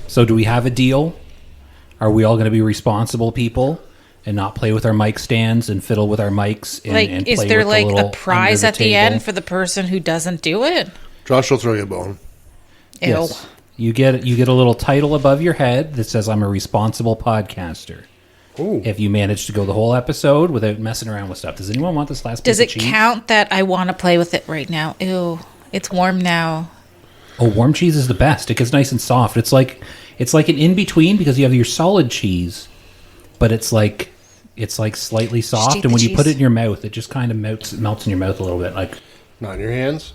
So do we have a deal? Are we all going to be responsible people and not play with our mic stands and fiddle with our mics? And is play there with a prize at the end for the person who doesn't do it? Josh will throw you a bone. Ew. Yes. You get a little title above your head that says I'm a responsible podcaster. Ooh. If you manage to go the whole episode without messing around with stuff. Does anyone want this last Does piece it of cheese? count that I want to play with it right now? Ew. It's warm now. Oh, warm cheese is the best. It gets nice and soft. It's like an in-between because you have your solid cheese, but it's like slightly soft. eat And the when you put cheese. it in your mouth, it just kind of melts in your mouth a little bit. Like Not in your hands?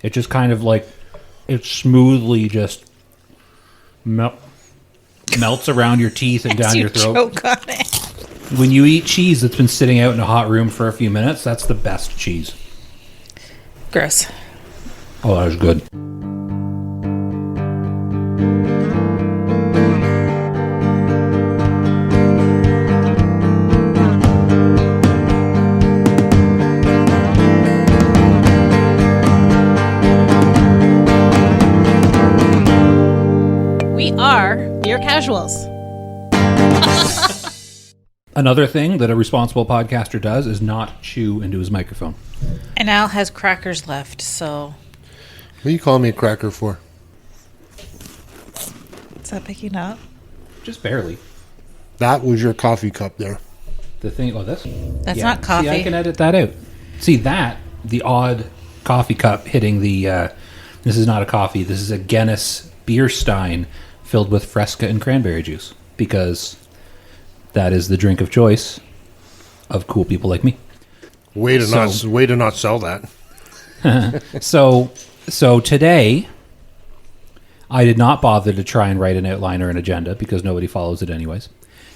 it just kind of like it smoothly just melts around your teeth and down You your throat. choke on it. When you eat cheese that's been sitting out in a hot room for a few minutes, that's the best cheese. Gross. Oh, that was good. We are Beer Casuals. Another thing that a responsible podcaster does is not chew into his microphone. And Al has crackers left, so... What are you calling me a cracker for? Is that picking up? Just barely. That was your coffee cup there. The thing, this? That's not coffee. See, I can edit that out. See that, the odd coffee cup hitting the, this is not a coffee, this is a Guinness beer stein filled with Fresca and cranberry juice. Because that is the drink of choice of cool people like me. Way to not sell that. So today, I did not bother to try and write an outline or an agenda because nobody follows it anyways.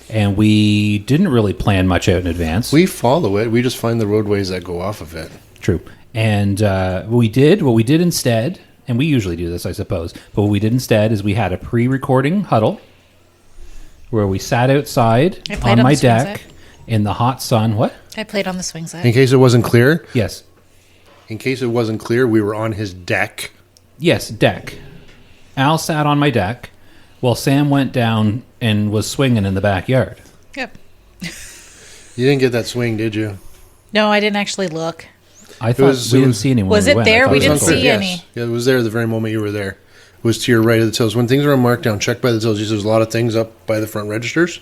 And we didn't really plan much out in advance. We follow it. We just find the roadways that go off of it. True. And what we did instead, and we usually do this, I suppose, but what we did instead is we had a pre-recording huddle where we sat outside on my deck in the hot sun. What? I played on the swing set. In case it wasn't clear, Yes. we were on his deck. Yes, deck. Al sat on my deck while Sam went down and was swinging in the backyard. Yep. You didn't get that swing, did you? No, I didn't actually look. I thought we didn't see anyone. Was when it went. there? I thought We it didn't was see unclear. any. Yes. Yeah, it was there the very moment you were there. It was to your right of the tills. When things are on markdown, check by the tills. There's a lot of things up by the front registers.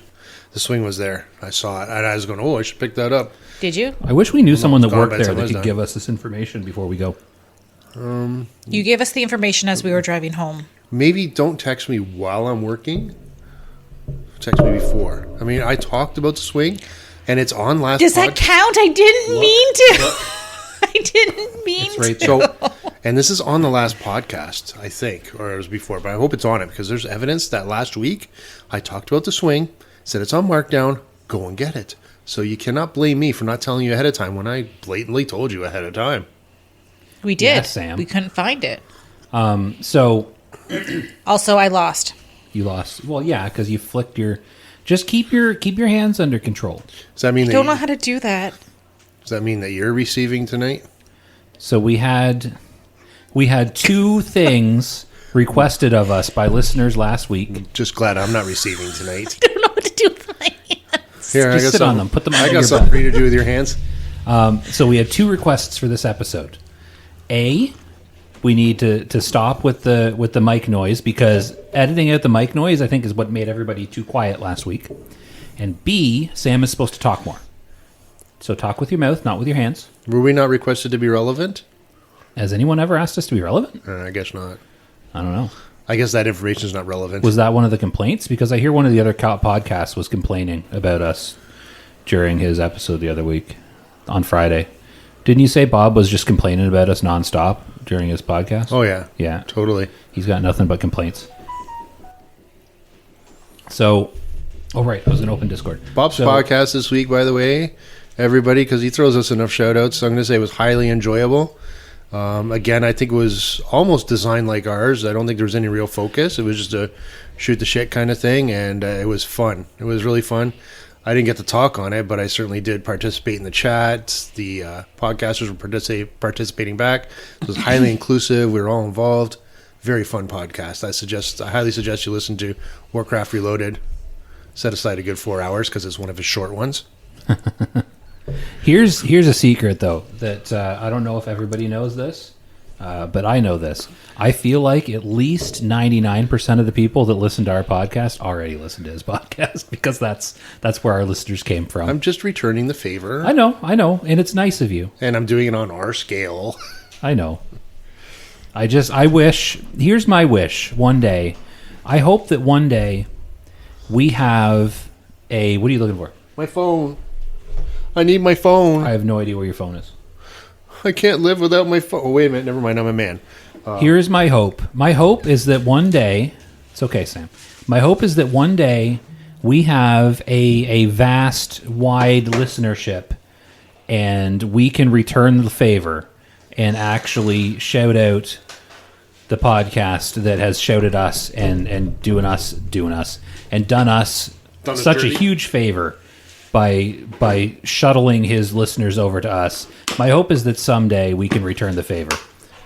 The swing was there. I saw it. And I was going, I should pick that up. Did you? I wish we knew someone that gone worked by the there time I that was could done. give us this information before we go. You gave us the information as we were driving home. Maybe don't text me while I'm working. Text me before. I mean, I talked about the swing, and it's on last Does that count? I didn't mean to. I didn't mean It's right to. So, and this is on the last podcast, I think, or it was before, but I hope it's on it because there's evidence that last week I talked about the swing, said it's on markdown, go and get it. So you cannot blame me for not telling you ahead of time when I blatantly told you ahead of time. We did. Yes, Sam. We couldn't find it. So Also, I lost. you lost. Well, yeah, because you flicked your. Just keep your hands under control. Does that mean I don't know how to do that. Does that mean that you're receiving tonight? So we had two things requested of us by listeners last week. Just glad I'm not receiving tonight. I don't know what to do with my hands. Here, Just sit on them. Put them on I your got something butt. for you to do with your hands. So we have two requests for this episode. A, we need to stop with the mic noise because editing out the mic noise, I think, is what made everybody too quiet last week. And B, Sam is supposed to talk more. So talk with your mouth, not with your hands. Were we not requested to be relevant? Has anyone ever asked us to be relevant? I guess not. I don't know. I guess that information is not relevant. Was that one of the complaints? Because I hear one of the other podcasts was complaining about us during his episode the other week on Friday. Didn't you say Bob was just complaining about us nonstop during his podcast? Oh, yeah. Yeah. Totally. He's got nothing but complaints. So, right, I was going to open Discord. Bob's podcast this week, by the way, everybody, because he throws us enough shout-outs, so I'm going to say it was highly enjoyable. Again, I think it was almost designed like ours. I don't think there was any real focus. It was just a shoot the shit kind of thing, and it was fun. It was really fun. I didn't get to talk on it, but I certainly did participate in the chat. The podcasters were participating back. It was highly inclusive. We were all involved. Very fun podcast. I highly suggest you listen to Warcraft Reloaded. Set aside a good 4 hours because it's one of his short ones. Here's a secret, though, that I don't know if everybody knows this, but I know this. I feel like at least 99% of the people that listen to our podcast already listen to his podcast because that's where our listeners came from. I'm just returning the favor. I know, and it's nice of you. And I'm doing it on our scale. I know. I wish, here's my wish one day. I hope that one day we have what are you looking for? My phone. I need my phone. I have no idea where your phone is. I can't live without my phone. Oh, wait a minute. Never mind. I'm a man. Here's my hope. My hope is that one day, it's okay, Sam. My hope is that one day we have a vast, wide listenership and we can return the favor and actually shout out the podcast that has shouted us and done us such dirty. a huge favor by shuttling his listeners over to us. My hope is that someday we can return the favor.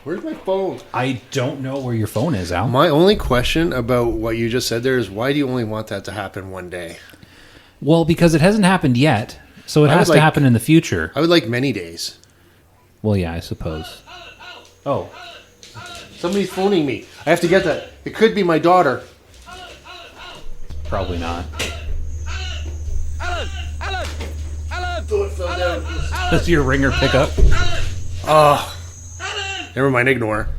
Where's my phone? I don't know where your phone is, Al. My only question about what you just said there is why do you only want that to happen one day? Well, because it hasn't happened yet, so it I has would to like- happen in the future. I would like many days. Well, yeah, I suppose. Oh, Somebody's phoning me. I have to get that. It could be my daughter. probably not. Alan! Oh, it fell down. Does your ringer pick up? Never mind. Ignore.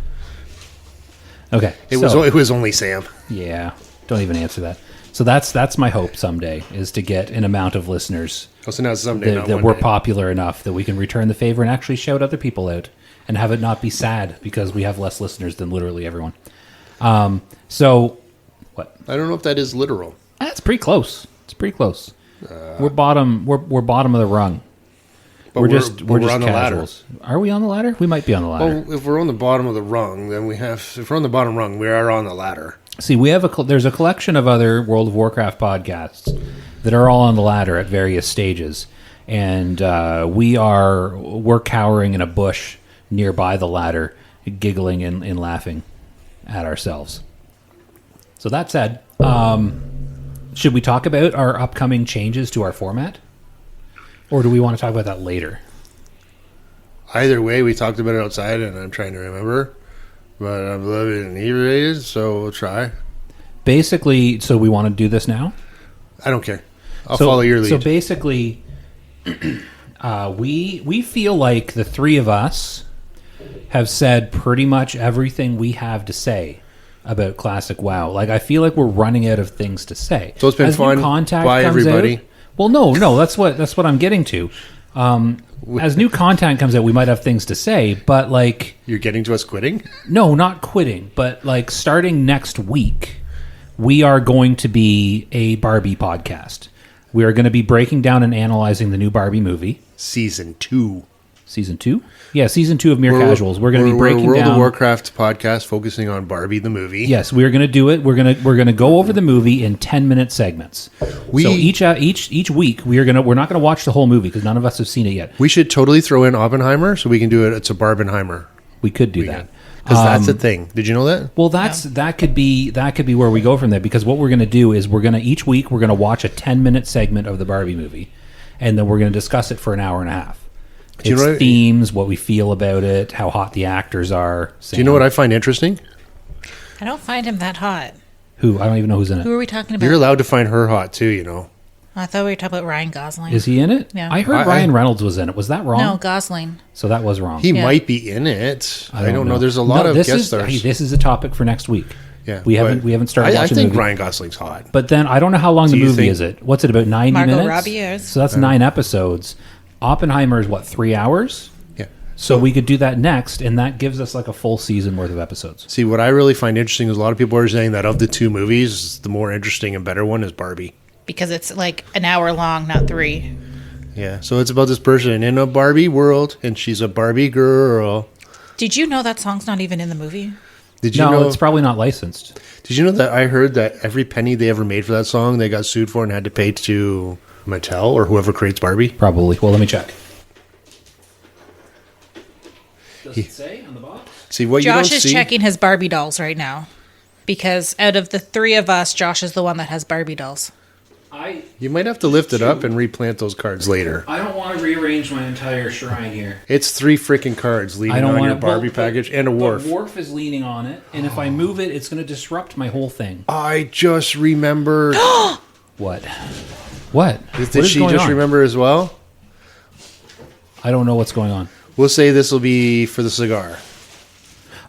Okay. It was only Sam. Yeah. Don't even answer that. So that's my hope someday is to get an amount of listeners Oh, so now it's someday, not that one we're day. popular enough that we can return the favor and actually shout other people out and have it not be sad because we have less listeners than literally everyone. So what? I don't know if that is literal. That's pretty close. It's pretty close. We're bottom. We're bottom of the rung. But We're just on the ladder. casuals. Are we on the ladder? We might be on the ladder. Well, if we're on the bottom of the rung, then we have. If we're on the bottom rung, we are on the ladder. See, we have there's a collection of other World of Warcraft podcasts that are all on the ladder at various stages, and we're cowering in a bush nearby the ladder, giggling and laughing at ourselves. So that said, should we talk about our upcoming changes to our format, or do we want to talk about that later? Either way, we talked about it outside, and I'm trying to remember. But I'm loving and inebriated, so we'll try. Basically, so we want to do this now? I don't care. I'll follow your lead. So basically, we feel like the three of us have said pretty much everything we have to say about Classic WoW. Like, I feel like we're running out of things to say. So it's been As new fun. contact Bye, comes everybody. out- well, no, that's what I'm getting to. As new content comes out, we might have things to say, but like, You're getting to us quitting? no, not quitting, but like starting next week, we are going to be a Barbie podcast. We are going to be breaking down and analyzing the new Barbie movie. Season 2. Season 2? Yeah, season 2 of Mere Casuals. We're going to be breaking World down of Warcraft podcast focusing on Barbie the movie. Yes, we're going to do it. We're going to go over the movie in 10-minute segments. So each week we're not going to watch the whole movie because none of us have seen it yet. We should totally throw in Oppenheimer so we can do it. It's a Barbenheimer. We could do that. Because that's the thing. Did you know that? Well, that could be where we go from there because what we're going to do is each week we're going to watch a 10-minute segment of the Barbie movie, and then we're going to discuss it for an hour and a half. Do you Its know what- themes, what we feel about it, how hot the actors are. Do you know what I find interesting? I don't find him that hot. Who? I don't even know who's in Who it. are we talking about? You're allowed to find her hot too, you know. I thought we were talking about Ryan Gosling. Is he in it? Yeah. I heard I- Ryan Reynolds was in it. Was that wrong? No, Gosling. So that was wrong. He Yeah. might be in it. I don't know. There's a lot No, of this guest is, stars. hey, this is a topic for next week. Yeah, we but haven't started I watching think the movie. Ryan Gosling's hot. But then I don't know how long the you movie think- is. It what's it about 90 Margot minutes? Robbie is. So that's 9 episodes. Oppenheimer is what 3 hours. Yeah. So we could do that next, and that gives us like a full season worth of episodes. See, what I really find interesting is a lot of people are saying that of the two movies, the more interesting and better one is Barbie. Because it's like an hour long, not 3. Yeah. So it's about this person in a Barbie world, and she's a Barbie girl. Did you know that song's not even in the movie? Did you No, know? it's probably not licensed. Did you know that I heard that every penny they ever made for that song, they got sued for and had to pay to Mattel or whoever creates Barbie? Probably. Well, let me check. Does it say on the box? See what Josh you don't is see. checking his Barbie dolls right now. Because out of the three of us, Josh is the one that has Barbie dolls. You might have to lift it up and replant those cards later. I don't want to rearrange my entire shrine here. It's 3 freaking cards leaning I don't on want your Barbie package and a Worf. The Worf is leaning on it, and if I move it, it's going to disrupt my whole thing. I just remembered. What? What? Did she just remember as well? I don't know what's going on. We'll say this will be for the cigar.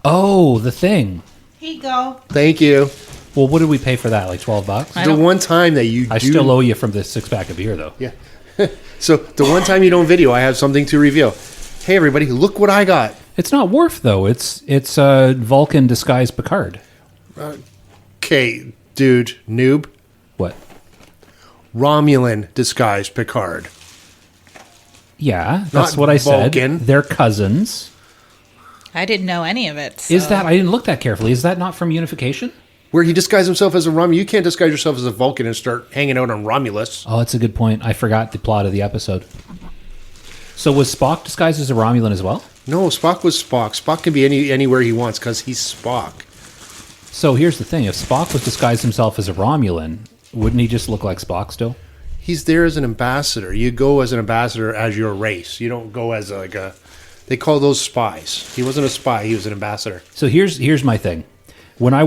Oh, the thing. Here you go. Thank you. Well, what did we pay for that? Like $12? The one time that you I do... still owe you from the 6-pack of beer, though. Yeah. So the one time you don't video, I have something to reveal. Hey, everybody, look what I got. It's not Worf, though. It's Vulcan disguised Picard. Okay, dude, noob. What? Romulan disguised Picard. Yeah, that's Not what I said. Vulcan. They're cousins. I didn't know any of it. Is that... I didn't look that carefully. Is that not from Unification? Where he disguised himself as a Romulan. You can't disguise yourself as a Vulcan and start hanging out on Romulus. Oh, that's a good point. I forgot the plot of the episode. So was Spock disguised as a Romulan as well? No, Spock was Spock. Spock can be anywhere he wants because he's Spock. So here's the thing. If Spock was disguised himself as a Romulan, wouldn't he just look like Spock still? He's there as an ambassador. You go as an ambassador as your race. You don't go as like a... They call those spies. He wasn't a spy. He was an ambassador. So here's my thing. When I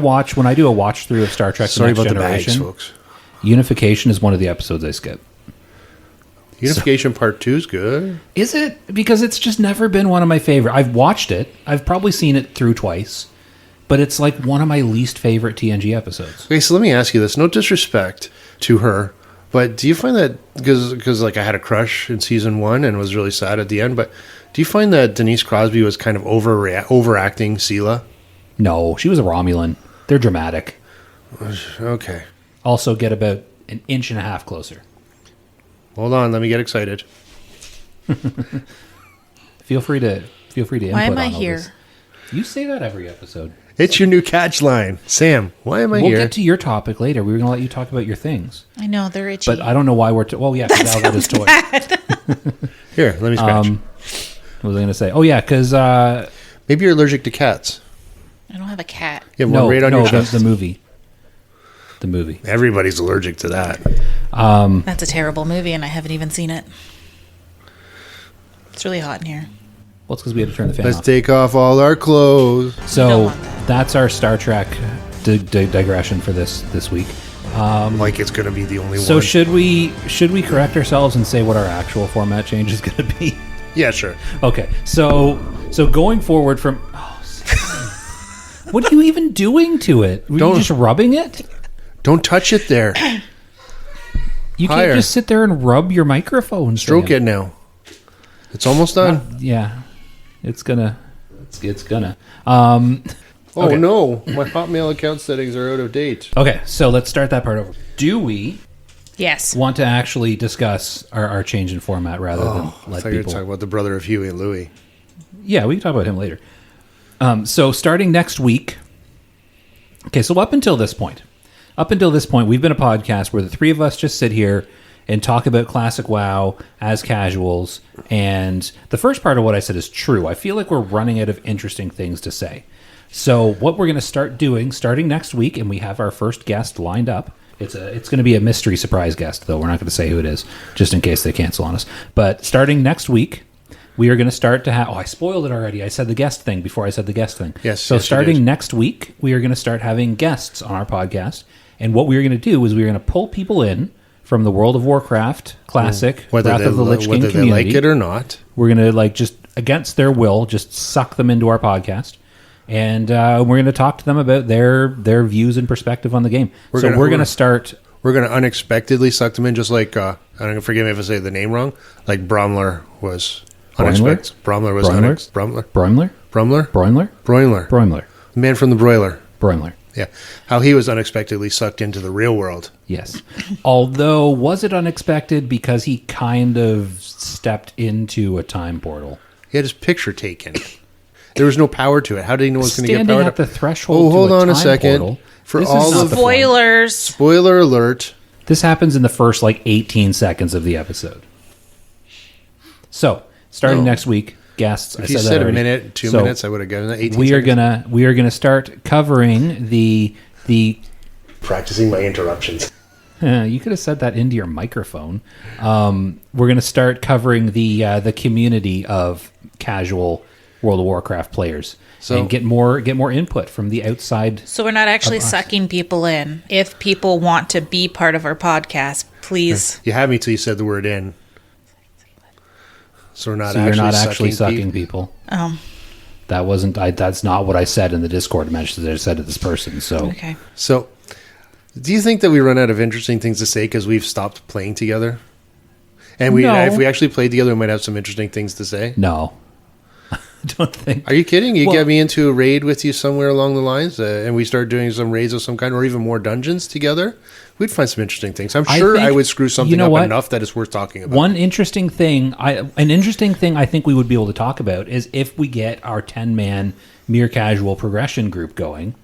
do a watch through of Star Trek: The Sorry Next about Generation, the bags, folks. Unification is one of the episodes I skip. Unification Part 2 is good. Is it? Because it's just never been one of my favorite. I've watched it. I've probably seen it through twice, but it's like one of my least favorite TNG episodes. Okay, so let me ask you this. No disrespect to her, but do you find that, because like I had a crush in season 1 and was really sad at the end, but do you find that Denise Crosby was kind of overacting Sela? No, she was a Romulan. They're dramatic. Okay. Also get about an inch and a half closer. Hold on, let me get excited. Feel free to input Why am I on all here? this. You say that every episode. It's your new catch line. Sam, why am I We'll here? get to your topic later. We were going to let you talk about your things. I know, they're itchy. But I don't know why we're... well, yeah, because Al got his toy. Here, let me scratch. What was I going to say? Oh, yeah, because... Maybe you're allergic to cats. I don't have a cat. You have one right on your chest. the movie. The movie. Everybody's allergic to that. That's a terrible movie, and I haven't even seen it. It's really hot in here. Well, it's because we had to turn the fan Let's off. take off all our clothes. Don't So want that. that's our Star Trek digression for this week. Like it's going to be the only So one. should we correct ourselves and say what our actual format change is going to be? Yeah, sure. Okay, so going forward from... Oh, Sam. What are you even doing to it? Were you just rubbing it? Don't touch it there. You Higher. can't just sit there and rub your microphone. Stroke Sam. it now. It's almost done. Yeah, it's gonna. Oh okay. no, my Hotmail account settings are out of date. Okay, so let's start that part over. Do we Yes. want to actually discuss our change in format rather than I let thought you were people... talking about the brother of Huey and Louie. Yeah, we can talk about him later. So starting next week... Okay, so up until this point, we've been a podcast where the three of us just sit here and talk about classic WoW as casuals. And the first part of what I said is true. I feel like we're running out of interesting things to say. So what we're going to start doing starting next week, and we have our first guest lined up. It's going to be a mystery surprise guest, though. We're not going to say who it is, just in case they cancel on us. But starting next week, we are going to start to have... Oh, I spoiled it already. I said the guest thing before I said the guest thing. Yes, So yes, you starting did. next week, we are going to start having guests on our podcast. And what we're going to do is we're going to pull people in from the World of Warcraft, Classic, Whether Wrath they, of the Lich King whether they community. like it or not. We're going to, just against their will, just suck them into our podcast. And we're going to talk to them about their views and perspective on the game. We're going to start... We're going to unexpectedly suck them in, just like, I don't know, forgive me if I say the name wrong, like Bromler was unexpected. Bromler was unexpected. Broimler? Bromler? Broiler? The man from the broiler. Broimler. Yeah. How he was unexpectedly sucked into the real world. Yes. Although, was it unexpected because he kind of stepped into a time portal? He had his picture taken. There was no power to it. How did he know it was going to get Standing powered at up? the threshold Oh, to hold a on a time second. portal. For This is all not of the point. Spoilers. Spoiler alert. This happens in the first 18 seconds of the episode. So, starting next week, guests. If I you said said that a already. minute, 2 So minutes, I would have given that 18 we are seconds. gonna start covering the Practicing my interruptions. you could have said that into your microphone. We're going to start covering the community of casual World of Warcraft players and get more input from the outside. So we're not actually Of us. sucking people in. If people want to be part of our podcast, please. You had me till you said the word in. So we're not So actually you're not actually sucking sucking people. Oh, That wasn't. That's not what I said in the Discord message that I said to this person. So okay. So, do you think that we run out of interesting things to say because we've stopped playing together? And No. if we actually played together, we might have some interesting things to say. no, I don't think. Are you kidding? You Well- get me into a raid with you somewhere along the lines, and we start doing some raids of some kind, or even more dungeons together. We'd find some interesting things. I'm I sure I think- would screw something you know up what? enough that it's worth talking about. One interesting thing, an interesting thing I think we would be able to talk about is if we get our 10-man mere casual progression group going.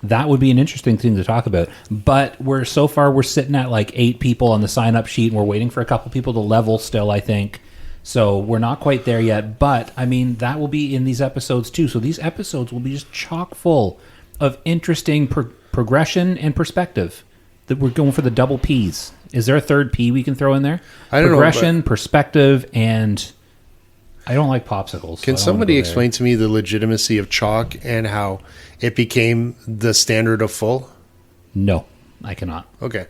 That would be an interesting thing to talk about. But we're sitting at like 8 people on the sign up sheet, and we're waiting for a couple people to level still, I think. So we're not quite there yet. But I mean, that will be in these episodes too. So these episodes will be just chock full of interesting progression and perspective. That we're going for the double P's. Is there a third P we can throw in there? I don't know, Progression, perspective, and I don't like popsicles. so Can I don't wanna somebody go there. explain to me the legitimacy of chalk and how it became the standard of full? No, I cannot. Okay.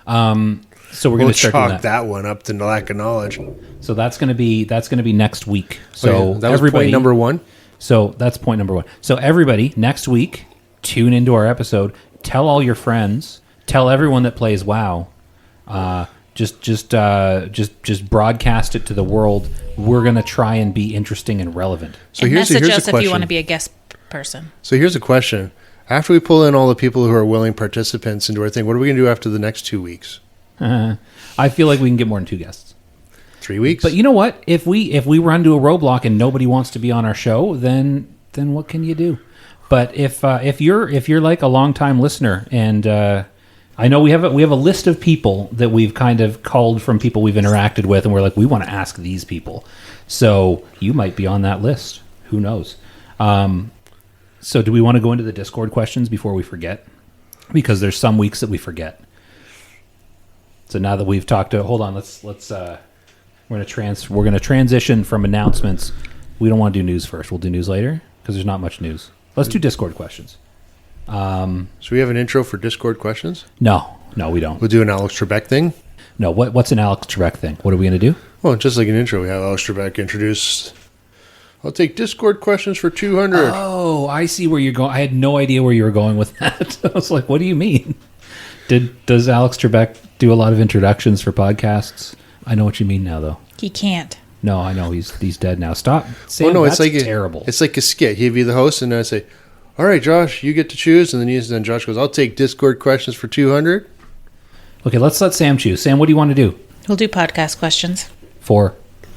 So we're going We'll to start doing chalk that one up to lack of knowledge. So that's going to be next week. So Okay, that was everybody, point number 1. So that's point number 1. So everybody, next week, tune into our episode. Tell all your friends. Tell everyone that plays WoW. Just broadcast it to the world. We're going to try and be interesting and relevant. So And here's message a us if you want to question. be a guest person. So here's a question. After we pull in all the people who are willing participants into our thing, what are we going to do after the next 2 weeks? I feel like we can get more than 2 guests. 3 weeks? But you know what? If we run to a roadblock and nobody wants to be on our show, then what can you do? But if you're like a longtime listener, and I know we have a list of people that we've kind of called from people we've interacted with, and we're like, we want to ask these people. So you might be on that list. Who knows? So do we want to go into the Discord questions before we forget? Because there's some weeks that we forget. So now that we've talked to, hold on, let's we're gonna transition from announcements. We don't want to do news first. We'll do news later because there's not much news. Let's do Discord questions. So we have an intro for Discord questions? No, we don't. We'll do an Alex Trebek thing? No, what's an Alex Trebek thing? What are we gonna do? Well, just like an intro, we have Alex Trebek introduce. I'll take Discord questions for 200. Oh, I see where you're going. I had no idea where you were going with that. I was like, what do you mean? Does Alex Trebek do a lot of introductions for podcasts? I know what you mean now, though. He can't. No, I know he's dead now. Stop saying Well, no, that's it's like terrible. It's like a skit. He'd be the host, and I say, "All right, Josh, you get to choose." And then Josh goes, "I'll take Discord questions for 200." Okay, let's let Sam choose. Sam, what do you want to do? We'll do podcast questions. For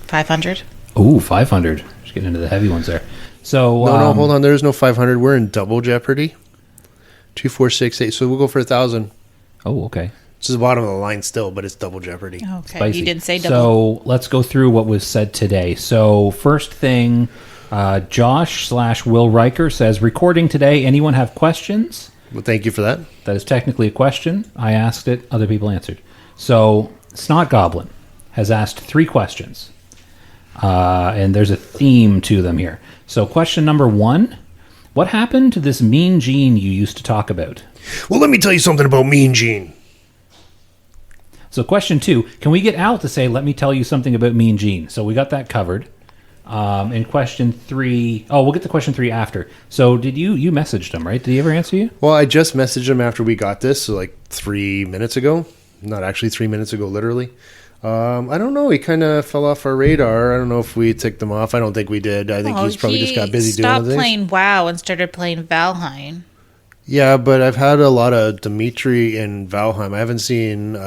500. ooh, 500. Just getting into the heavy ones there. So No, hold on. There is no 500. We're in double jeopardy. 2, 4, 6, 8. So we'll go for 1,000. Oh, okay. It's the bottom of the line still, but it's double jeopardy. Okay. Spicy. You didn't say double. So let's go through what was said today. So first thing, Josh/Will Riker says, recording today. Anyone have questions? Well, thank you for that. That is technically a question. I asked it. Other people answered. So Snot Goblin has asked 3 questions. And there's a theme to them here. So question number 1, what happened to this Mean Gene you used to talk about? Well, let me tell you something about Mean Gene. So question 2, can we get Al to say, let me tell you something about Mean Gene? So we got that covered. And question 3, we'll get to question 3 after. So did you messaged him, right? Did he ever answer you? Well, I just messaged him after we got this, so like 3 minutes ago. Not actually 3 minutes ago, literally. I don't know. He kind of fell off our radar. I don't know if we ticked him off. I don't think we did. I think he's probably just got busy doing stopped other things. playing WoW and started playing Valheim. Yeah, but I've had a lot of Dimitri in Valheim. I haven't seen...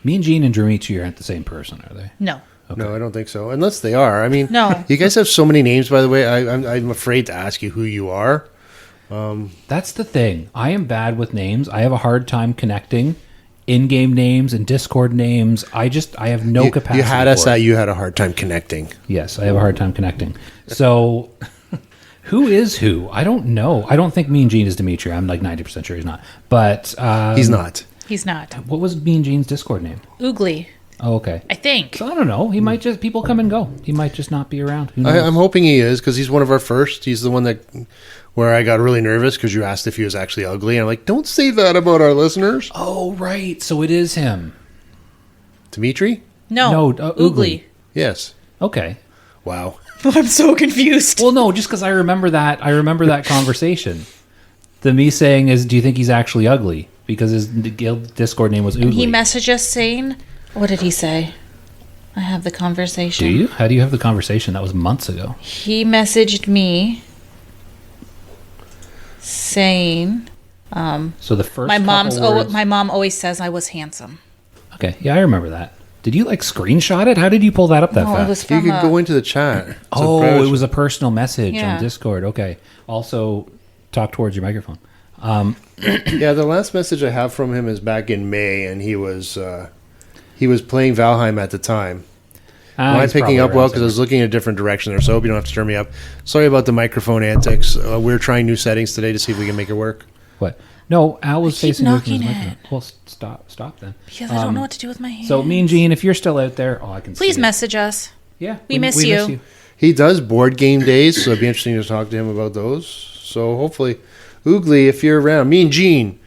Mean Gene and Dimitri aren't the same person, are they? No. No, I don't think so. Unless they are. I mean, No. You guys have so many names, by the way. I'm afraid to ask you who you are. That's the thing. I am bad with names. I have a hard time connecting in-game names and Discord names. I have no capacity. You had us for it. at you had a hard time connecting. Yes, I have a hard time connecting. So, who is who? I don't know. I don't think Mean Gene is Dimitri. I'm like 90% sure he's not. But He's not. He's not. what was Mean Gene's Discord name? Oogly, Oh, okay. I think. So I don't know. He might just people come and go. He might just not be around. Who knows? I'm hoping he is because he's one of our first. He's the one that where I got really nervous because you asked if he was actually ugly. And I'm like, don't say that about our listeners. Oh, right. So it is him. Dimitri? No, No, Oogly. Yes. Okay. Wow. I'm so confused. Well, no, just because I remember that conversation. The me saying is, do you think he's actually ugly? Because his guild Discord name was Oogly. And he messaged us saying, what did he say? I have the conversation. Do you? How do you have the conversation? That was months ago. He messaged me saying, So the first my couple words- mom always says I was handsome. Okay, yeah, I remember that. Did you like screenshot it? How did you pull that up that No, fast? it was You from could go into the chat. It's a Oh, private it was a personal message Yeah. on Discord. Okay. Also, talk towards your microphone. Yeah, the last message I have from him is back in May, and he was playing Valheim at the time. Am I picking up well? Because I was looking in a different direction there, so I hope you don't have to turn me up. Sorry about the microphone antics. We're trying new settings today to see if we can make it work. What? No, Al was I keep facing away from his knocking microphone. it. Well, stop then. Because I don't know what to do with my hands. So, Mean Gene, if you're still out there, I can Please see it. message us. Yeah, We miss you. He does board game days, so it'd be interesting to talk to him about those. So hopefully, Oogly, if you're around, Mean Gene.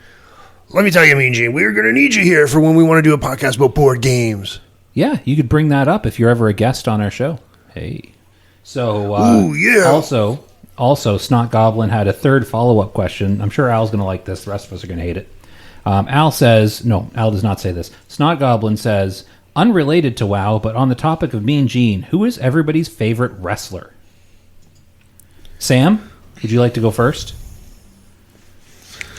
Let me tell you, Mean Gene, we're going to need you here for when we want to do a podcast about board games. Yeah, you could bring that up if you're ever a guest on our show. Hey. So, Ooh, yeah. Also, Snot Goblin had a third follow-up question. I'm sure Al's going to like this. The rest of us are going to hate it. Al says, no, Al does not say this. Snot Goblin says, unrelated to WoW, but on the topic of Mean Gene, who is everybody's favorite wrestler? Sam, would you like to go first?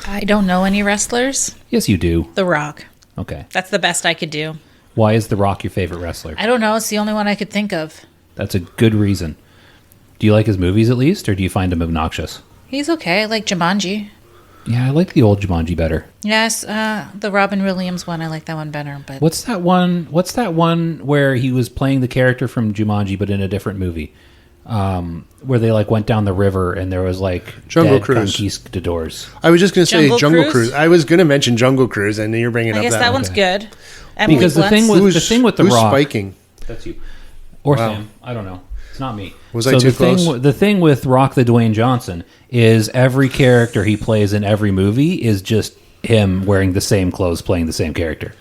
I don't know any wrestlers. Yes, you do. The Rock. Okay. That's the best I could do. Why is The Rock your favorite wrestler? I don't know. It's the only one I could think of. That's a good reason. Do you like his movies at least, or do you find him obnoxious? He's okay. I like Jumanji. Yeah, I like the old Jumanji better. Yes, the Robin Williams one. I like that one better. But What's that one where he was playing the character from Jumanji but in a different movie? Where they like went down the river and there was like Jungle dead Cruise. conquistadors. I was just going to say Jungle Jungle Cruise? Cruise. I was going to mention Jungle Cruise, and then you're bringing I up guess that one. one's good. Emily Because the Blunt's- thing with The who's Rock, spiking? that's you, or Wow. Sam. I don't know. It's not me. Was I too close? The thing with Rock the Dwayne Johnson is every character he plays in every movie is just him wearing the same clothes, playing the same character.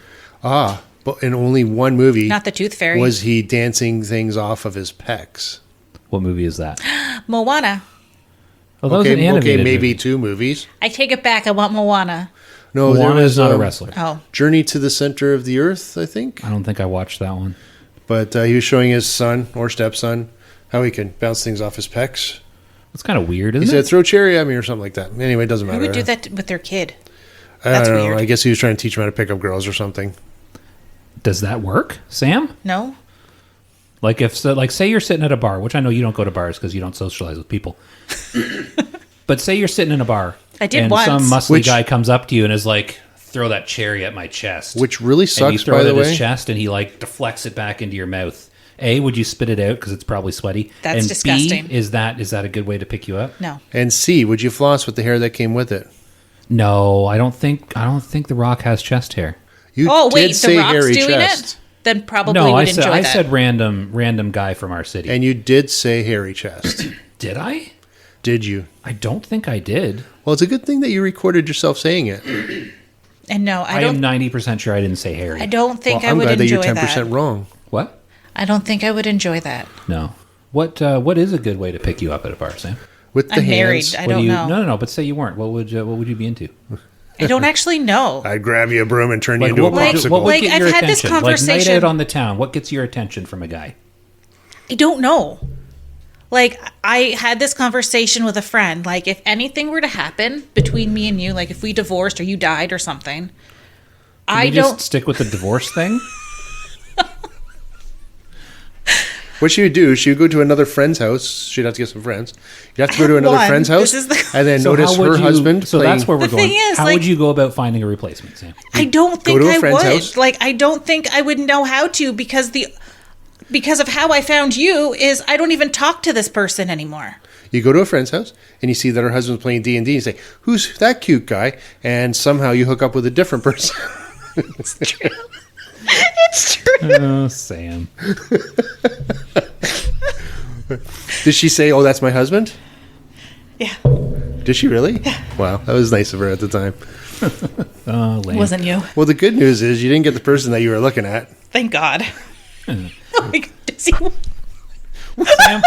But in only one movie Not the Tooth Fairy. was he dancing things off of his pecs. What movie is that? Moana. Oh, that was an Okay, animated maybe movie. 2 movies. I take it back. I want Moana. No, there Moana was is not a wrestler. Oh, Journey to the Center of the Earth, I think. I don't think I watched that one. But he was showing his son or stepson how he can bounce things off his pecs. That's kind of weird, He isn't said, it? "Throw a cherry at me" or something like that. Anyway, it doesn't matter. who would do that with their kid? I That's don't know. weird. I guess he was trying to teach him how to pick up girls or something. Does that work, Sam? No. Like say you're sitting at a bar, which I know you don't go to bars because you don't socialize with people. But say you're sitting in a bar. I did and once. some muscly Which- guy comes up to you and is like, "Throw that cherry at my chest." Which really and you sucks, throw by it the at way. his chest, and he like deflects it back into your mouth. A, would you spit it out because it's probably sweaty? That's and disgusting. B, is that a good way to pick you up? No. And C, would you floss with the hair that came with it? No, I don't think The Rock has chest hair. You Oh wait, did say the Rock's hairy doing chest. it. Then probably No, would I enjoy said that. I said random guy from our city. And you did say hairy chest. Did I? Did you? I don't think I did. Well, it's a good thing that you recorded yourself saying it. And no, I am 90% sure I didn't say hairy. I don't think Well, I I'm would glad that enjoy you're 10% that. wrong. What? I don't think I would enjoy that. No. What is a good way to pick you up at a bar, Sam? With the I'm hands. married. I What do don't you, know. No. But say you weren't. What would you be into? I don't actually know. I'd grab you a broom and turn you into a what, popsicle. what would Like, get I've your had this attention? Like night conversation- out on the town. What gets your attention from a guy? I don't know. Like, I had this conversation with a friend. Like, if anything were to happen between me and you, like if we divorced or you died or something, Can I you just don't. stick with the divorce thing? What she would do, she would go to another friend's house. She'd have to get some friends. You'd have to go to another One. friend's house This is the- and then So notice how would her you- husband So playing. that's where we're The going. thing is, how like- would you go about finding a replacement, Sam? I don't think to a I friend's would. house? Like, I don't think I would know how to because of how I found you is I don't even talk to this person anymore. You go to a friend's house and you see that her husband's playing D&D. You say, "Who's that cute guy?" And somehow you hook up with a different person. It's true. Oh, Sam. Did she say, "Oh, that's my husband"? Yeah, Did she really? Wow, that was nice of her at the time. Oh, lame. wasn't you? Well, the good news is you didn't get the person that you were looking at. Thank God. Hmm. Oh my God, does he- Sam?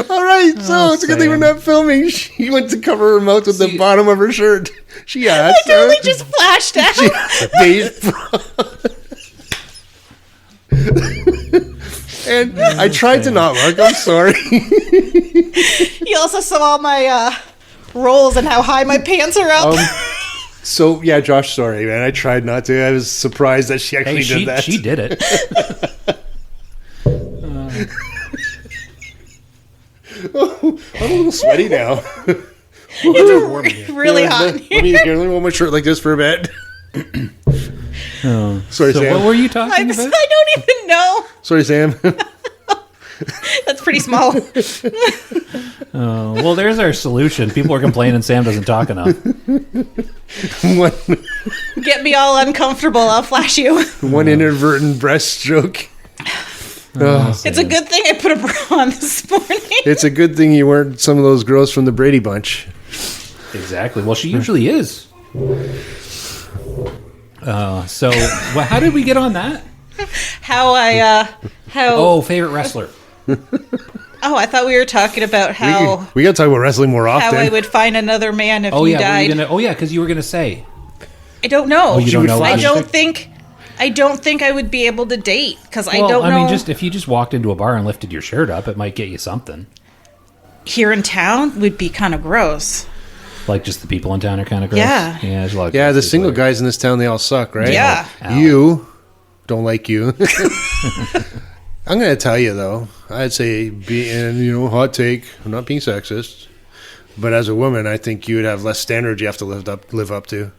All right, so Oh, it's a good thing we're Sam. not filming. She went to cover her mouth with the See- bottom of her shirt. She asked. I totally just flashed out. beige and I tried to not look. I'm sorry. You also saw my rolls and how high my pants are up. So yeah, Josh, sorry, man. I tried not to. I was surprised that she actually Hey, did that. she did it. I'm a little sweaty now. It's really hot in Let here. me hold my shirt like this for a bit. Sorry, So Sam. what were you talking about? I don't even know. Sorry, Sam. That's pretty small. Oh, well, there's our solution. People are complaining Sam doesn't talk enough. one, Get me all uncomfortable. I'll flash you. one inadvertent breaststroke. Oh, It's a good thing I put a bra on this morning. it's a good thing you weren't some of those girls from the Brady Bunch. Exactly. Well, she usually is. So, how did we get on that? How Oh, favorite wrestler. Oh, I thought we were talking about how We got to talk about wrestling more often. I would find another man if Oh, you yeah. died. Because you were going to say. I don't know. Oh, you don't know? I what you don't think? think. I don't think I would be able to date because I Well, don't know. I mean, if you just walked into a bar and lifted your shirt up, it might get you something. Here in town would be kind of gross. Like just the people in town are kind of gross. Yeah. Yeah, there's a lot of Yeah, gross the people single there. guys in this town, they all suck, right? Yeah. Ow. You don't like you. I'm going to tell you, though. I'd say, hot take. I'm not being sexist. But as a woman, I think you would have less standards you have to live up to.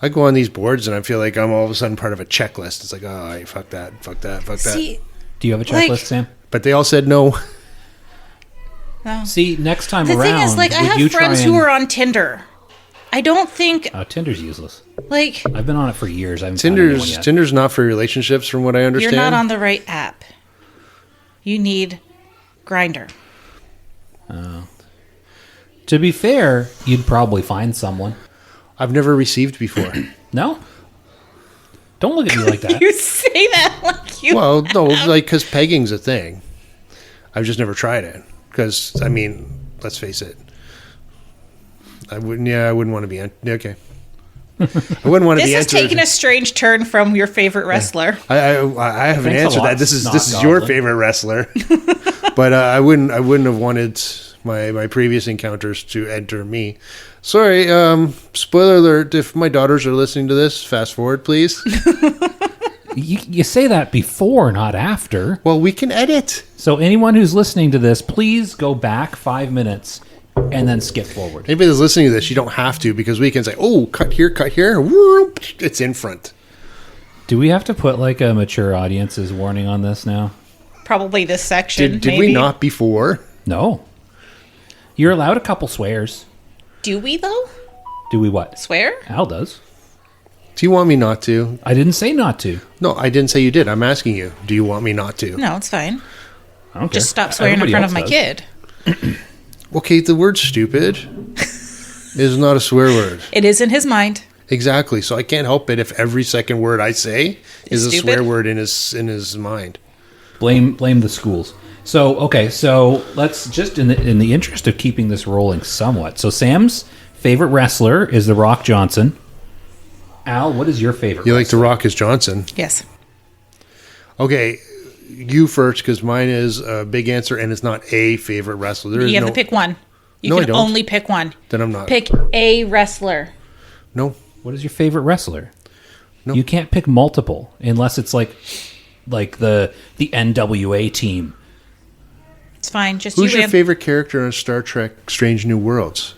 I go on these boards and I feel like I'm all of a sudden part of a checklist. It's like, oh, right, fuck that. See, Do you have a checklist, like- Sam? But they all said no. no. See, next time The around, thing is, like, I would you have try friends and- who are on Tinder. I don't think Tinder's useless. like I've been on it for years. I haven't found anyone yet. Tinder's not for relationships, from what I understand. you're not on the right app. You need Grinder. To be fair, you'd probably find someone. I've never received before. No? Don't look at me like that. You say that like you. Well, no, like, because pegging's a thing. I've just never tried it. Because, I mean, let's face it. I wouldn't want to be... Okay. I wouldn't want to This be is entered. taking a strange turn from your favorite wrestler. I haven't Thanks a answered lot, that. This is Not your Goblin. favorite wrestler. But I wouldn't have wanted my previous encounters to enter me. Sorry, spoiler alert, if my daughters are listening to this, fast forward, please. You say that before, not after. Well, we can edit. So anyone who's listening to this, please go back 5 minutes and then skip forward. Anybody that's listening to this, you don't have to, because we can say, oh, cut here, whoop, it's in front. Do we have to put like a mature audience's warning on this now? Probably this section. Did maybe. we not before? No. You're allowed a couple swears. Do we though? Do we what? Swear? Al does. Do you want me not to? I didn't say not to. No, I didn't say you did. I'm asking you, do you want me not to? No, it's fine. I don't Just care. stop swearing Everybody in front else of my does. kid. Okay, the word stupid is not a swear word. It is in his mind. Exactly. So I can't help it if every second word I say is a Stupid? swear word in his mind. Blame the schools. So okay, so let's just in the interest of keeping this rolling somewhat. So Sam's favorite wrestler is The Rock Johnson. Al, what is your favorite? You like The wrestler? Rock as Johnson. Yes. Okay, you first, because mine is a big answer and it's not a favorite wrestler. There is You have no, to pick one. You No, I can don't. only pick one. Then I'm not. Pick a wrestler. No. What is your favorite wrestler? No. You can't pick multiple unless it's like like the NWA team. It's fine. Just Who's you your favorite character on Star Trek Strange New Worlds?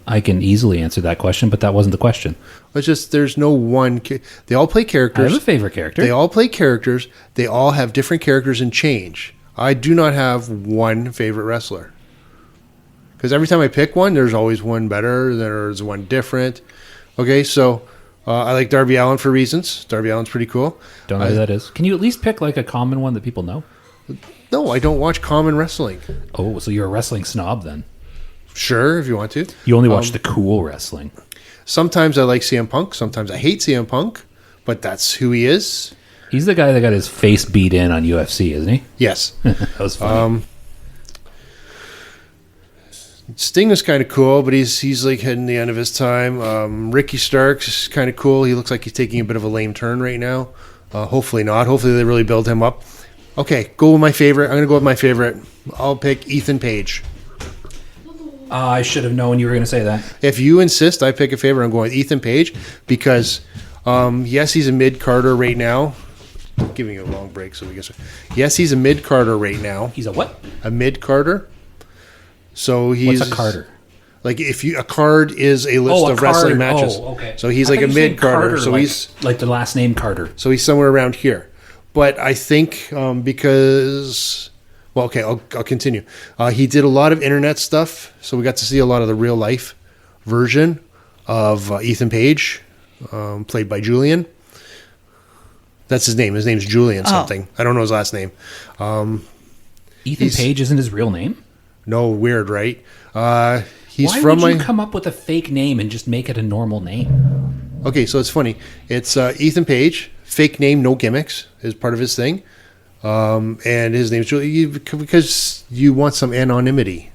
I can easily answer that question, but that wasn't the question. It's just there's no one. They all play I characters. have a favorite character. They all play characters. They all have different characters and change. I do not have one favorite wrestler. Because every time I pick one, there's always one better, there's one different. Okay, so I like Darby Allin for reasons. Darby Allin's pretty cool. Don't know who that is. Can you at least pick like a common one that people know? No, I don't watch common wrestling. Oh, so you're a wrestling snob then? Sure, if you want to. You only watch the cool wrestling. Sometimes I like CM Punk. Sometimes I hate CM Punk. But that's who he is. He's the guy that got his face beat in on UFC, isn't he? Yes. That was funny. Sting is kind of cool, but he's like hitting the end of his time. Ricky Starks is kind of cool. He looks like he's taking a bit of a lame turn right now. Hopefully not. Hopefully they really build him up. Okay, go with my favorite. I'm going to go with my favorite. I'll pick Ethan Page. I should have known you were going to say that. If you insist I pick a favorite, I'm going with Ethan Page because, yes, he's a mid-carder right now. I'm giving you a long break so we get. Yes, he's a mid-carder right now. He's a what? A mid-carder. So he's What's a carder? Like a card is a list of wrestling matches. Oh, okay. So he's I like thought a you said mid-carder. Carter, So like, he's like the last name Carter. So he's somewhere around here. But I think because, well, okay, I'll continue. He did a lot of internet stuff, so we got to see a lot of the real life version of Ethan Page, played by Julian. That's his name. His name's Julian something. I don't know his last name. Ethan Page isn't his real name? No, weird, right? He's Why from would you come up with a fake name and just make it a normal name? Okay, so it's funny. It's Ethan Page, fake name, no gimmicks, is part of his thing. And his name's Julian because you want some anonymity.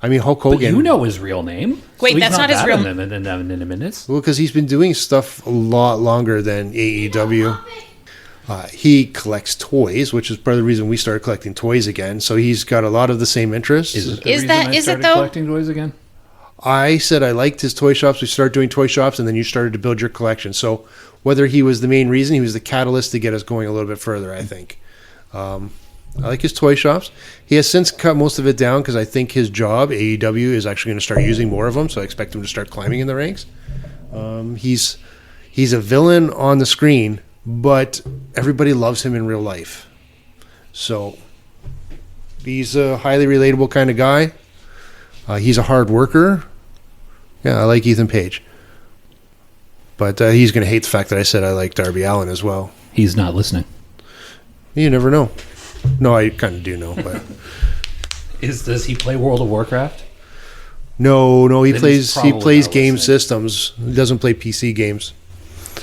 I mean, Hulk Hogan. But you know his real name. Wait, so he's that's not his that real in a minute. Well, because he's been doing stuff a lot longer than AEW. He collects toys, which is part of the reason we started collecting toys again. So he's got a lot of the same interests. Is it the Is reason that- I is it started though? collecting toys again? I said I liked his toy shops. We started doing toy shops, and then you started to build your collection. So whether he was the main reason, he was the catalyst to get us going a little bit further, I think. I like his toy shops. He has since cut most of it down because I think his job, AEW, is actually going to start using more of them. So I expect him to start climbing in the ranks. He's a villain on the screen, but everybody loves him in real life. So he's a highly relatable kind of guy. He's a hard worker. Yeah, I like Ethan Page. But he's going to hate the fact that I said I like Darby Allin as well. He's not listening. You never know. No, I kind of do know. But Does he play World of Warcraft? no, he Then plays he's he probably plays not game listening. systems. He doesn't play PC games.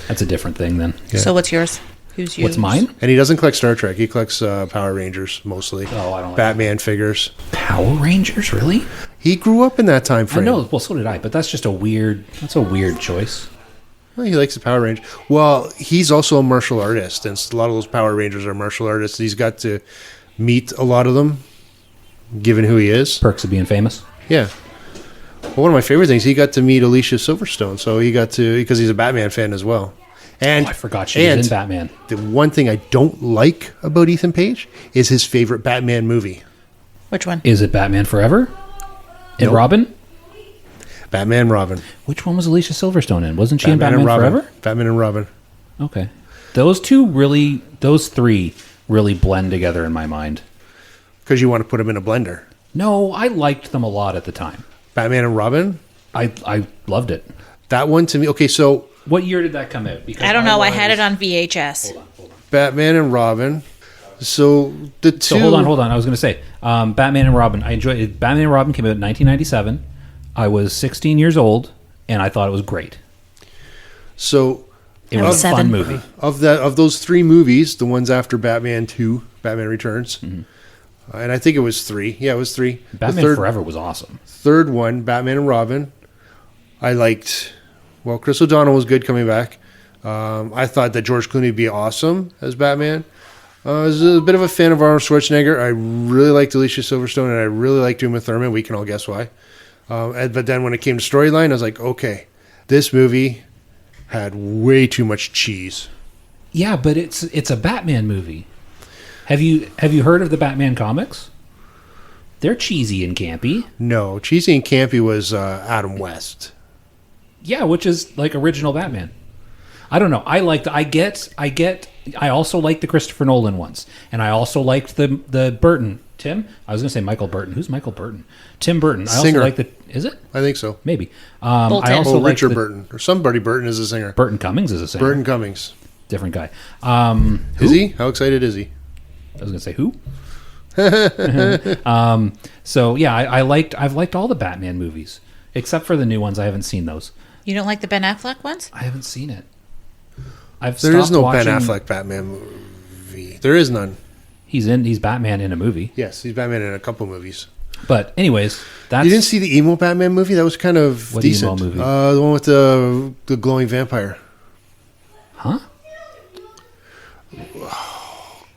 That's a different thing then. Yeah. So what's yours? Who's yours? What's mine? And he doesn't collect Star Trek. He collects Power Rangers mostly. Oh, I don't like Batman figures. Power Rangers, really? He grew up in that time I frame. know. Well, so did I. But that's just a weird choice. Well, he likes the Power Rangers. Well, he's also a martial artist, and a lot of those Power Rangers are martial artists. He's got to meet a lot of them, given who he is. Perks of being famous. Yeah. Well, one of my favorite things, he got to meet Alicia Silverstone, so he got to, because he's a Batman fan as well. And I forgot she was in Batman. The one thing I don't like about Ethan Page is his favorite Batman movie. Which one? Is it Batman Forever? And Nope. Robin? Batman Robin. Which one was Alicia Silverstone in? Wasn't she in Batman Batman and Robin. Forever? Batman and Robin. Okay. Those three really blend together in my mind. Because you want to put them in a blender. No, I liked them a lot at the time. Batman and Robin? I loved it. That one to me, okay, so What year did that come out? Because I don't know. I had it on VHS. Hold on. Batman and Robin. So the two. So hold on. I was going to say, Batman and Robin. I enjoyed it. Batman and Robin came out in 1997. I was 16 years old, and I thought it was great. So It was a 7. fun movie. of those three movies, the ones after Batman 2, Batman Returns, and I think it was 3. Yeah, it was 3. Batman Forever was awesome. Third one, Batman and Robin, I liked. Well, Chris O'Donnell was good coming back. I thought that George Clooney would be awesome as Batman. I was a bit of a fan of Arnold Schwarzenegger. I really liked Alicia Silverstone, and I really liked Uma Thurman. We can all guess why. But then when it came to storyline, I was like, okay, this movie had way too much cheese. Yeah, but it's a Batman movie. Have you heard of the Batman comics? They're cheesy and campy. No, cheesy and campy was Adam West. Yeah, which is like original Batman. I don't know. I also like the Christopher Nolan ones, and I also liked the Burton. Tim? I was going to say Michael Burton. Who's Michael Burton? Tim Burton. I Singer. also like the. Is it? I think so. Maybe. I also like Richard Burton or somebody Burton is a singer. Burton Cummings is a singer. Burton Cummings. Different guy. Is he? How excited is he? I was going to say who? So yeah, I've liked all the Batman movies except for the new ones. I haven't seen those. You don't like the Ben Affleck ones? I haven't seen it. There is no Ben Affleck Batman movie. There is none. He's Batman in a movie. Yes, he's Batman in a couple movies. But anyways, that's You didn't see the emo Batman movie? That was kind of What decent. emo movie? The one with the glowing vampire. huh?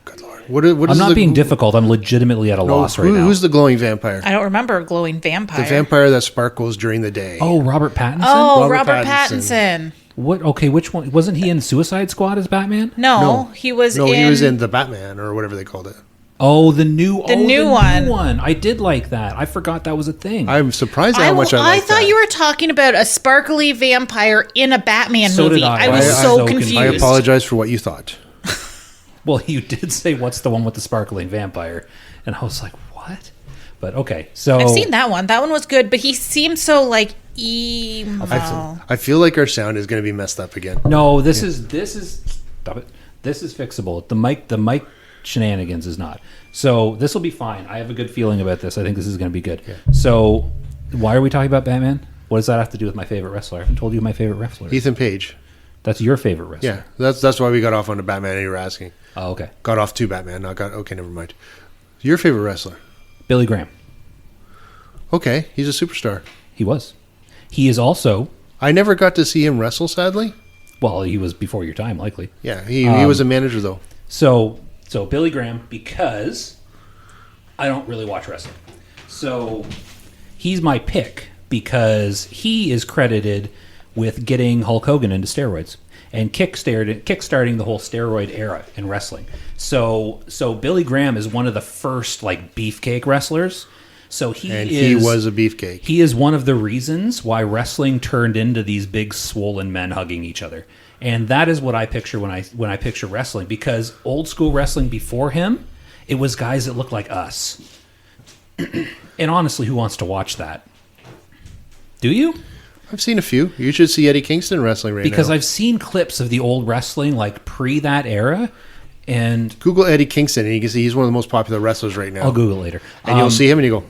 Good Lord. What is I'm not the- being difficult. I'm legitimately at a No, loss right now. Who's the glowing vampire? I don't remember a glowing vampire. The vampire that sparkles during the day. Oh, Robert Pattinson. Oh, Robert Robert Pattinson. Pattinson. What? Okay, which one? Wasn't he in Suicide Squad as Batman? No, he was No, in... he was in the Batman or whatever they called it. Oh, the new new one. I did like that. I forgot that was a thing. I'm surprised at how much I like thought that. you were talking about a sparkly vampire in a Batman So movie. did I. I was I was so so confused. I apologize for what you thought. Well, you did say what's the one with the sparkling vampire, and I was like, what? But okay, so I've seen that one. That one was good, but he seemed so like emo. I feel like our sound is going to be messed up again. No, this is stop it. This is fixable. The mic shenanigans is not. So this will be fine. I have a good feeling about this. I think this is going to be good. Yeah. So why are we talking about Batman? What does that have to do with my favorite wrestler? I haven't told you my favorite wrestler. Ethan Page. That's your favorite wrestler. Yeah, that's why we got off on the Batman. You were asking. Oh, okay. Got off to Batman. Not got. Okay, never mind. Your favorite wrestler? Billy Graham. Okay, he's a superstar. He was. He is also. I never got to see him wrestle. Sadly. Well, he was before your time, likely. Yeah, he was a manager though. So Billy Graham, because I don't really watch wrestling. So he's my pick because he is credited with getting Hulk Hogan into steroids and kickstarting the whole steroid era in wrestling. So Billy Graham is one of the first like beefcake wrestlers. So he was a beefcake. He is one of the reasons why wrestling turned into these big swollen men hugging each other. And that is what I picture when I picture wrestling, because old school wrestling before him, it was guys that looked like us. And honestly, who wants to watch that? Do you? I've seen a few. You should see Eddie Kingston wrestling right now. Because I've seen clips of the old wrestling like pre that era, and Google Eddie Kingston and you can see he's one of the most popular wrestlers right now. I'll Google it later. And you'll see him and you go,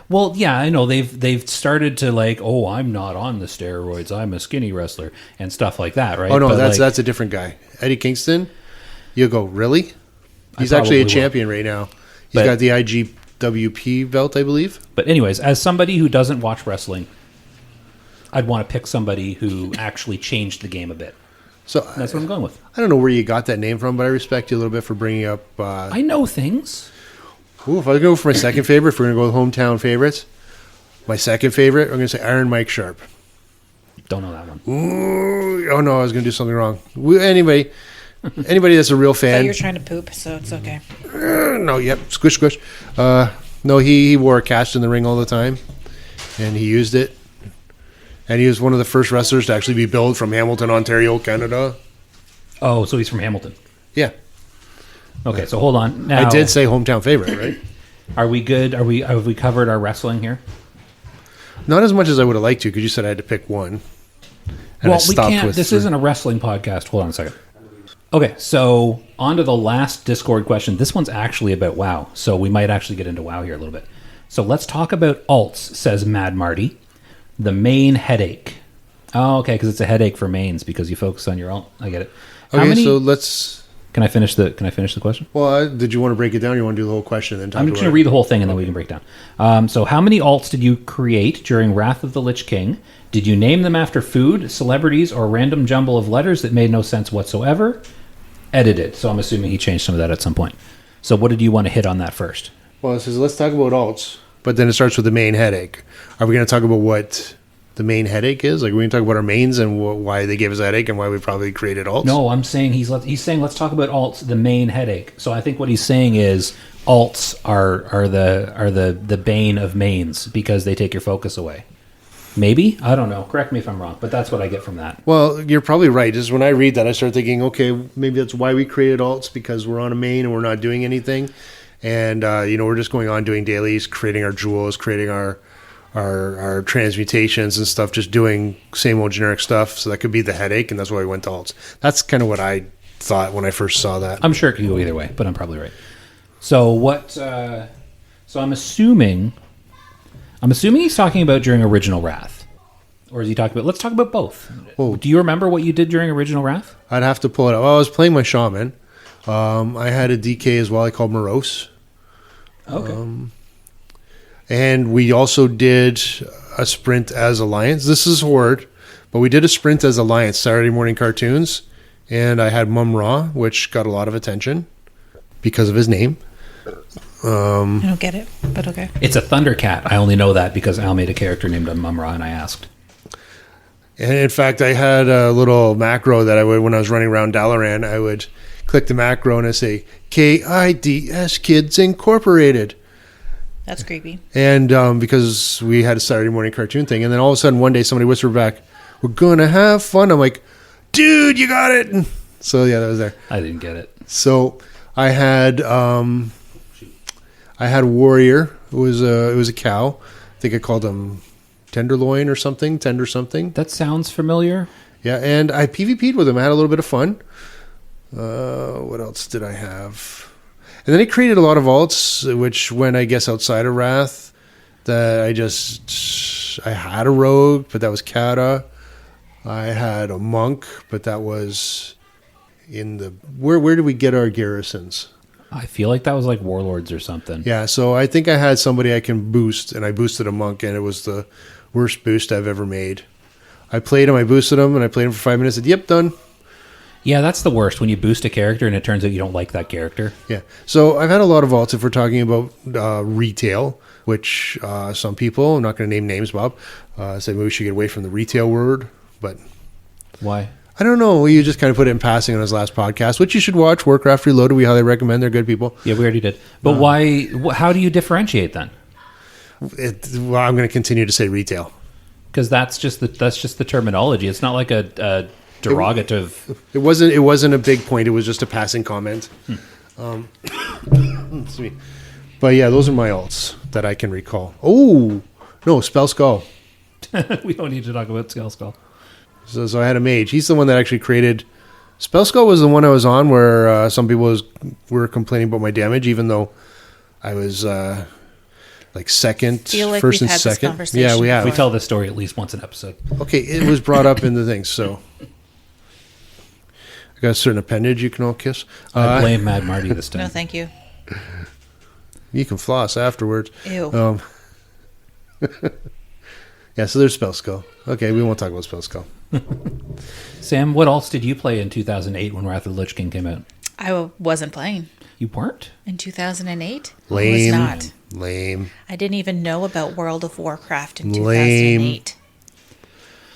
well, yeah, I know they've started to like, oh, I'm not on the steroids, I'm a skinny wrestler and stuff like that, right? oh no, But, that's a different guy. Eddie Kingston, you go, really? He's I actually a probably champion right now. He's But- got the IGWP belt, I believe. But anyways, as somebody who doesn't watch wrestling, I'd want to pick somebody who actually changed the game a bit. So That's what I'm going with. I don't know where you got that name from, but I respect you a little bit for bringing up. I know things. If I go for my second favorite, if we're going to go with hometown favorites, my second favorite, I'm going to say Iron Mike Sharp. Don't know that one. Ooh, oh no, I was going to do something wrong. Anybody that's a real I thought fan. you were trying to poop, so it's okay. No, yep, squish, squish. No, he wore a cast in the ring all the time, and he used it. And he was one of the first wrestlers to actually be billed from Hamilton, Ontario, Canada. Oh, so he's from Hamilton. Yeah, Okay, so hold on. Now, I did say hometown favorite, right? Are we good? Have we covered our wrestling here? Not as much as I would have liked to, because you said I had to pick one. And I Well, we stopped can't. with This three. isn't a wrestling podcast. Hold on a second. Okay, so on to the last Discord question. This one's actually about WoW, so we might actually get into WoW here a little bit. So let's talk about alts, says Mad Marty. The main headache. Oh, okay, because it's a headache for mains because you focus on your alt. I get it. How Okay, many? so let's. Can I finish the question? Well, did you want to break it down? Or you want to do the whole question and then talk I'm about just going to read the whole thing and then we can break down. So how many alts did you create during Wrath of the Lich King? Did you name them after food, celebrities, or random jumble of letters that made no sense whatsoever? Edited. So I'm assuming he changed some of that at some point. So what did you want to hit on that first? Well, it says let's talk about alts, but then it starts with the main headache. Are we going to talk about what the main headache is? Like, we can talk about our mains and why they gave us a headache and why we probably created alts. No, I'm saying he's saying let's talk about alts, the main headache. So I think what he's saying is alts are the bane of mains because they take your focus away. Maybe, I don't know. Correct me if I'm wrong, but that's what I get from that. Well, you're probably right. Just when I read that, I start thinking, okay, maybe that's why we created alts, because we're on a main and we're not doing anything, and we're just going on doing dailies, creating our jewels, creating our transmutations and stuff, just doing same old generic stuff. So that could be the headache, and that's why we went to alts. That's kind of what I thought when I first saw that. I'm sure it could go either way, but I'm probably right. So what? So I'm assuming he's talking about during Original Wrath, or is he talking about? Let's talk about both. Whoa. Do you remember what you did during Original Wrath? I'd have to pull it up. Well, I was playing my shaman. I had a DK as well. I called Morose. Okay. And we also did a sprint as Alliance. This is Horde, but we did a sprint as Alliance, Saturday morning cartoons. And I had Mum Ra, which got a lot of attention because of his name. I don't get it, but okay. It's a Thundercat. I only know that because Al made a character named Mumra, and I asked. And in fact, I had a little macro that I would, when I was running around Dalaran, I would click the macro and I say, KIDS Kids Incorporated. That's creepy. And because we had a Saturday morning cartoon thing, and then all of a sudden one day somebody whispered back, "We're gonna have fun." I'm like, "Dude, you got it!" And so yeah, that was there. I didn't get it. So I had Warrior. It was a cow. I think I called him Tenderloin or something. Tender something. That sounds familiar. Yeah, and I PvP'd with him. I had a little bit of fun. What else did I have? And then he created a lot of alts, which went, I guess, outside of Wrath. That I had a rogue, but that was Kata. I had a monk, but that was in the... Where did we get our garrisons? I feel like that was like Warlords or something. Yeah, so I think I had somebody I can boost, and I boosted a monk, and it was the worst boost I've ever made. I played him, I boosted him, and I played him for 5 minutes, and yep, done. Yeah, that's the worst, when you boost a character and it turns out you don't like that character. Yeah, so I've had a lot of alts if we're talking about retail, which some people, I'm not going to name names, Bob, said maybe we should get away from the retail word, but... Why? I don't know. You just kind of put it in passing on his last podcast, which you should watch, Warcraft Reloaded. We highly recommend. They're good people. Yeah, we already did. But why? How do you differentiate then? Well, I'm going to continue to say retail. Because that's just the terminology. It's not like a derogative. It wasn't a big point. It was just a passing comment. Excuse me. But yeah, those are my alts that I can recall. Oh no, Spell Skull. We don't need to talk about Skull. So I had a mage. He's the one that actually created... Spell Skull was the one I was on where some people were complaining about my damage, even though I was like second, Feel like first we've and had second. this conversation Yeah, we have. We tell this story at least once an episode. Okay, it was brought up in the thing, so... I got a certain appendage you can all kiss. I blame Mad Marty this time. No, thank you. You can floss afterwards. Ew. Yeah, so there's Spell Skull. Okay, we won't talk about Spell Skull. Sam, what else did you play in 2008 when Wrath of the Lich King came out? I wasn't playing. You weren't? In 2008? Lame. I was not. Lame. I didn't even know about World of Warcraft in 2008.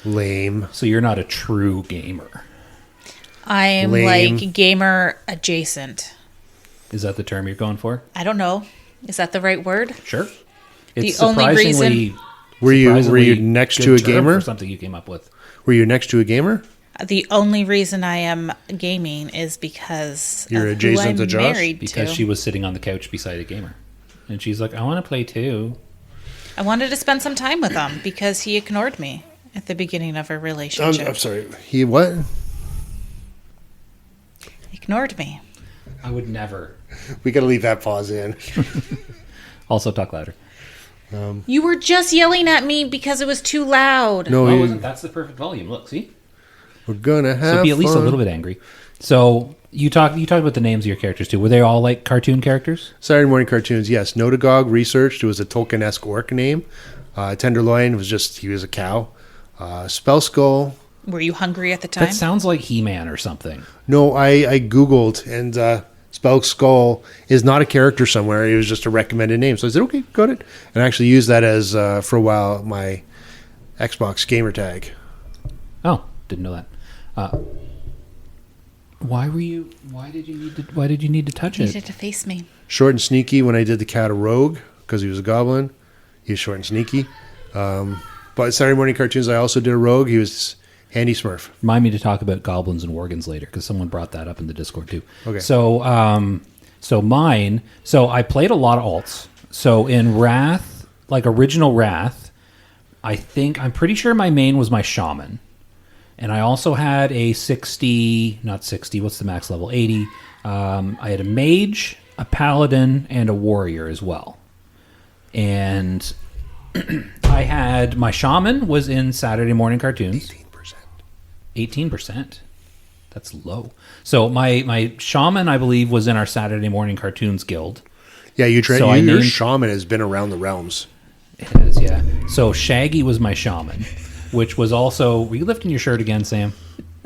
Lame. So you're not a true gamer. I am Lame. like gamer adjacent. Is that the term you're going for? I don't know. Is that the right word? Sure. The It's only surprisingly... reason- Were you surprisingly next good to a term gamer? for something you came up with. Were you next to a gamer? The only reason I am gaming is because You're of adjacent who I'm to Josh? married Because to. she was sitting on the couch beside a gamer. And she's like, I want to play too. I wanted to spend some time with him because he ignored me at the beginning of our relationship. I'm sorry. He what? Ignored me. I would never. We got to leave that pause in. Also talk louder. You were just yelling at me because it was too loud. No, Oh, that's the perfect volume. Look, see? we're gonna have So be at least a fun. little bit angry. So you talked about the names of your characters too. Were they all like cartoon characters? Saturday morning cartoons. Yes, Notagog researched. It was a Tolkien-esque orc name. Tenderloin was just he was a cow. Spell Skull. Were you hungry at the time? That sounds like He-Man or something. No, I googled and Spell Skull is not a character somewhere. It was just a recommended name. So I said, okay, got it, and I actually used that as for a while my Xbox gamer tag. Oh, didn't know that. Why did you need to touch You it? needed to face me. Short and sneaky when I did the cat a rogue because he was a goblin. He was short and sneaky. But Saturday morning cartoons, I also did a rogue. He was handy Smurf. Remind me to talk about goblins and worgans later because someone brought that up in the Discord too. Okay. So, I played a lot of alts. So in Wrath, like original Wrath, I'm pretty sure my main was my shaman. And I also had a 60, not 60, what's the max level? 80. I had a mage, a paladin, and a warrior as well. And I had my shaman was in Saturday morning cartoons. 18%. That's low. So my shaman, I believe, was in our Saturday morning cartoons guild. Yeah, your named- shaman has been around the realms. It is, yeah. So Shaggy was my shaman, which was also... Were you lifting your shirt again, Sam?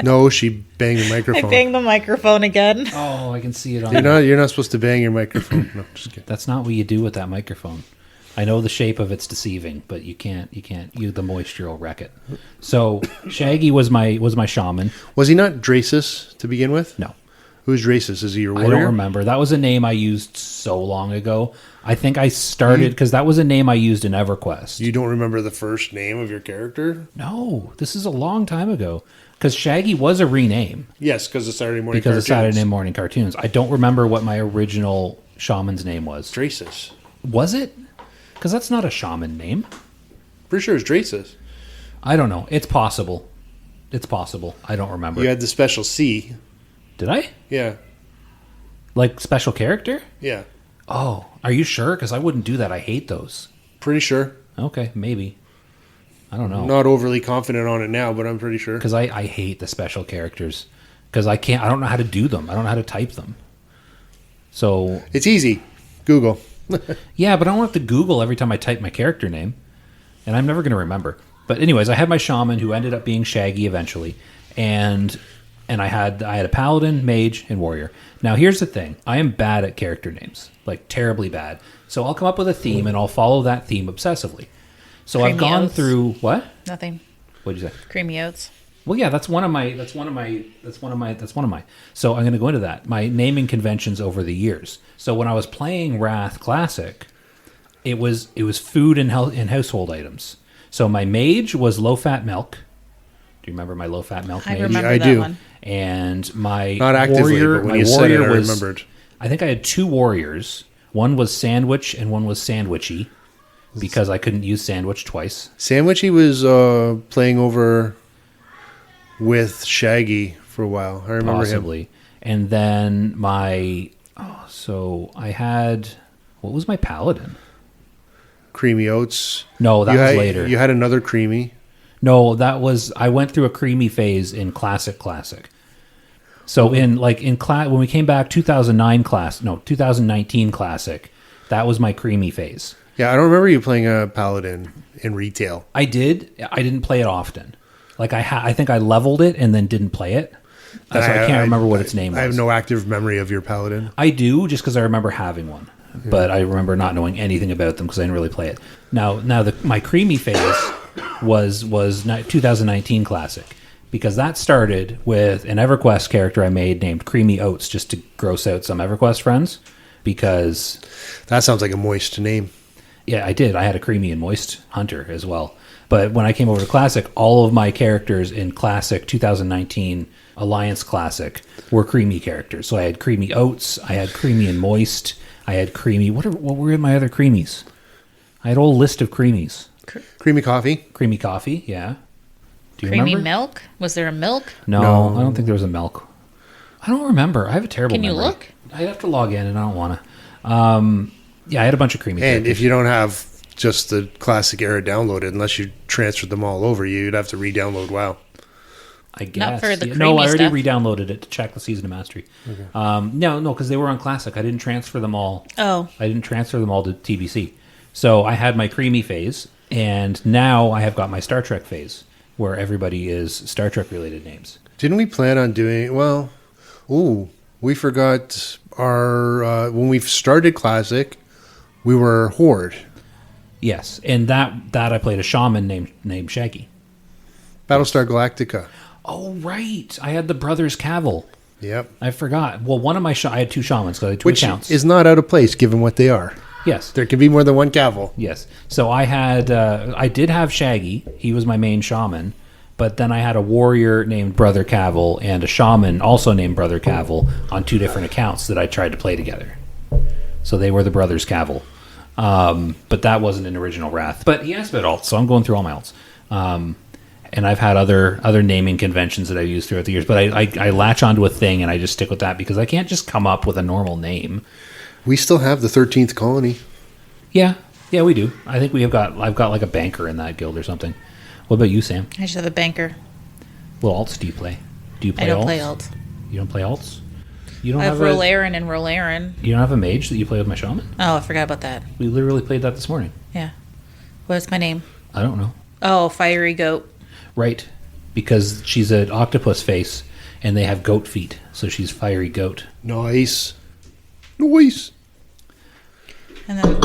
No, she banged the microphone. I banged the microphone again. Oh, I can see it on You're not supposed to bang your microphone. No, just kidding. That's not what you do with that microphone. I know the shape of it's deceiving, but you can't. The moisture will wreck it. So Shaggy was my shaman. Was he not Dracis to begin with? No, Who's Dracis? Is he your I warrior? don't remember. That was a name I used so long ago. I think I started because that was a name I used in EverQuest. You don't remember the first name of your character? No, this is a long time ago. Because Shaggy was a rename Yes, because of Saturday morning because cartoons. of Saturday morning cartoons. I don't remember what my original shaman's name was. Dracis. Was it? Because that's not a shaman name. Pretty sure it's Dracis. I don't know. It's possible. I don't remember. You had the special C. Did I? Yeah. Like special character? Yeah. Oh, are you sure? Because I wouldn't do that. I hate those. Pretty sure. Okay, maybe. I don't know. Not overly confident on it now, but I'm pretty sure. Because I hate the special characters. Because I don't know how to do them. I don't know how to type them. So, It's easy. Google. yeah, but I don't have to Google every time I type my character name. And I'm never going to remember. But anyways, I had my shaman who ended up being Shaggy eventually. And I had a paladin, mage, and warrior. Now, here's the thing. I am bad at character names. Like, terribly bad. So I'll come up with a theme, and I'll follow that theme obsessively. So I've Creamy gone oats. through... What? Nothing. What'd you say? Creamy oats. Well, yeah, that's one of my. So I'm going to go into that. My naming conventions over the years. So when I was playing Wrath Classic, it was food and household items. So my mage was low fat milk. Do you remember my low fat milk I mage? remember I that do. one. And my Not actively, warrior, but when my you said warrior it, I was, remembered. I think I had two warriors. One was sandwich and one was sandwichy because I couldn't use sandwich twice. Sandwichy was playing over with Shaggy for a while. I remember him. Possibly. And then I had, what was my paladin? Creamy Oats. No, that You was had- later. You had another Creamy. No, I went through a creamy phase in Classic. So when we came back 2019 Classic, that was my creamy phase. Yeah, I don't remember you playing a Paladin in retail. I didn't play it often. Like I think I leveled it and then didn't play it. So I can't remember what its name was. I have no active memory of your Paladin. I do, just because I remember having one. But I remember not knowing anything about them because I didn't really play it. Now my creamy phase was 2019 Classic. Because that started with an EverQuest character I made named Creamy Oats just to gross out some EverQuest friends. Because... That sounds like a moist name. Yeah, I did. I had a Creamy and Moist Hunter as well. But when I came over to Classic, all of my characters in Classic 2019 Alliance Classic were Creamy characters. So I had Creamy Oats, I had Creamy and Moist, I had Creamy... What were my other Creamies? I had a whole list of Creamies. Creamy Coffee. Creamy Coffee, yeah. Do you Creamy remember? milk? Was there a milk? No, I don't think there was a milk. I don't remember. I have a terrible Can you memory. look? I'd have to log in, and I don't want to. Yeah, I had a bunch of creamy And characters. if you don't have just the classic era downloaded, unless you transferred them all over, you'd have to re-download WoW. I guess. for the no, creamy I already stuff. re-downloaded it to check the Season of Mastery. No, because they were on Classic. I didn't transfer them all. Oh. I didn't transfer them all to TBC. So I had my creamy phase, and now I have got my Star Trek phase, where everybody is Star Trek related names. Didn't we plan on doing... Well, we forgot our... when we started Classic, we were Horde. Yes, and that I played a shaman named Shaggy. Battlestar Galactica. Oh right, I had the Brothers Cavill. Yep. I forgot. Well, one of my I had two shamans, so I had two Which accounts. is not out of place given what they are. Yes, There can be more than one Cavill. yes. So I had I did have Shaggy. He was my main shaman, but then I had a warrior named Brother Cavill and a shaman also named Brother Cavill on two different accounts that I tried to play together. So they were the Brothers Cavill. But that wasn't an original Wrath. But he asked about alts, so I'm going through all my alts. And I've had other naming conventions that I've used throughout the years, but I latch onto a thing and I just stick with that because I can't just come up with a normal name. We still have the 13th colony. Yeah, we do. I think I've got like a banker in that guild or something. What about you, Sam? I just have a banker. What alts do you play? Do you play I don't alts? play alt. You don't play alts? You don't I have have Rolaren and Rolaren. You don't have a mage that you play with my shaman? Oh, I forgot about that. We literally played that this morning. Yeah. What's my name? I don't know. Oh, Fiery Goat. Right, because she's an octopus face, and they have goat feet, so she's fiery goat. Nice. Nice. And then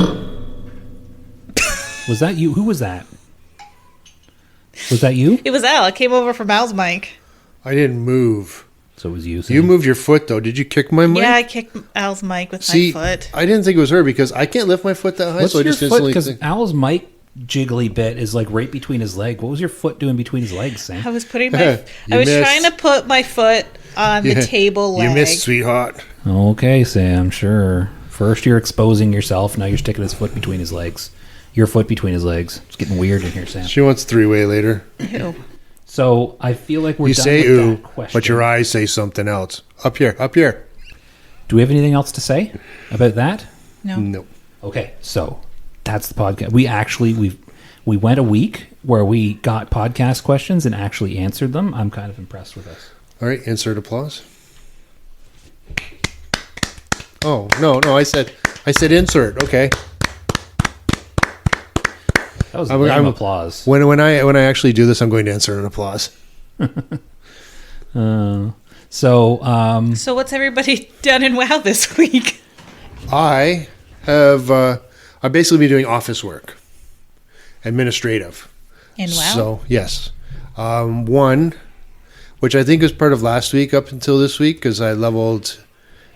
Was that you? Who was that? Was that you? it was Al. It came over from Al's mic. I didn't move. So it was you. Sam. You moved your foot, though. Did you kick my mic? Yeah, I kicked Al's mic with See, my foot. I didn't think it was her because I can't lift my foot that high, What's so I your just foot? instantly Because think, Al's mic jiggly bit is like right between his leg. What was your foot doing between his legs, I Sam? was putting my. You I was missed. trying to put my foot on the table leg. You missed, sweetheart. Okay, Sam. Sure. First you're exposing yourself. Now you're sticking his foot between his legs. Your foot between his legs. It's getting weird in here, Sam. She wants three-way later. Ew. So I feel like we're You done say with ooh, that question. but your eyes say something else. Up here, up here. Do we have anything else to say about that? No. Nope. Okay, so that's the podcast. We went a week where we got podcast questions and actually answered them. I'm kind of impressed with us. All right, insert applause. Oh, no, I said insert. Okay. That was I'm- lame I'm- applause. When I actually do this, I'm going to insert an applause. So what's everybody done in WoW this week? I have I basically be doing office work, administrative. In WoW? So yes, one, which I think is part of last week up until this week because I leveled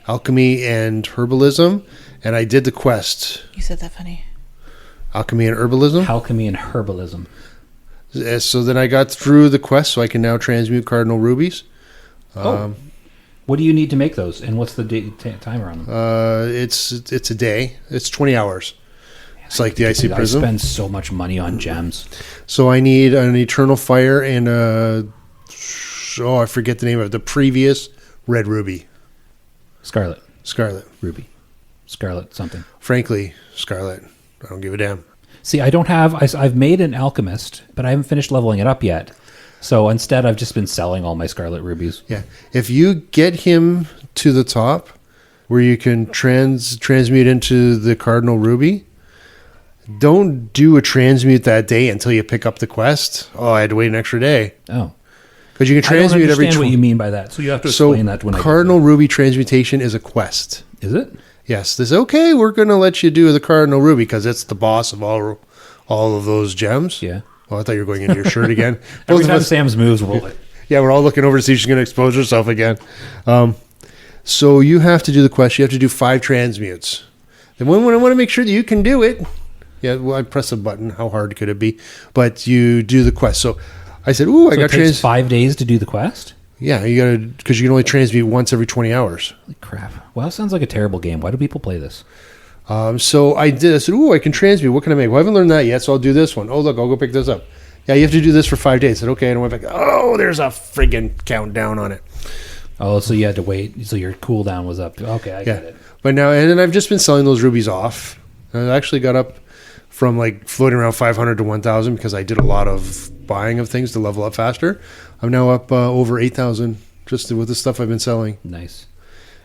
alchemy and herbalism, and I did the quest You said that funny. alchemy and herbalism. Alchemy and herbalism. So then I got through the quest, so I can now transmute cardinal rubies. What do you need to make those, and what's the timer on them? It's a day. It's 20 hours. It's like the icy Dude, I prism. spend so much money on gems. So I need an eternal fire and I forget the name of it. The previous red ruby, Scarlet, scarlet. ruby, scarlet something. Frankly, scarlet. I don't give a damn. See, I don't have. I've made an alchemist, but I haven't finished leveling it up yet. So instead, I've just been selling all my scarlet rubies. Yeah, if you get him to the top, where you can transmute into the cardinal ruby, don't do a transmute that day until you pick up the quest. Oh, I had to wait an extra day Oh, because you can I don't transmute every. understand what you mean by that. So you have to So explain that when cardinal ruby transmutation is a quest. Is it? Yes, this okay. We're going to let you do the cardinal ruby because it's the boss of all of those gems. Yeah. Well, I thought you were going into your shirt again. Every Both of time us, Sam's moves, we're like, yeah, we're all looking over to see if she's going to expose herself again. So you have to do the quest. You have to do 5 transmutes. Then when I want to make sure that you can do it, yeah, well, I press a button. How hard could it be? But you do the quest. So I said, "Ooh, I so got it takes 5 days to do the quest. Yeah, you got to because you can only transmute once every 20 hours. Holy crap! Well, it sounds like a terrible game. Why do people play this? So I did. I said, "Ooh, I can transmute. What can I make? Well, I haven't learned that yet, so I'll do this one. Oh, look, I'll go pick this up. Yeah, you have to do this for 5 days." I said, "Okay," and I went back. Oh, there's a friggin' countdown on it. Oh, so you had to wait. So your cooldown was up. Okay, I get it. But now, and then I've just been selling those rubies off. I actually got up from like floating around 500 to 1,000 because I did a lot of buying of things to level up faster. I'm now up over 8,000 just with the stuff I've been selling. Nice.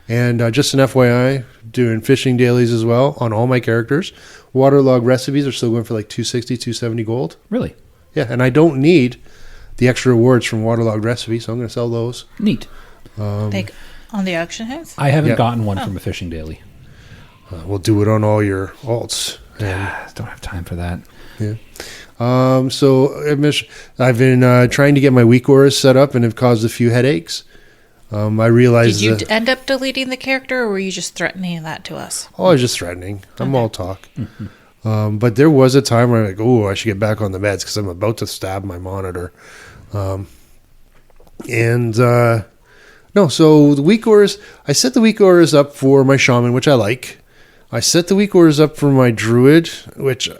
And just an FYI, doing fishing dailies as well on all my characters. Waterlog recipes are still going for like 260, 270 gold. Really Yeah, and I don't need the extra rewards from waterlogged recipes, so I'm going to sell those. neat. Like on the auction house? I haven't Yeah. gotten one from a fishing daily. We'll do it on all your alts. Don't have time for that. Yeah. So I've been trying to get my weak auras set up and have caused a few headaches. I realized Did you that, end up deleting the character, or were you just threatening that to us? I was just threatening. I'm all talk. But there was a time where I'm like, oh, I should get back on the meds because I'm about to stab my monitor. No, so the weak auras, I set the weak auras up for my shaman, which I like. I set the weak auras up for my druid, which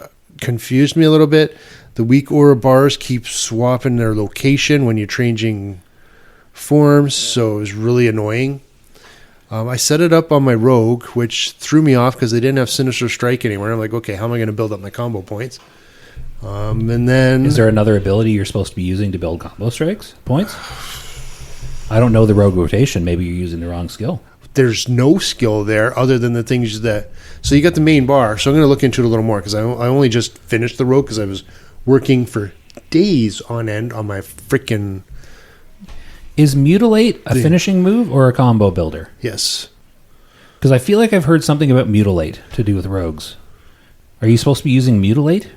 confused me a little bit. The weak aura bars keep swapping their location when you're changing forms, so it was really annoying. I set it up on my rogue, which threw me off because they didn't have Sinister Strike anywhere. I'm like, okay, how am I going to build up my combo points? And then... Is there another ability you're supposed to be using to build combo strikes points? I don't know the rogue rotation. Maybe you're using the wrong skill. There's no skill there other than the things that... So you got the main bar, so I'm going to look into it a little more because I only just finished the rogue because I was working for days on end on my freaking... Is Mutilate a finishing move or a combo builder? Yes. Because I feel like I've heard something about Mutilate to do with rogues. Are you supposed to be using Mutilate?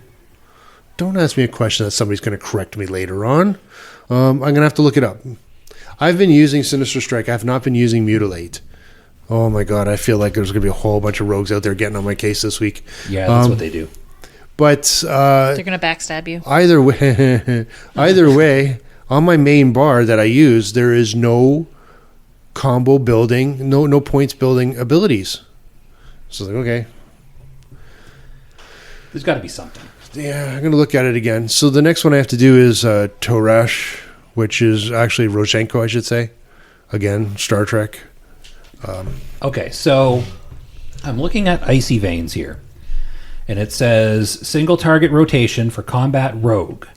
Don't ask me a question that somebody's going to correct me later on. I'm going to have to look it up. I've been using Sinister Strike. I have not been using Mutilate. Oh my god, I feel like there's going to be a whole bunch of rogues out there getting on my case this week. Yeah, that's what they do. But They're going to backstab you. either way, on my main bar that I use, there is no combo building, no points building abilities. So like, okay. There's got to be something. Yeah, I'm going to look at it again. So the next one I have to do is Torash, which is actually Rozhenko, I should say. Again, Star Trek. Okay, so I'm looking at Icy Veins here. And it says single target rotation for combat rogue.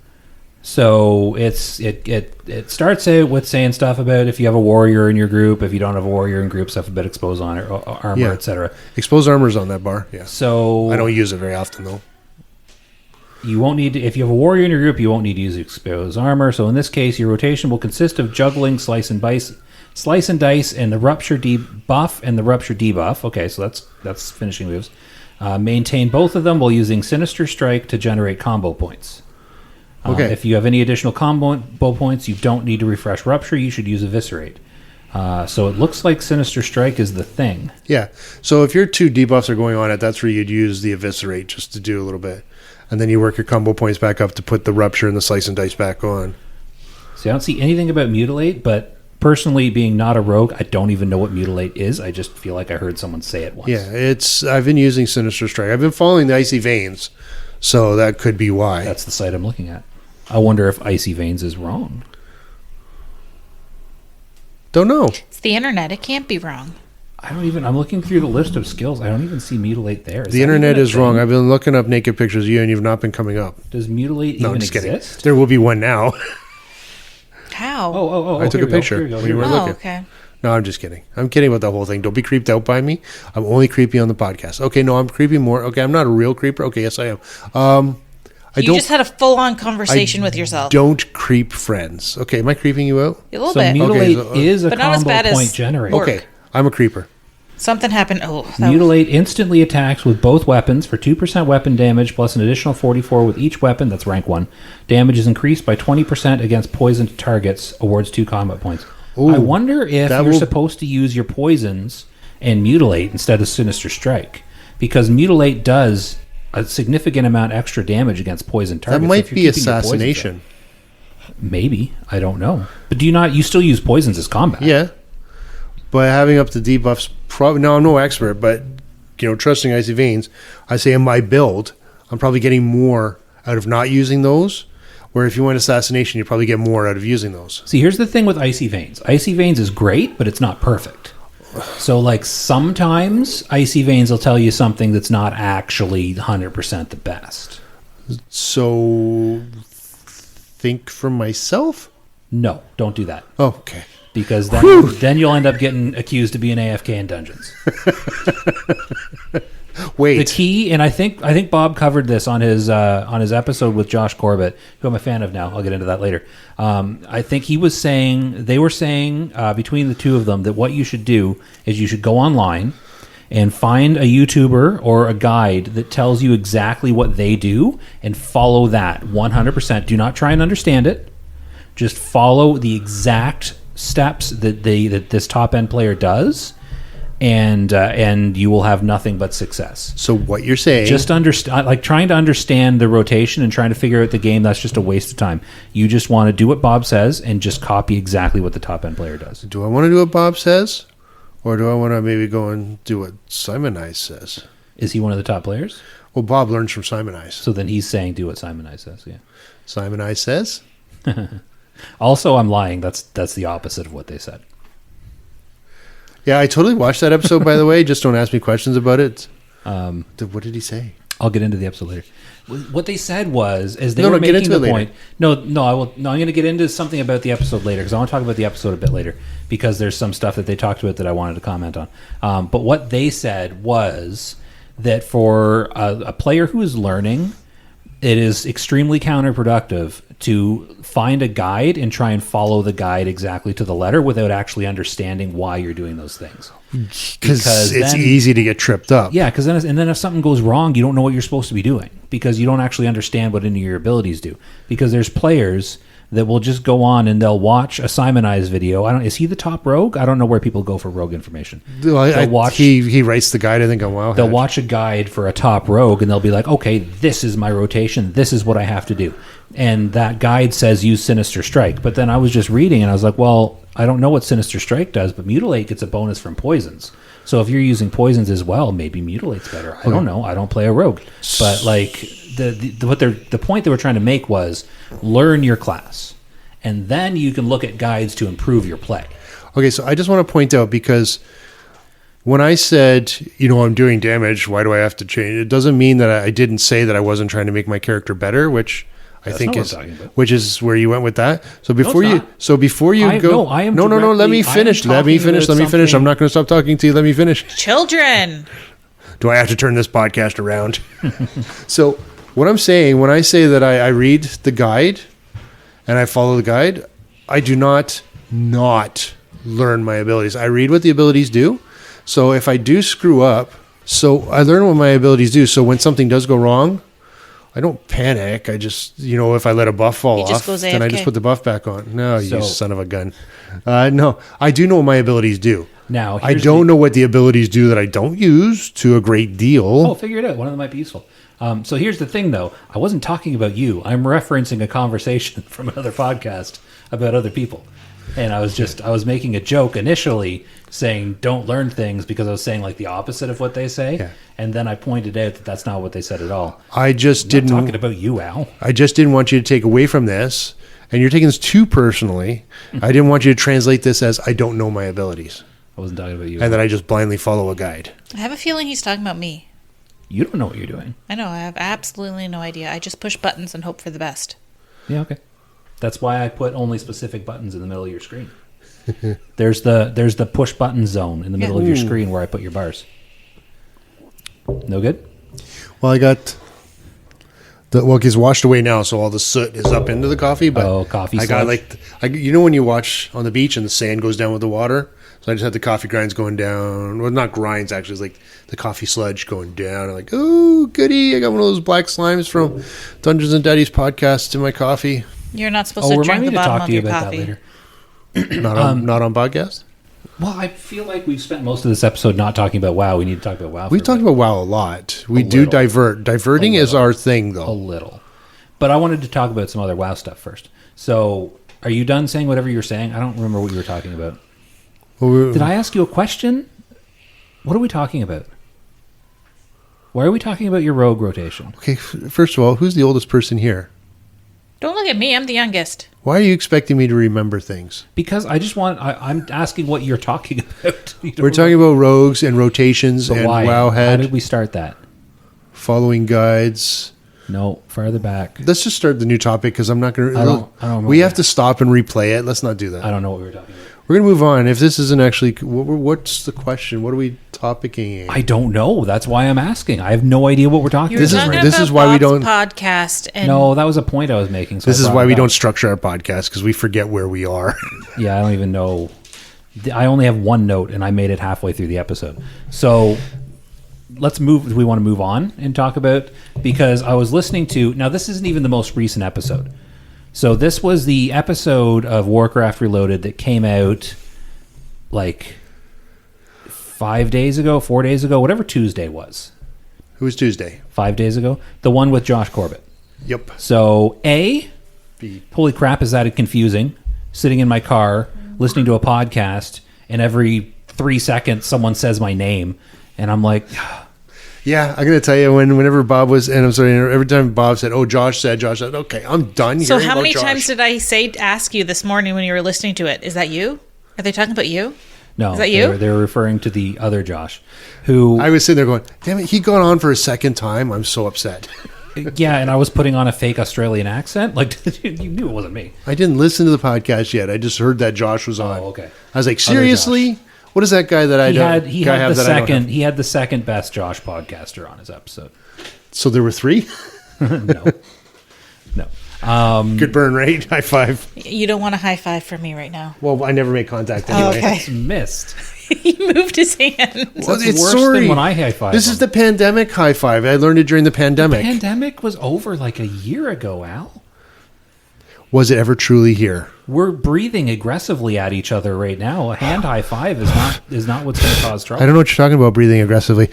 So it starts out with saying stuff about if you have a warrior in your group, if you don't have a warrior in group, stuff about exposed armor, etc. Exposed armor's on that bar, yeah. So I don't use it very often, though. you won't need to, if you have a warrior in your group, you won't need to use exposed armor. So in this case, your rotation will consist of juggling, slice and dice, and the rupture debuff and the rupture debuff. Okay, so that's finishing moves. Maintain both of them while using Sinister Strike to generate combo points. Okay. If you have any additional combo points, you don't need to refresh Rupture. You should use Eviscerate. So it looks like Sinister Strike is the thing. Yeah. So if your two debuffs are going on it, that's where you'd use the Eviscerate just to do a little bit. And then you work your combo points back up to put the Rupture and the Slice and Dice back on. See, I don't see anything about Mutilate, but personally, being not a rogue, I don't even know what Mutilate is. I just feel like I heard someone say it once. Yeah, I've been using Sinister Strike. I've been following the Icy Veins, so that could be why. That's the site I'm looking at. I wonder if Icy Veins is wrong. Don't know. It's the internet. It can't be wrong. I'm looking through the list of skills. I don't even see Mutilate there. The internet is wrong. I've been looking up naked pictures of you, and you've not been coming up. Does Mutilate No, even just exist? kidding. There will be one now. How? Oh, I took here a we go, picture here we go, when here you we were go. looking. Okay. No, I'm just kidding. I'm kidding about the whole thing. Don't be creeped out by me. I'm only creepy on the podcast. Okay, no, I'm creepy more. Okay, I'm not a real creeper. Okay, yes, I am. You just had a full-on conversation with yourself. Don't creep friends. Okay, am I creeping you out? A little So bit. Mutilate Okay, is a But not as combo bad as point generator. Orc. Okay, I'm a creeper. Something happened. Oh, Mutilate instantly attacks with both weapons for 2% weapon damage plus an additional 44 with each weapon. That's rank 1. Damage is increased by 20% against poisoned targets. Awards 2 combat points. Ooh, I wonder if that you're will- supposed to use your poisons and Mutilate instead of Sinister Strike. Because Mutilate does a significant amount extra damage against poisoned That targets. So might if you're be keeping your poisons assassination. up- Maybe. I don't know. But you still use poisons as combat? Yeah, but having up the debuffs, probably. No, I'm no expert, but trusting Icy Veins, I say in my build, I'm probably getting more out of not using those. Where if you went assassination, you probably get more out of using those. See, here's the thing with Icy Veins. Icy Veins is great, but it's not perfect. So, like, sometimes Icy Veins will tell you something that's not actually 100% the best. So, think for myself? No, don't do that. Oh, okay. Because then you'll end up getting accused of being AFK in dungeons. Wait. The key, and I think Bob covered this on his episode with Josh Corbett, who I'm a fan of now. I'll get into that later. I think they were saying between the two of them that what you should do is you should go online and find a YouTuber or a guide that tells you exactly what they do and follow that 100%. Do not try and understand it. Just follow the exact steps that this top end player does, and you will have nothing but success. So what you're saying, Just like trying to understand the rotation and trying to figure out the game, that's just a waste of time. You just want to do what Bob says and just copy exactly what the top end player does. do I want to do what Bob says, or do I want to maybe go and do what Simon Ice says? Is he one of the top players? Well, Bob learns from Simon Ice. So then he's saying do what Simon I says. Yeah. Simon Ice says, Also, I'm lying. That's the opposite of what they said. yeah, I totally watched that episode, by the way. Just don't ask me questions about it. What did he say? I'll get into the episode later. What they said was, as they No, were no, get making into the it point. No, I will. No, I'm going to get into something about the episode later because I want to talk about the episode a bit later because there's some stuff that they talked about that I wanted to comment on. But what they said was that for a player who is learning, it is extremely counterproductive to find a guide and try and follow the guide exactly to the letter without actually understanding why you're doing those things. Because it's then- easy to get tripped up. Yeah, because then if something goes wrong, you don't know what you're supposed to be doing because you don't actually understand what any of your abilities do. Because there's players that will just go on and they'll watch a Simonized video. Is he the top rogue? I don't know where people go for rogue information. They'll watch. He writes the guide, I think, on WoW. They'll watch a guide for a top rogue and they'll be like, okay, this is my rotation. This is what I have to do. And that guide says use Sinister Strike. But then I was just reading and I was like, well, I don't know what Sinister Strike does, but Mutilate gets a bonus from poisons. So if you're using poisons as well, maybe Mutilate's better. I don't know. I don't play a rogue. But like the point they were trying to make was learn your class. And then you can look at guides to improve your play. Okay, so I just want to point out, because when I said, I'm doing damage, why do I have to change? It doesn't mean that I didn't say that I wasn't trying to make my character better, which I think not is, what I'm talking about. which is where you went with that. So before it's you, not. so before you I- go, no, I am no, let directly- me I am finish. Let me talking finish. about Let me finish. something- I'm not going to stop talking to you. Let me finish. Children. Do I have to turn this podcast around? So what I'm saying, when I say that I read the guide and I follow the guide, I do not learn my abilities. I read what the abilities do. So if I do screw up, so I learn what my abilities do. So when something does go wrong, I don't panic. I just, if I let a buff fall He just off, goes then I just AFK. put the buff back on. No, So- you son of a gun. No, I do know what my abilities do. Now, I here's don't know what the abilities do that I don't use to a great deal. Oh, figure it out. One of them might be useful. So here's the thing, though. I wasn't talking about you. I'm referencing a conversation from another podcast about other people. And I was making a joke initially saying don't learn things because I was saying like the opposite of what they say. Yeah. And then I pointed out that that's not what they said at all. I just I'm didn't. not talking about you, Al. I just didn't want you to take away from this, and you're taking this too personally. I didn't want you to translate this as I don't know my abilities, I wasn't talking about you. and that I just blindly follow a guide. I have a feeling he's talking about me. You don't know what you're doing. I know. I have absolutely no idea. I just push buttons and hope for the best. Yeah, okay. That's why I put only specific buttons in the middle of your screen. There's the push button zone in the middle of your screen where I put your bars. No good? Well, I got it's washed away now, so all the soot is up into the coffee. But coffee I got sludge. when you watch on the beach and the sand goes down with the water. So I just had the coffee grinds going down. Well, not grinds actually. It's like the coffee sludge going down. I'm like, oh, goody! I got one of those black slimes from Dungeons and Daddies podcast in my coffee. You're not supposed Oh, to remind drink me the to bottom talk of to you your about coffee. that later. Not on podcast. Well, I feel like we've spent most of this episode not talking about WoW. We need to talk about WoW. We've talked about WoW a lot. We do little. divert. Diverting is our thing, a though. little. But I wanted to talk about some other WoW stuff first. So, are you done saying whatever you were saying? I don't remember what you were talking about. Did I ask you a question? What are we talking about? Why are we talking about your rogue rotation? Okay, first of all, who's the oldest person here? Don't look at me. I'm the youngest. Why are you expecting me to remember things? Because I just want... I'm asking what you're talking about. You don't We're talking about rogues and rotations So and why? How Wowhead, did we start that? following guides. No, farther back. Let's just start the new topic because I'm not going I don't remember. We have to stop and replay it. Let's not do that. I don't know what we were talking about. We're going to move on. If this isn't actually... What's the question? What are we topicking? I don't know. That's why I'm asking. I have no idea what we're talking You were This is- about. talking this about is why we Bob's don't- podcast. And No, that was a point I was making. So This I is brought why it we up. don't structure our podcast because we forget where we are. Yeah, I don't even know. I only have one note, and I made it halfway through the episode. So let's move. Do we want to move on and talk about, because I was listening to, now this isn't even the most recent episode. So this was the episode of Warcraft Reloaded that came out like 5 days ago, 4 days ago, whatever Tuesday was. Who was Tuesday? 5 days ago. The one with Josh Corbett. Yep. So holy crap, is that confusing? Sitting in my car, listening to a podcast, and every 3 seconds someone says my name, and I'm like, Yeah, I'm gonna tell you, whenever Bob was, and I'm sorry, every time Bob said, "Oh, Josh said," okay, I'm done. So hearing how about many Josh. times did I ask you this morning when you were listening to it? Is that you? Are they talking about you? no, Is that you? They were referring to the other Josh, who I was sitting there going, "Damn it, he got on for a second time. I'm so upset." yeah, and I was putting on a fake Australian accent. Like, you knew it wasn't me. I didn't listen to the podcast yet. I just heard that Josh was on. Oh, okay. I was like, seriously? What is that guy that I don't? He guy had have the that I don't have? second. He had the second best Josh podcaster on his episode. So there were 3. No. Good burn rate. High five. You don't want a high five from me right now. Well, I never make contact anyway. Okay. Missed. He moved his hand. Well, That's worse than when I high five. This is the pandemic high five. I learned it during the pandemic. Pandemic was over like a year ago, Al. Was it ever truly here? We're breathing aggressively at each other right now. A hand high five is not what's going to cause trouble. I don't know what you're talking about, breathing aggressively.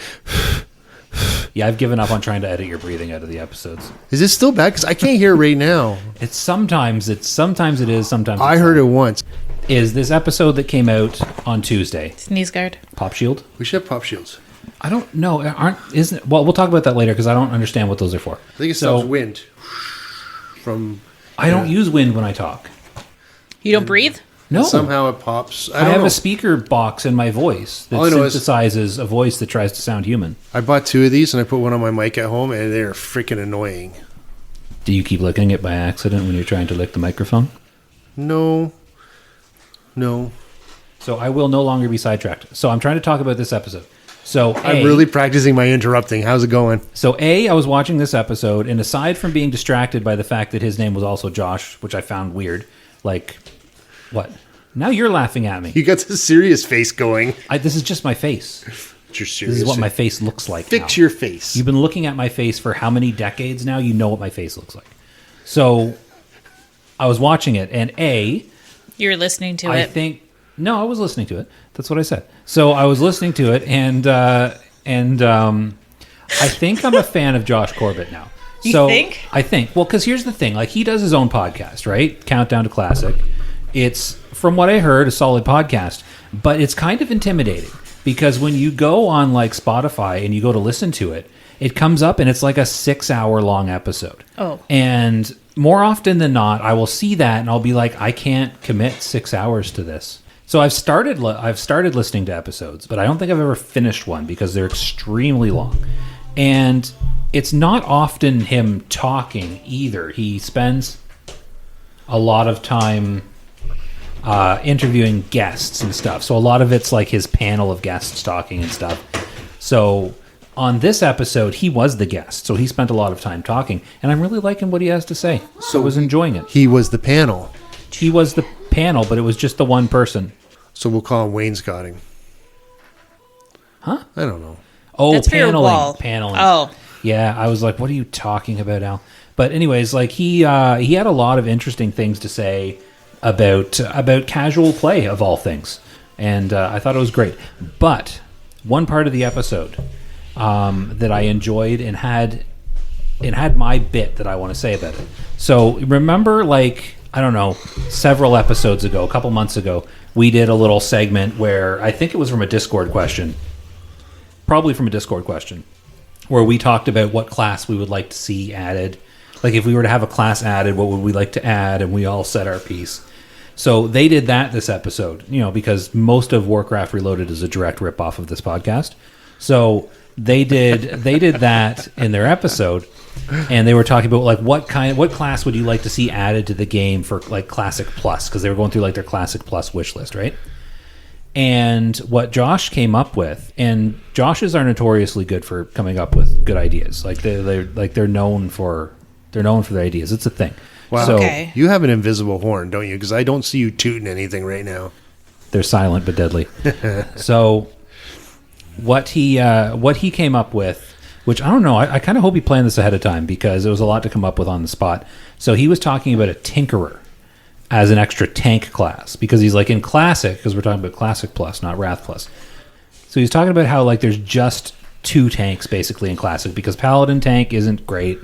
Yeah, I've given up on trying to edit your breathing out of the episodes. Is it still bad? Because I can't hear it right now. Sometimes it is, sometimes I heard it once. Is this episode that came out on Tuesday? Sneeze guard. Pop Shield? We should have pop shields. I don't know. Well, we'll talk about that later because I don't understand what those are for. I think it stops wind from. I don't use wind when I talk. You don't breathe? No. Somehow it pops. I don't have know. a speaker box in my voice that All I know is- synthesizes a voice that tries to sound human. I bought 2 of these and I put one on my mic at home, and they're freaking annoying. Do you keep licking it by accident when you're trying to lick the microphone? No. So I will no longer be sidetracked. So I'm trying to talk about this episode. So I'm really practicing my interrupting. How's it going? So I was watching this episode, and aside from being distracted by the fact that his name was also Josh, which I found weird, like, what? Now you're laughing at me. You got the serious face going. This is just my face. It's your serious This is what my face. face looks like Fix now. your face. You've been looking at my face for how many decades now? You know what my face looks like. So I was watching it, and You're listening to I it. think no, I was listening to it. That's what I said. So I was listening to it, and I think I'm a fan of Josh Corbett now. You So think? I think. Well, because here's the thing: like, he does his own podcast, right? Countdown to Classic. It's, from what I heard, a solid podcast, but it's kind of intimidating because when you go on like Spotify and you go to listen to it, it comes up and it's like a 6-hour long episode. Oh. And more often than not, I will see that and I'll be like, I can't commit 6 hours to this. So I've started listening to episodes, but I don't think I've ever finished one because they're extremely long. And it's not often him talking either. He spends a lot of time interviewing guests and stuff. So a lot of it's like his panel of guests talking and stuff. So on this episode, he was the guest. So he spent a lot of time talking. And I'm really liking what he has to say. So I was enjoying it. He was the panel. He was the panel, but it was just the one person. So we'll call him wainscoting. Huh? I don't know. Oh, That's for your wall. paneling. Oh. Yeah, I was like, what are you talking about, Al? But anyways, like he had a lot of interesting things to say about casual play of all things. And I thought it was great. But one part of the episode that I enjoyed and had my bit that I want to say about it. So remember, like, I don't know, several episodes ago, a couple months ago, we did a little segment where I think it was from a Discord question, probably from a Discord question, where we talked about what class we would like to see added. Like, if we were to have a class added, what would we like to add? And we all said our piece. So they did that this episode, because most of Warcraft Reloaded is a direct ripoff of this podcast. So they did that in their episode, and they were talking about like what class would you like to see added to the game for like Classic Plus, because they were going through like their Classic Plus wish list, right? And what Josh came up with, and Joshes are notoriously good for coming up with good ideas. Like they're known for their ideas. It's a thing. Wow. So Okay. You have an invisible horn, don't you? Because I don't see you tooting anything right now. They're silent but deadly. So what he came up with, which I don't know, I kind of hope he planned this ahead of time because it was a lot to come up with on the spot. So he was talking about a Tinkerer as an extra tank class because he's like in Classic, because we're talking about Classic Plus, not Wrath Plus. So he's talking about how like there's just 2 tanks basically in Classic because Paladin tank isn't great,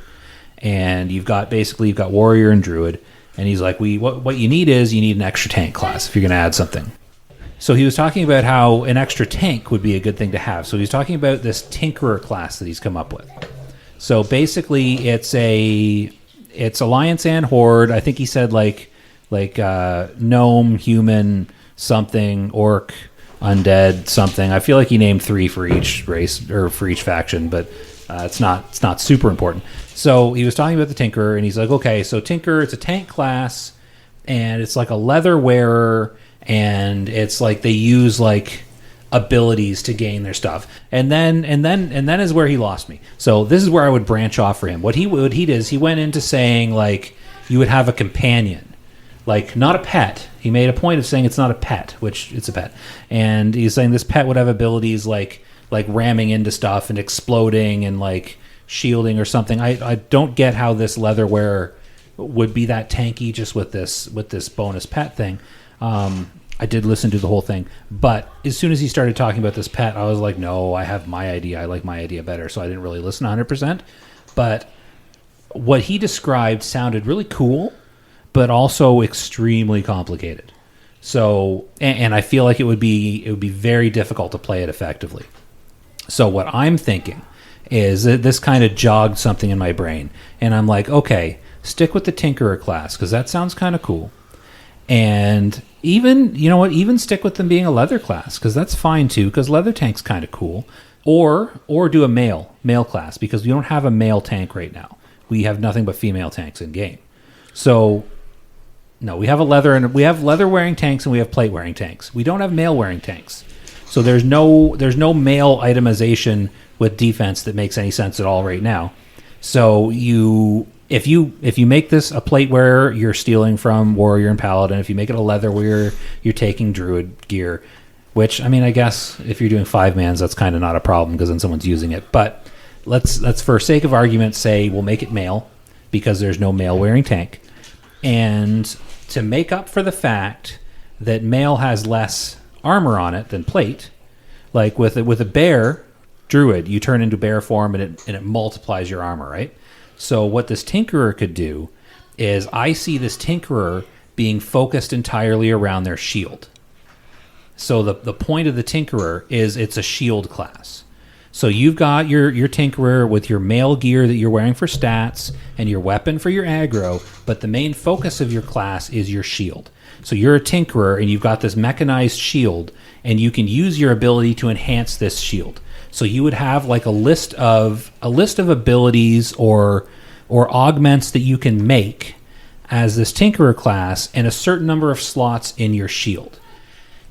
and you've got Warrior and Druid, and he's like, what you need is you need an extra tank class if you're going to add something. So he was talking about how an extra tank would be a good thing to have. So he's talking about this Tinkerer class that he's come up with. So basically, it's Alliance and Horde. I think he said like gnome, human, something, orc, undead, something. I feel like he named 3 for each race or for each faction, but it's not super important. So he was talking about the Tinkerer, and he's like, okay, so Tinkerer, it's a tank class, and it's like a leather wearer. And it's like they use like abilities to gain their stuff, and then is where he lost me. So this is where I would branch off for him. What he did is he went into saying like you would have a companion, like not a pet. He made a point of saying it's not a pet, which it's a pet, and he's saying this pet would have abilities like ramming into stuff and exploding and like shielding or something. I don't get how this leather wearer would be that tanky just with this bonus pet thing. I did listen to the whole thing, but as soon as he started talking about this pet, I was like, no, I have my idea. I like my idea better. So I didn't really listen 100%. But what he described sounded really cool, but also extremely complicated. So, and I feel like it would be very difficult to play it effectively. So what I'm thinking is that this kind of jogged something in my brain. And I'm like, okay, stick with the Tinkerer class, because that sounds kind of cool. And even, you know what, even stick with them being a leather class, because that's fine too, because leather tank's kind of cool. Or do a male class, because we don't have a male tank right now. We have nothing but female tanks in game. So, no, we have leather wearing tanks and we have plate wearing tanks. We don't have male wearing tanks. So there's no male itemization with defense that makes any sense at all right now. So if you make this a plate wearer, you're stealing from Warrior and Paladin. If you make it a leather wearer, you're taking Druid gear. Which, I mean, I guess if you're doing 5-mans, that's kind of not a problem because then someone's using it. But let's for sake of argument say we'll make it male because there's no male wearing tank. And to make up for the fact that male has less armor on it than plate, like with a bear Druid, you turn into bear form and it multiplies your armor, right? So what this Tinkerer could do is I see this Tinkerer being focused entirely around their shield. So the point of the Tinkerer is it's a shield class. So you've got your Tinkerer with your mail gear that you're wearing for stats and your weapon for your aggro, but the main focus of your class is your shield. So you're a Tinkerer and you've got this mechanized shield, and you can use your ability to enhance this shield. So you would have like a list of abilities or augments that you can make as this Tinkerer class and a certain number of slots in your shield.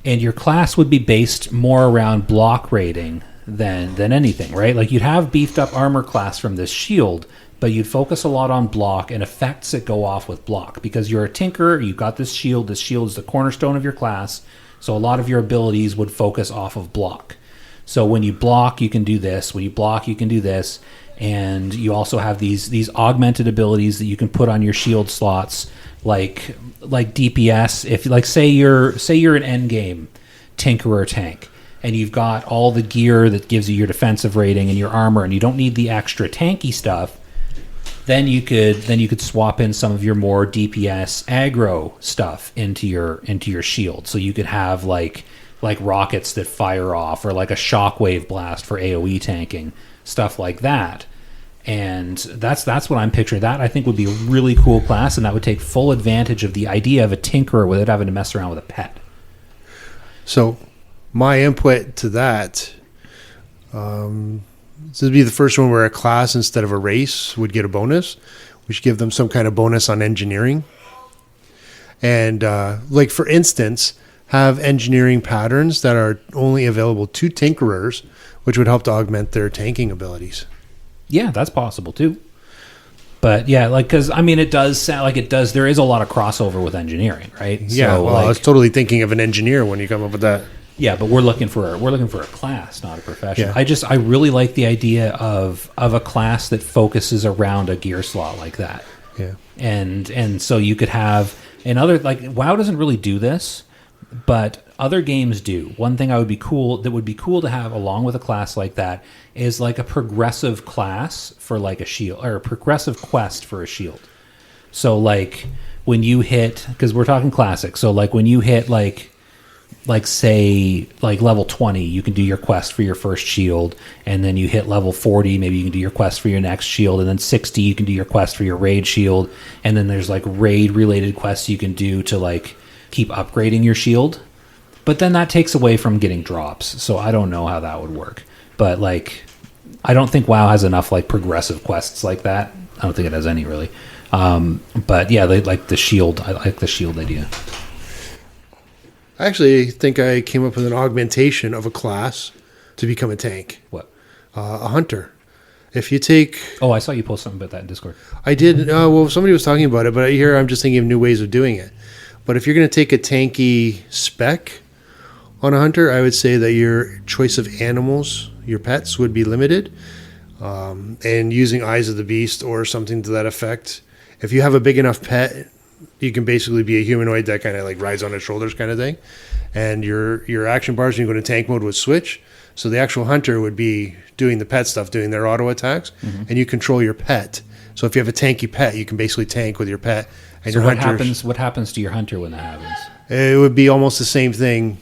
And your class would be based more around block rating than anything, right? Like you'd have beefed up armor class from this shield, but you'd focus a lot on block and effects that go off with block. Because you're a Tinkerer, you've got this shield. This shield is the cornerstone of your class. So a lot of your abilities would focus off of block. So when you block, you can do this. When you block, you can do this. And you also have these augmented abilities that you can put on your shield slots, like DPS. If like say you're an endgame Tinkerer tank, and you've got all the gear that gives you your defensive rating and your armor, and you don't need the extra tanky stuff, then you could swap in some of your more DPS aggro stuff into your shield. So you could have like rockets that fire off, or like a shockwave blast for AoE tanking, stuff like that. And that's what I'm picturing. That I think would be a really cool class, and that would take full advantage of the idea of a Tinkerer without having to mess around with a pet. So my input to that, this would be the first one where a class instead of a race would get a bonus. We should give them some kind of bonus on engineering. And like for instance, have engineering patterns that are only available to Tinkerers, which would help to augment their tanking abilities. Yeah, that's possible too. But yeah, like, because I mean, it does sound like it does. There is a lot of crossover with engineering, right? Yeah, So, well, I like, was totally thinking of an engineer when you come up with that. yeah, but we're looking for a class, not a profession. Yeah. I really like the idea of a class that focuses around a gear slot like that. Yeah. And so you could have another, like, WoW doesn't really do this, but other games do. One thing would be cool to have along with a class like that is like a progressive class for like a shield, or a progressive quest for a shield. So like when you hit, because we're talking classic, so like when you hit like say like level 20, you can do your quest for your first shield, and then you hit level 40, maybe you can do your quest for your next shield, and then 60 you can do your quest for your raid shield, and then there's like raid related quests you can do to like keep upgrading your shield. But then that takes away from getting drops, so I don't know how that would work. But like, I don't think WoW has enough like progressive quests like that. I don't think it has any really. But yeah, they like the shield. I like the shield idea. I actually think I came up with an augmentation of a class to become a tank. What? A hunter. If you take... Oh, I saw you post something about that in Discord. I did. Well, somebody was talking about it, but here I'm just thinking of new ways of doing it. But if you're going to take a tanky spec on a hunter, I would say that your choice of animals, your pets, would be limited. And using Eyes of the Beast or something to that effect. If you have a big enough pet, you can basically be a humanoid that kind of like rides on its shoulders kind of thing. And your action bars when you go to tank mode would switch. So the actual hunter would be doing the pet stuff, doing their auto attacks, and you control your pet. So if you have a tanky pet, you can basically tank with your pet. And So your what happens to your hunter when that happens? It would be almost the same thing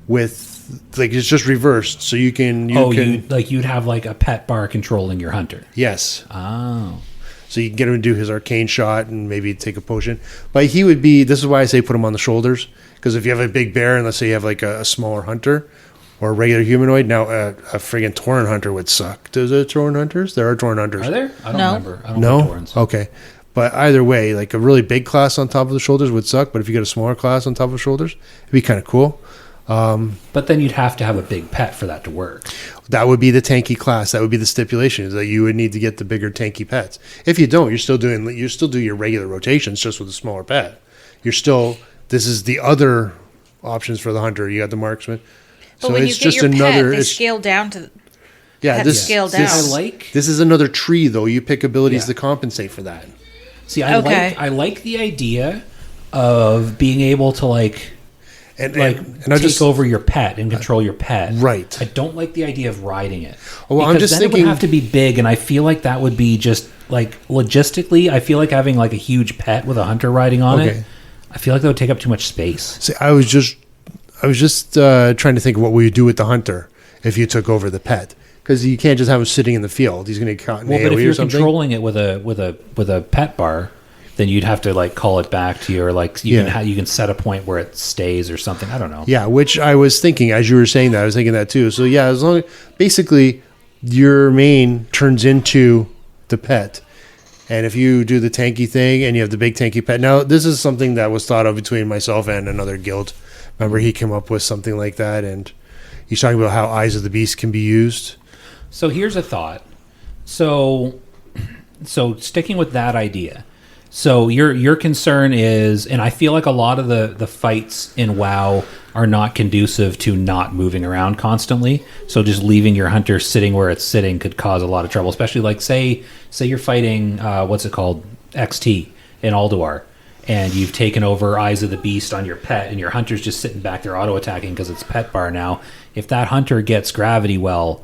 with, like, it's just reversed. So you can... you'd have like a pet bar controlling your hunter. Yes. Oh. So you can get him to do his arcane shot and maybe take a potion. But he would be... This is why I say put him on the shoulders. Because if you have a big bear, and let's say you have like a smaller hunter or a regular humanoid, now a friggin' Tauren hunter would suck. Does there Tauren hunters? There are Tauren hunters. Are there? I don't No. remember. I don't No? know Taurens. Okay. But either way, like a really big class on top of the shoulders would suck. But if you get a smaller class on top of the shoulders, it'd be kind of cool. But then you'd have to have a big pet for that to work. That would be the tanky class. That would be the stipulation, is that you would need to get the bigger tanky pets. If you don't, you still do your regular rotations just with a smaller pet. This is the other options for the hunter. You got the marksman. But So when it's you get just your another. pet, they It's, scale down to... yeah, pets this scale down. This is another tree, though. You pick abilities Yeah. to compensate for that. See, I Okay. like the idea of being able to like And take just over your pet and control your pet. Right. I don't like the idea of riding it. Oh, well, I'm Because just then it thinking- would have to be big, and I feel like that would be just like logistically. I feel like having like a huge pet with a hunter riding on Okay. it. I feel like that would take up too much space. See, I was just trying to think of what we would do with the hunter if you took over the pet, because you can't just have him sitting in the field. He's going to get caught in Well, but if AoE you're or something. controlling it with a pet bar, then you'd have to like call it back to you, or like you Yeah. can set a point where it stays or something. I don't know. Yeah, which I was thinking as you were saying that. I was thinking that too. So yeah, as long as basically your main turns into the pet, and if you do the tanky thing and you have the big tanky pet. Now this is something that was thought of between myself and another guild. Remember, he came up with something like that, and he's talking about how Eyes of the Beast can be used. So here's a thought. So sticking with that idea. So your concern is, and I feel like a lot of the fights in WoW are not conducive to not moving around constantly. So just leaving your hunter sitting where it's sitting could cause a lot of trouble, especially like say you're fighting what's it called, XT in Alduar, and you've taken over Eyes of the Beast on your pet, and your hunter's just sitting back there auto attacking because it's pet bar now. If that hunter gets gravity well,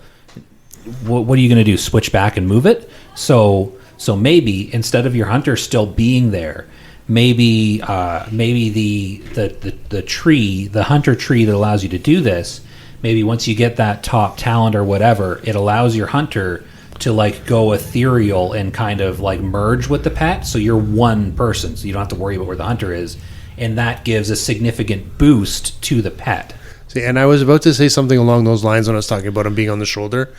what are you going to do? Switch back and move it? So maybe instead of your hunter still being there, maybe the tree, the hunter tree that allows you to do this, maybe once you get that top talent or whatever, it allows your hunter to like go ethereal and kind of like merge with the pet. So you're one person, so you don't have to worry about where the hunter is, and that gives a significant boost to the pet. See, and I was about to say something along those lines when I was talking about him being on the shoulder,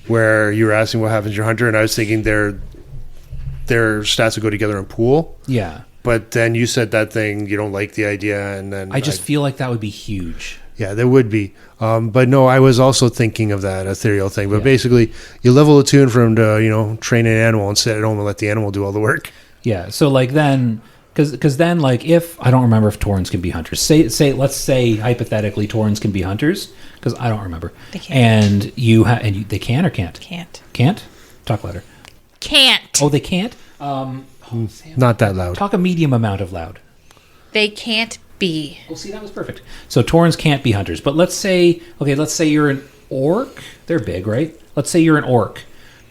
where you were asking what happens to your hunter, and I was thinking their stats would go together in pool. Yeah. But then you said that thing, you don't like the idea, and then I just feel like that would be huge. Yeah, there would be. But no, I was also thinking of that ethereal thing. But basically, you level a tune for him to, train an animal and sit at home and let the animal do all the work. Yeah. So like then, because then like if I don't remember if Taurens can be hunters. Let's say hypothetically Taurens can be hunters because I don't remember. They can. And they can or can't? Can't. Can't? Talk louder. Can't. Oh, they can't. Not that loud. Talk a medium amount of loud. They can't be. Well, see, that was perfect. So Taurens can't be hunters, but let's say you're an orc. They're big, right? Let's say you're an orc,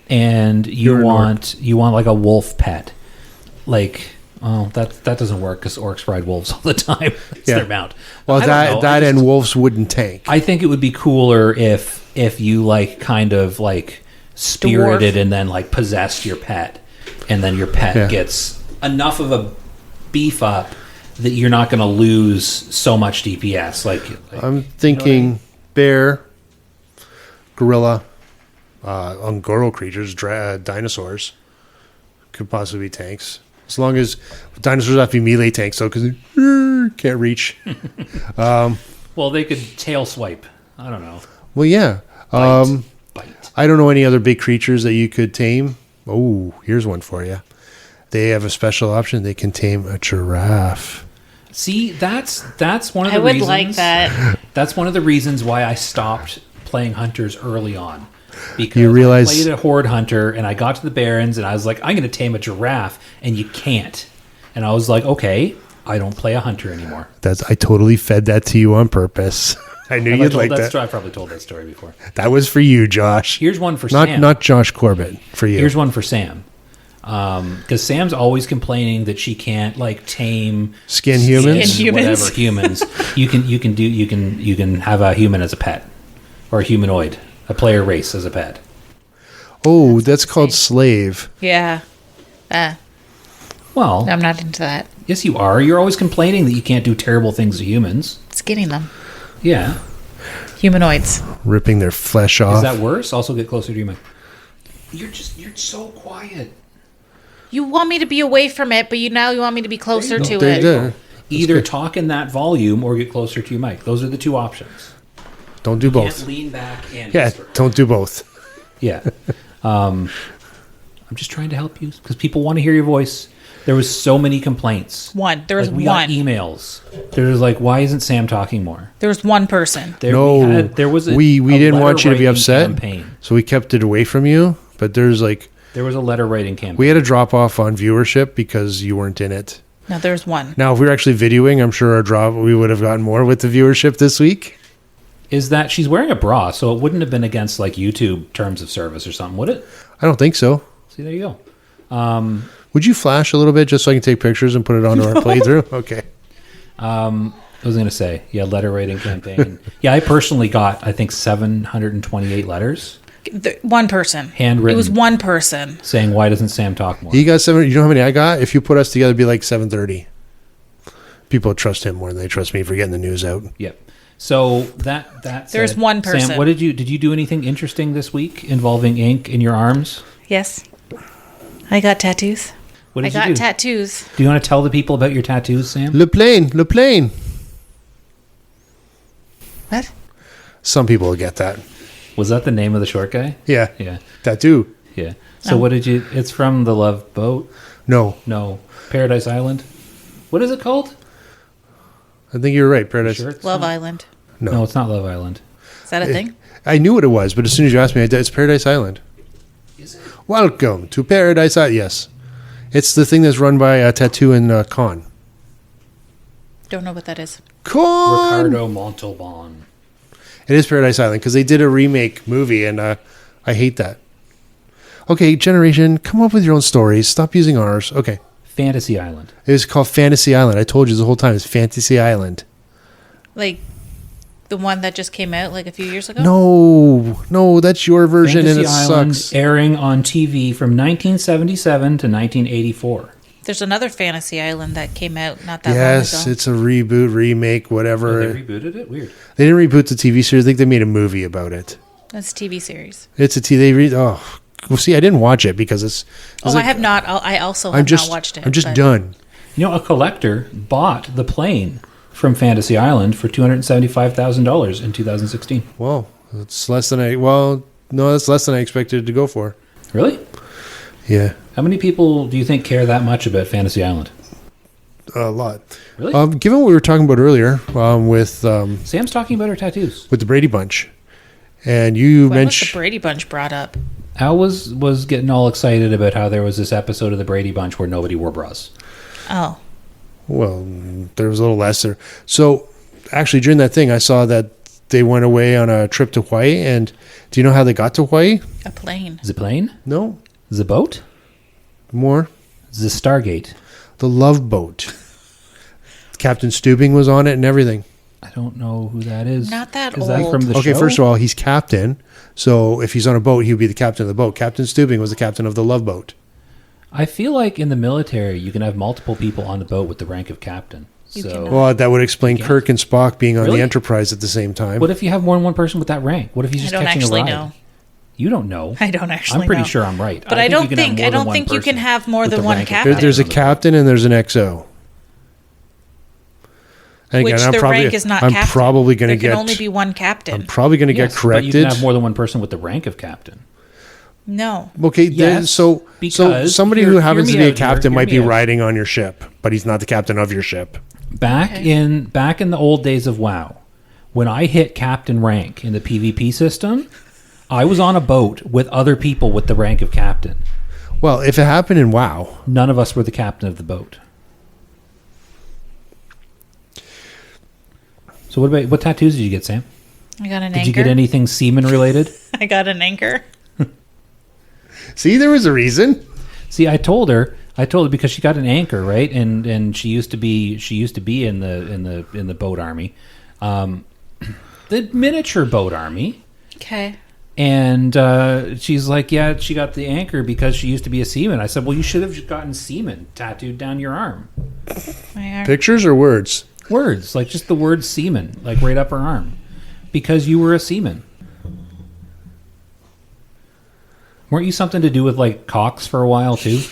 and you want like a wolf pet. Like, that doesn't work because orcs ride wolves all the time. It's their mount. Well, I don't know. and wolves wouldn't tank. I think it would be cooler if you like kind of like spirited and then like possessed your pet, and then your pet gets enough of a beef up that you're not going to lose so much DPS. Like I'm thinking bear, gorilla, ungoro creatures, dinosaurs could possibly be tanks. As long as dinosaurs have to be melee tanks, though, because they can't reach. well, they could tail swipe. I don't know. Well, yeah. Bite. I don't know any other big creatures that you could tame. Oh, here's one for you. They have a special option. They can tame a giraffe. See, that's one of the reasons. I would like that. That's one of the reasons why I stopped playing hunters early on. Because You realize- I played a horde hunter and I got to the barrens and I was like, I'm going to tame a giraffe, and you can't. And I was like, okay, I don't play a hunter anymore. I totally fed that to you on purpose. I knew you'd like that. I probably told that story before. That was for you, Josh. Here's one for Sam. Not Josh Corbett, for you. Here's one for Sam. Because Sam's always complaining that she can't like tame Skin humans? whatever humans. You can have a human as a pet, or a humanoid, a player race as a pet. Oh, that's called slave. Yeah. Well, I'm not into that. yes, you are. You're always complaining that you can't do terrible things to humans. Skinning them. Yeah, Humanoids. Ripping their flesh off. is that worse? Also, get closer to your mic. You're so quiet. You want me to be away from it, but now you want me to be closer to There you it. go. Either talk in that volume or get closer to your mic. Those are the two options. Don't do You both. can't lean back and Yeah, whisper. don't do both. Yeah. I'm just trying to help you because people want to hear your voice. There was so many complaints. There was we one. got emails. There was like, why isn't Sam talking more? There was one person. There was we didn't want you to be letter-writing upset, campaign. so we kept it away from you. But there was a letter writing campaign. we had a drop off on viewership because you weren't in it. No, there's one. Now, if we were actually videoing, I'm sure we would have gotten more with the viewership this week. Is that she's wearing a bra, so it wouldn't have been against like YouTube terms of service or something, would it? I don't think so. See, there you go. Would you flash a little bit just so I can take pictures and put it onto our playthrough? Okay. I was going to say, letter writing campaign. I personally got, I think, 728 letters One person. Handwritten. It was one person. saying, why doesn't Sam talk more? You got 7. You know how many I got? If you put us together, it'd be like 730. People trust him more than they trust me for getting the news out. Yep. So that There's said, one person. Sam, did you do anything interesting this week involving ink in your arms? Yes. I got tattoos. What I did you got do? tattoos. Do you want to tell the people about your tattoos, Sam? Le plane. What? Some people will get that. Was that the name of the short guy? Yeah. Yeah. Tattoo. Yeah. So what did you? It's from the Love Boat. No. No, Paradise Island. What is it called? I think you're right. Paradise. Sure it's Love not? Island. No, it's not Love Island. Is that a thing? I knew what it was, but as soon as you asked me, it's Paradise Island. Is it? Welcome to Paradise Island. Yes. It's the thing that's run by a tattoo in Con. Don't know what that is. Con! Ricardo Montalban. It is Paradise Island because they did a remake movie, and I hate that. Okay, Generation, come up with your own stories. Stop using ours. Okay. Fantasy Island. It was called Fantasy Island. I told you the whole time it's Fantasy Island. Like the one that just came out like a few years ago? No, that's your version Fantasy and it Island sucks. airing on TV from 1977 to 1984. There's another Fantasy Island that came out not that long Yes, ago. it's a reboot, remake, Oh, whatever. they rebooted it? Weird. They didn't reboot the TV series. I think they made a movie about it. It's a TV series. It's a oh, well, see, I didn't watch it because it's I have not. I also have not watched it. I'm just but done. You know, a collector bought the plane from Fantasy Island for $275,000 in 2016. Whoa, that's less than that's less than I expected it to go for. Really? Yeah, How many people do you think care that much about Fantasy Island? a lot. Really? Given what we were talking about earlier with Sam's talking about her tattoos. the Brady Bunch, and you When was mentioned the Brady Bunch brought up? Al was getting all excited about how there was this episode of the Brady Bunch where nobody wore bras. Oh, well, there was a little less there. So actually, during that thing, I saw that they went away on a trip to Hawaii. And do you know how they got to Hawaii? a plane. The plane? No, The boat? more. The Stargate? The Love Boat. Captain Stubing was on it and everything. I don't know who that is. Not that Is that old. from the Okay, show? first of all, he's captain. So if he's on a boat, he would be the captain of the boat. Captain Stubing was the captain of the Love Boat. I feel like in the military, you can have multiple people on the boat with the rank of captain. You So, cannot. Well, that would explain Okay. Kirk and Spock being on Really? the Enterprise at the same time. what if you have more than one person with that rank? What if he's I just don't catching actually a ride? know. You don't know. I don't actually I'm pretty know. sure I'm right. But I don't you can have think- more I than don't one think you can person have more with than the one rank of captain. There's a on the boat. captain and there's an XO. And Which again, the rank is not I'm captain. probably going to There get. can only be one captain. I'm probably going to Yes, get but corrected. you can have more than one person with the rank of captain. No. Okay, then, Yes, so because somebody hear- who hear happens me to be a out here, captain hear might me be out. riding on your ship, but he's not the captain of your ship. Back Okay. in the old days of WoW, when I hit captain rank in the PvP system, I was on a boat with other people with the rank of captain. Well, if it happened in WoW, None of us were the captain of the boat. So what tattoos did you get, Sam? I got an Did anchor. you get anything semen related? I got an anchor. see, there was a reason. See, I told her because she got an anchor, right? And she used to be in the boat army. The miniature boat army. Okay. And she's like, yeah, she got the anchor because she used to be a seaman. I said, well, you should have just gotten seaman tattooed down your arm. Pictures or words? Words, like just the word seaman, like right up her arm. Because you were a seaman. Weren't you something to do with like cocks for a while too?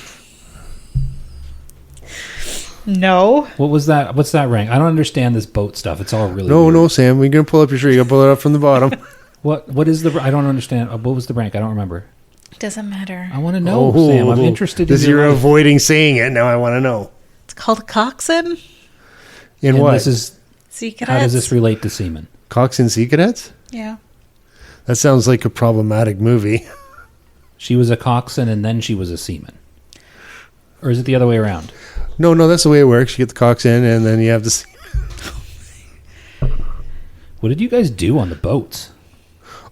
No. What was that? What's that rank? I don't understand this boat stuff. It's all really No, weird. no, Sam. We're going to pull up your shirt. You got to pull it up from the bottom. What is the? I don't understand. What was the rank? I don't remember. Doesn't matter. I want to know, Sam. I'm interested in This your you're life. avoiding saying it. Now I want to know. It's called a coxswain. In And what? This is Sea cadets. how does this relate to seamen? Cox and Sea Cadets? Yeah. That sounds like a problematic movie. She was a coxswain and then she was a seaman, or is it the other way around? No, that's the way it works. You get the Cox in, and then you have to. What did you guys do on the boats?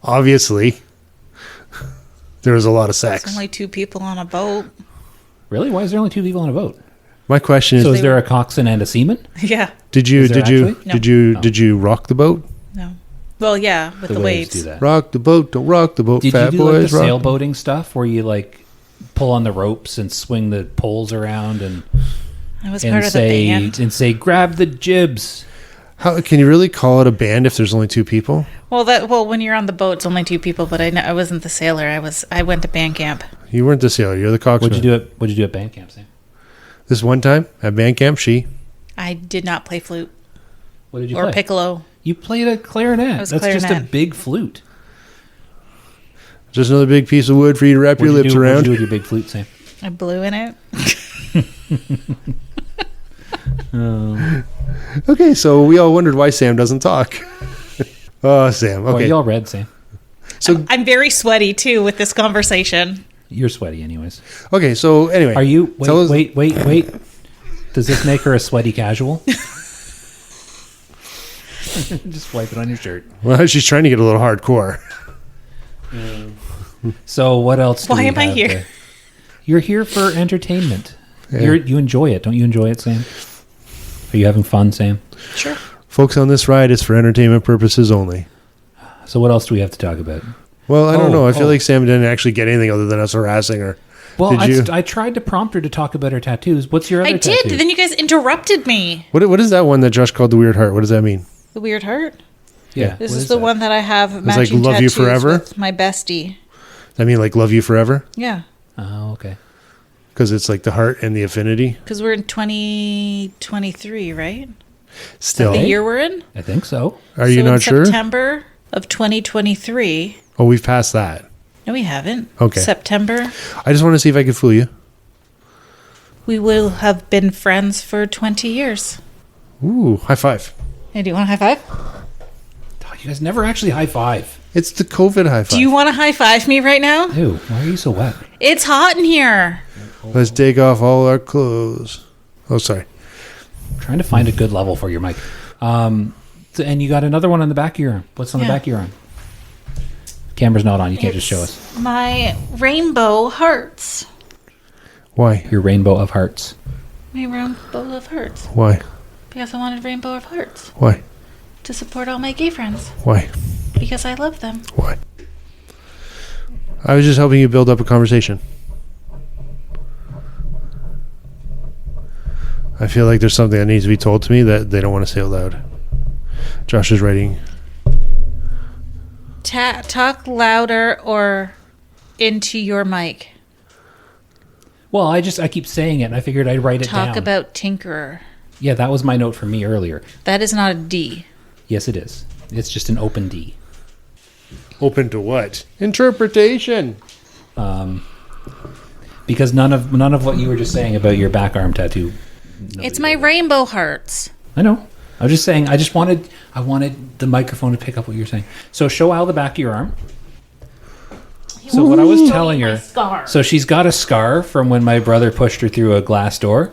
Obviously, there was a lot of There's sex. only two people on a boat. Really? Why is there only two people on a boat? My question is: So is there a coxswain and a seaman? Yeah. Did you Is there did you actually? No. did you Oh. did you rock the boat? No. Well, yeah, with the waves. do that. Rock the boat, don't rock the boat, Did fat you do boys. like the rock. sailboating stuff where you like pull on the ropes and swing the poles around and I was part of the say band. grab the jibs? How can you really call it a band if there's only two people? Well, when you're on the boat, it's only two people. But I wasn't the sailor. I went to band camp. You weren't the sailor. You're the coxswain. What'd you do at band camp, Sam? This one time at band camp, I did not play flute What did you or play? piccolo. You played a clarinet. was That's just a clarinet. big flute. just another big piece of wood for you to wrap your What'd lips you do, around. What'd you do with your big flute, Sam? I blew in it. Okay, so we all wondered why Sam doesn't talk. Oh, Sam. Well, Okay, you all read, Sam. so I'm very sweaty too with this conversation. You're sweaty, anyways. okay, so anyway, Are you? Tell us- Wait. Does this make her a sweaty casual? Just wipe it on your shirt. Well, she's trying to get a little hardcore. So what else? Do Why we am I have here? there? You're here for entertainment. Yeah. You enjoy it, don't you? Enjoy it, Sam? Are you having fun, Sam? Sure. Folks, on this ride, it's for entertainment purposes only. So what else do we have to talk about? Well, I don't know. I feel oh. like Sam didn't actually get anything other than us harassing her. Well, Did you? I tried to prompt her to talk about her tattoos. What's your other I did. tattoo? Then you guys interrupted me. What is that one that Josh called the weird heart? What does that mean? The weird heart. Yeah. This what is the that? one that I have like matching love you tattoos forever? with my bestie. I mean, like love you forever, Yeah, Oh, okay. because it's like the heart and the affinity. because we're in 2023, right? Still. The year we're in? I think so. Are you So not in sure? September of 2023. Oh, we've passed that. No, we haven't. Okay. September. I just want to see if I can fool you. We will have been friends for 20 years. Ooh, high five. Hey, do you want a high five? Oh, you guys never actually high five. It's the COVID high five. Do you want to high five me right now? Ew, why are you so wet? It's hot in here. Let's take off all our clothes. Oh, sorry. I'm trying to find a good level for your mic. And you got another one on the back of your arm. What's on the Yeah. back of your arm? Camera's not on. You can't just show us. My rainbow hearts. Why? Your rainbow of hearts. My rainbow of hearts. Why? Because I wanted rainbow of hearts Why? to support all my gay friends. Why? Because I love them. Why? I was just helping you build up a conversation. I feel like there's something that needs to be told to me that they don't want to say out loud. Josh is writing. Talk louder or into your mic. Well, I keep saying it, and I figured I'd write it down. Talk about Tinkerer. Yeah, that was my note from me earlier. That is not a D. Yes, it is. It's just an open D. Open to what? Interpretation. Because none of what you were just saying about your back arm tattoo. It's my rainbow hearts. I know. I was just saying. I wanted the microphone to pick up what you're saying. So show Al the back of your arm. So what I was telling her. Scar. So she's got a scar from when my brother pushed her through a glass door.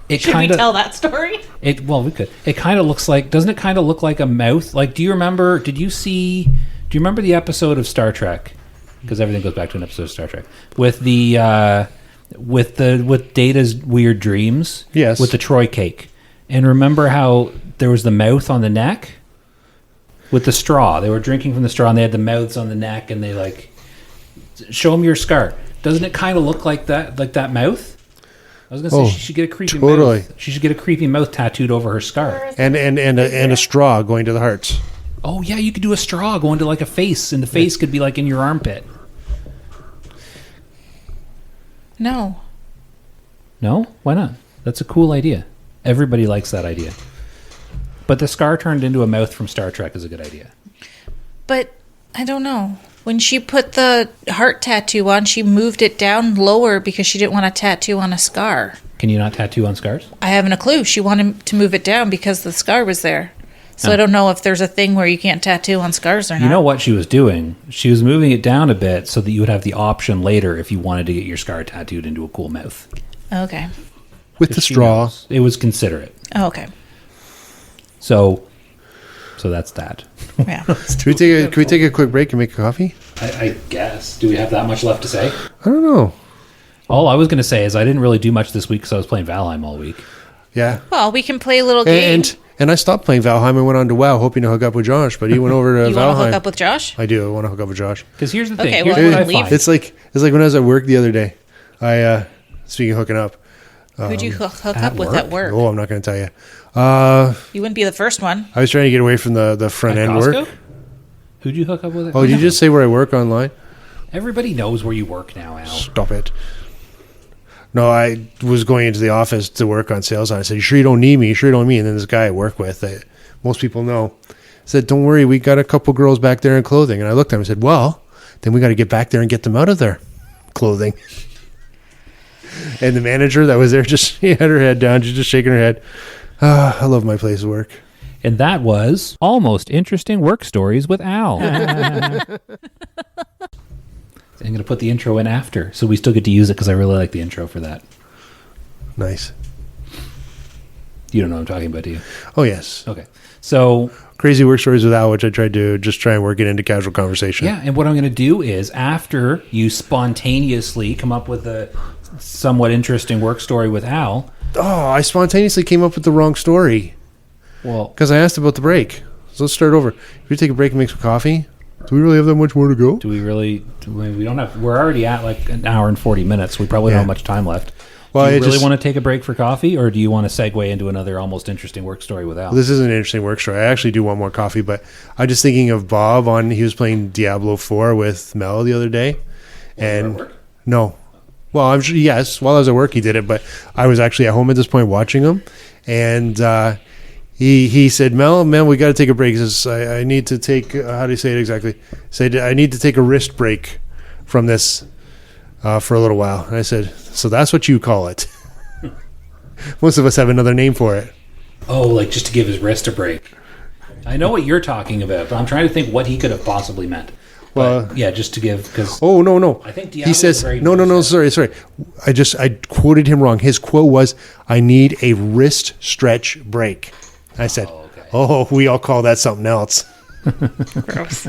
It Should kind we of. tell that story? Well, we could. It kind of looks like. Doesn't it kind of look like a mouth? Like, do you remember? Do you remember the episode of Star Trek? Because everything goes back to an episode of Star Trek with with Data's weird dreams. Yes. With the Troy cake, and remember how there was the mouth on the neck with the straw. They were drinking from the straw, and they had the mouths on the neck, and they like show them your scar. Doesn't it kind of look like that mouth? I was gonna say she should get a creepy totally. mouth. She should get a creepy mouth tattooed over her scar. And a straw going to the hearts. Oh yeah, you could do a straw going to like a face, and the face could be like in your armpit. No. No? Why not? That's a cool idea. Everybody likes that idea. But the scar turned into a mouth from Star Trek is a good idea. But I don't know. When she put the heart tattoo on, she moved it down lower because she didn't want a tattoo on a scar. Can you not tattoo on scars? I haven't a clue. She wanted to move it down because the scar was there. So Oh. I don't know if there's a thing where you can't tattoo on scars or not. You know what she was doing? She was moving it down a bit so that you would have the option later if you wanted to get your scar tattooed into a cool mouth. Okay. With the She straw. knows. It was considerate. Oh, okay. So that's that. Yeah. Can we take a quick break and make a coffee? I guess. Do we have that much left to say? I don't know. All I was going to say is I didn't really do much this week because I was playing Valheim all week. Yeah. Well, we can play a little game. And I stopped playing Valheim and went on to WoW, hoping to hook up with Josh, but he went over to you Valheim. want to hook up with Josh? I do. I want to hook up with Josh. Because here's the thing. Okay, Here's well, what I leave. find. It's like when I was at work the other day. Speaking of hooking up. Who'd you hook at up with work? at work? Oh, I'm not going to tell you. You wouldn't be the first one. I was trying to get away from the front At end Costco? work. Who'd you hook up with? Oh, did you just say where I work online? Everybody knows where you work now, Al. Stop it. No, I was going into the office to work on sales, and I said, "You sure you don't need me? You sure you don't need me?" And then this guy I work with, that most people know, said, "Don't worry, we got a couple girls back there in clothing." And I looked at him and said, "Well, then we got to get back there and get them out of their clothing." And the manager that was there she had her head down, she's just shaking her head. I love my place of work. And that was Almost Interesting Work Stories with Al. I'm going to put the intro in after, so we still get to use it because I really like the intro for that. Nice. You don't know what I'm talking about, do you? Oh, yes. Okay. So, Crazy work stories with Al, which I tried to just try and work it into casual conversation. yeah, and what I'm going to do is after you spontaneously come up with a somewhat interesting work story with Al, Oh, I spontaneously came up with the wrong story well, because I asked about the break. So let's start over. If we take a break and make some coffee, do we really have that much more to go? do we really, we don't have, we're already at like an hour and 40 minutes. We probably don't have much time left. Well, do you I really just- want to take a break for coffee, or do you want to segue into another almost interesting work story with Al? This is an interesting work story. I actually do want more coffee, but I'm just thinking of Bob he was playing Diablo 4 with Mel the other day. And at work? no, Well, I'm sure, yes, while I was at work, he did it, but I was actually at home at this point watching him. And he said, Mel, we got to take a break. He says, I need to take, how do you say it exactly? He said, I need to take a wrist break from this for a little while. And I said, so that's what you call it. Most of us have another name for it. Oh, like just to give his wrist a break. I know what you're talking about, but I'm trying to think what he could have possibly meant. Well, But, yeah, just to give, because oh, no. I think He Diablo says, is very no, sorry. I quoted him wrong. His quote was, I need a wrist stretch break. I said, okay. we all call that something else. Gross.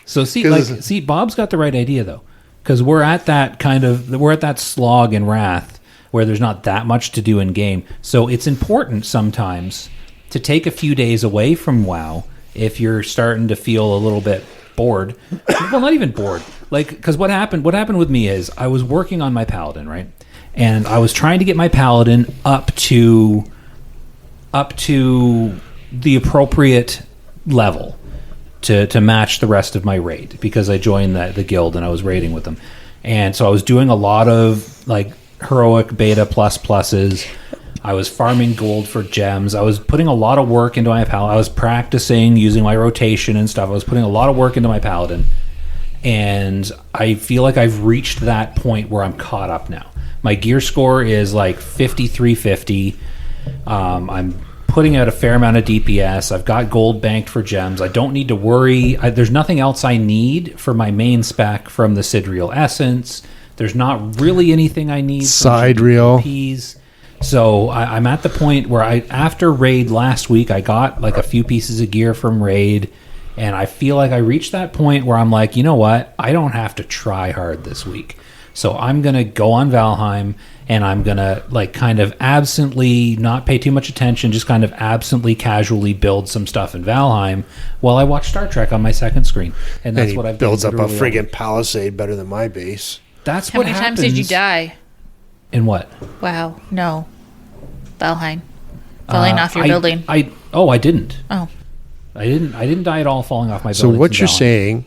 So see, Bob's got the right idea though, because we're at that slog in Wrath where there's not that much to do in game. So it's important sometimes to take a few days away from WoW if you're starting to feel a little bit bored. Well, not even bored. Like, because what happened with me is I was working on my paladin, right? And I was trying to get my paladin up to the appropriate level to match the rest of my raid, because I joined the guild and I was raiding with them. And so I was doing a lot of like heroic beta pluses. I was farming gold for gems. I was putting a lot of work into my paladin. I was practicing using my rotation and stuff. I was putting a lot of work into my paladin. And I feel like I've reached that point where I'm caught up now. My gear score is like 5350. I'm putting out a fair amount of DPS. I've got gold banked for gems. I don't need to worry. There's nothing else I need for my main spec from the Sidreal Essence. There's not really anything I need from Sidreal. GPs. So I'm at the point where after raid last week, I got like a few pieces of gear from raid, and I feel like I reached that point where I'm like, you know what? I don't have to try hard this week. So I'm going to go on Valheim, and I'm going to like kind of absently not pay too much attention, just kind of absently casually build some stuff in Valheim while I watch Star Trek on my second screen. And that's what I've done. Builds up a literally friggin' palisade better than my base. That's How what many happens. times did you die? In what? Wow. No. Valheim. Falling off your building. I didn't. Oh. I didn't die at all falling off my So building. what you're saying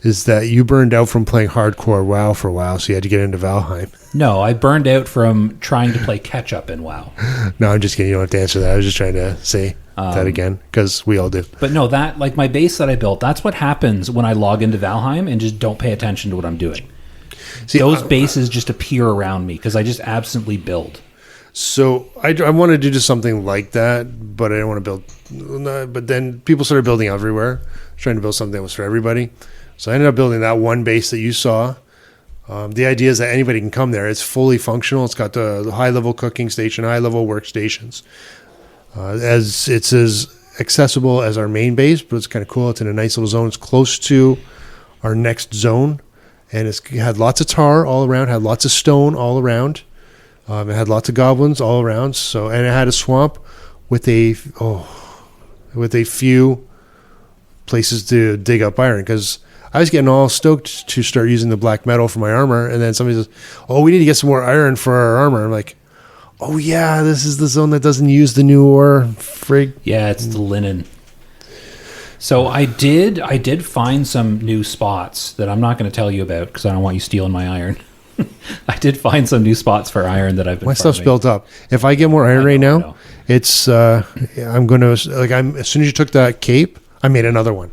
is that you burned out from playing hardcore WoW for a while, so you had to get into Valheim. No, I burned out from trying to play catch up in WoW. No, I'm just kidding. You don't have to answer that. I was just trying to say that again, because we all do. But no, that like my base that I built, that's what happens when I log into Valheim and just don't pay attention to what I'm doing. See, Those bases just appear around me because I just absently build. So I wanted to do something like that, but I didn't want to build. But then people started building everywhere, trying to build something that was for everybody. So I ended up building that one base that you saw. The idea is that anybody can come there. It's fully functional. It's got the high-level cooking station, high-level workstations. It's as accessible as our main base, but it's kind of cool. It's in a nice little zone. It's close to our next zone, and it had lots of tar all around, had lots of stone all around. It had lots of goblins all around. So, and it had a swamp with a few places to dig up iron, because I was getting all stoked to start using the black metal for my armor, and then somebody says, "Oh, we need to get some more iron for our armor." I'm like, "Oh yeah, this is the zone that doesn't use the new ore." Frig. Yeah, it's the linen. So I did find some new spots that I'm not going to tell you about because I don't want you stealing my iron. I did find some new spots for iron that I've been. My stuff's farming. built up. If I get more iron right I now, know. it's I'm going to as soon as you took that cape, I made another one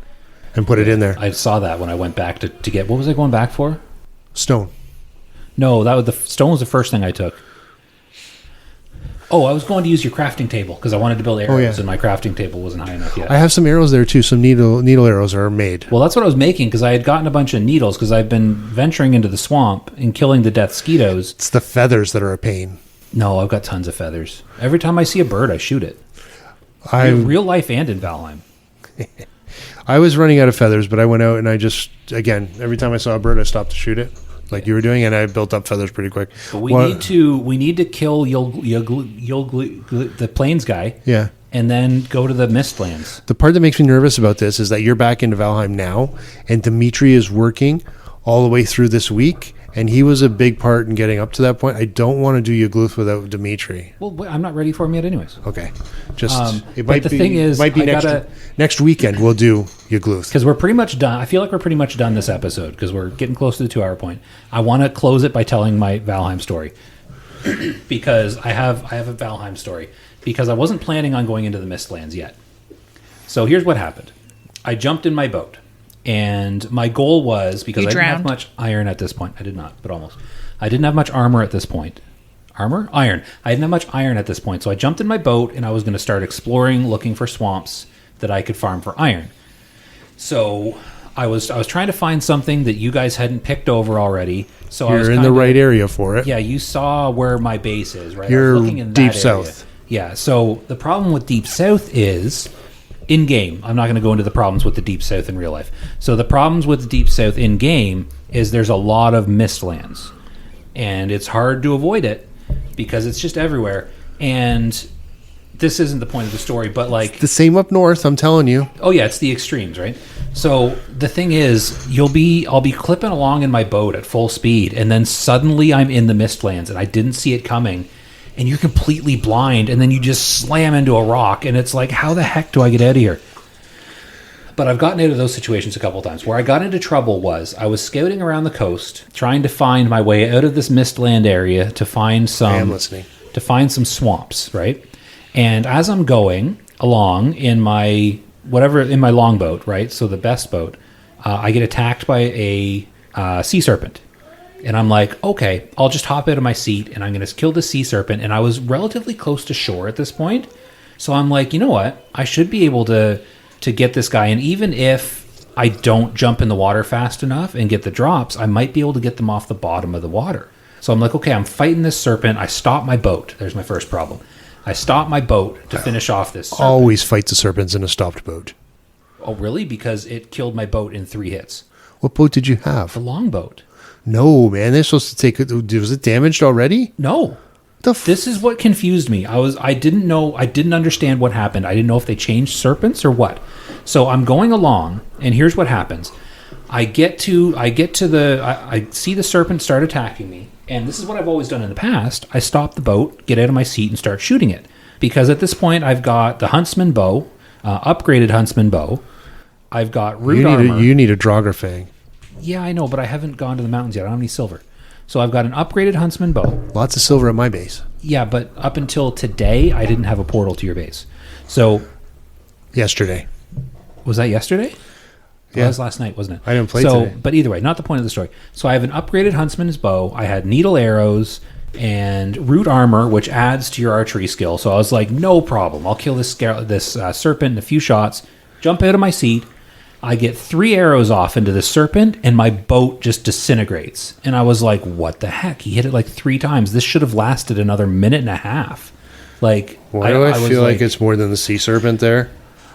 and put it in there. I saw that when I went back to get. What was I going back for? Stone. No, that was the stone was the first thing I took. Oh, I was going to use your crafting table because I wanted to build arrows, and my crafting table wasn't high enough yet. I have some arrows there too. Some needle arrows are made. Well, that's what I was making because I had gotten a bunch of needles because I've been venturing into the swamp and killing the death skeetos. It's the feathers that are a pain. No, I've got tons of feathers. Every time I see a bird, I shoot it. In real life and in Valheim. I was running out of feathers, but I went out and I just, again, every time I saw a bird, I stopped to shoot it, like you were doing, and I built up feathers pretty quick. But we need to kill the plains guy. Yeah. And then go to the Mistlands. The part that makes me nervous about this is that you're back into Valheim now, and Dimitri is working all the way through this week, and he was a big part in getting up to that point. I don't want to do Yugluth without Dimitri. Well, I'm not ready for him yet, anyways. Okay, just it but might the be. thing is, might be I gotta- next weekend. We'll do Yugluth. Because we're pretty much done. I feel like we're pretty much done this episode because we're getting close to the 2-hour point. I want to close it by telling my Valheim story because I have a Valheim story because I wasn't planning on going into the Mistlands yet. So here's what happened. I jumped in my boat, and my goal was, because You I didn't have drowned. much iron at this point. I did not, but almost. I didn't have much armor at this point. Armor? Iron. I didn't have much iron at this point, so I jumped in my boat, and I was going to start exploring, looking for swamps that I could farm for iron. So I was trying to find something that you guys hadn't picked over already. So I was You're in the right area for it. Yeah, you saw where my base is, right? I You're was looking in that deep area. south. Yeah, so the problem with Deep South is in-game. I'm not going to go into the problems with the Deep South in real life. So the problems with the Deep South in-game is there's a lot of mistlands. And it's hard to avoid it because it's just everywhere. And this isn't the point of the story, but like... The same up north, I'm telling you. Oh yeah, it's the extremes, right? So the thing is, I'll be clipping along in my boat at full speed, and then suddenly I'm in the Mistlands, and I didn't see it coming, and you're completely blind, and then you just slam into a rock, and it's like, how the heck do I get out of here? But I've gotten out of those situations a couple times. Where I got into trouble was I was scouting around the coast, trying to find my way out of this Mistland area to find I am some listening. swamps, right? And as I'm going along in my longboat, right? So the best boat, I get attacked by a sea serpent. And I'm like, okay, I'll just hop out of my seat and I'm going to kill the sea serpent. And I was relatively close to shore at this point. So I'm like, you know what? I should be able to get this guy. And even if I don't jump in the water fast enough and get the drops, I might be able to get them off the bottom of the water. So I'm like, okay, I'm fighting this serpent. I stop my boat. There's my first problem. I stop my boat to finish off this serpent. Always fight the serpents in a stopped boat. Oh, really? Because it killed my boat in 3 hits. What boat did you have? The longboat. No, man. They're supposed to take it. Was it damaged already? No. The This is what confused me. I didn't know. I didn't understand what happened. I didn't know if they changed serpents or what. So I'm going along, and here's what happens. I see the serpent start attacking me, and this is what I've always done in the past. I stop the boat, get out of my seat, and start shooting it. Because at this point, I've got the huntsman bow, upgraded huntsman bow. I've got root armor. You need a Draugr. Yeah, I know, but I haven't gone to the mountains yet. I don't have any silver. So I've got an upgraded huntsman bow. Lots of silver at my base. Yeah, but up until today, I didn't have a portal to your base. So, Yesterday. was that yesterday? Yeah. That was last night, wasn't it? I didn't play today. But either way, not the point of the story. So I have an upgraded huntsman's bow. I had needle arrows and root armor, which adds to your archery skill. So I was like, no problem. I'll kill this serpent in a few shots. Jump out of my seat. I get 3 arrows off into the serpent, and my boat just disintegrates. And I was like, what the heck? He hit it like 3 times. This should have lasted another minute and a half. Like, Why do I was feel like it's more than the sea serpent there?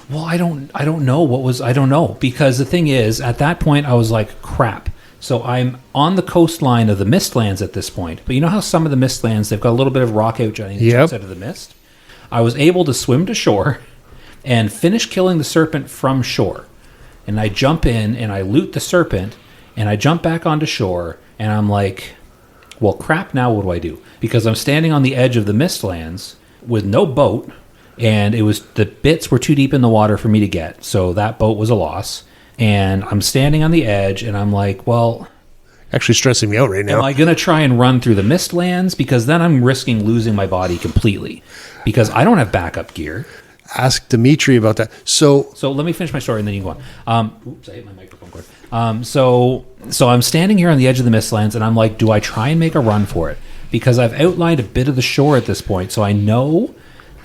Well, I don't know I don't know, because the thing is, at that point I was like, crap. So I'm on the coastline of the Mistlands at this point. But you know how some of the Mistlands, they've got a little bit of rock outjutting that jumps out of the mist? I was able to swim to shore and finish killing the serpent from shore. And I jump in and I loot the serpent and I jump back onto shore and I'm like, well, crap, now what do I do? Because I'm standing on the edge of the Mistlands with no boat, and the bits were too deep in the water for me to get. So that boat was a loss. And I'm standing on the edge and I'm like, well, Actually stressing me out right now. am I going to try and run through the Mistlands? Because then I'm risking losing my body completely because I don't have backup gear. Ask Dimitri about that. So let me finish my story and then you can go on. Oops, I hit my microphone cord. So I'm standing here on the edge of the Mistlands and I'm like, do I try and make a run for it? Because I've outlined a bit of the shore at this point. So I know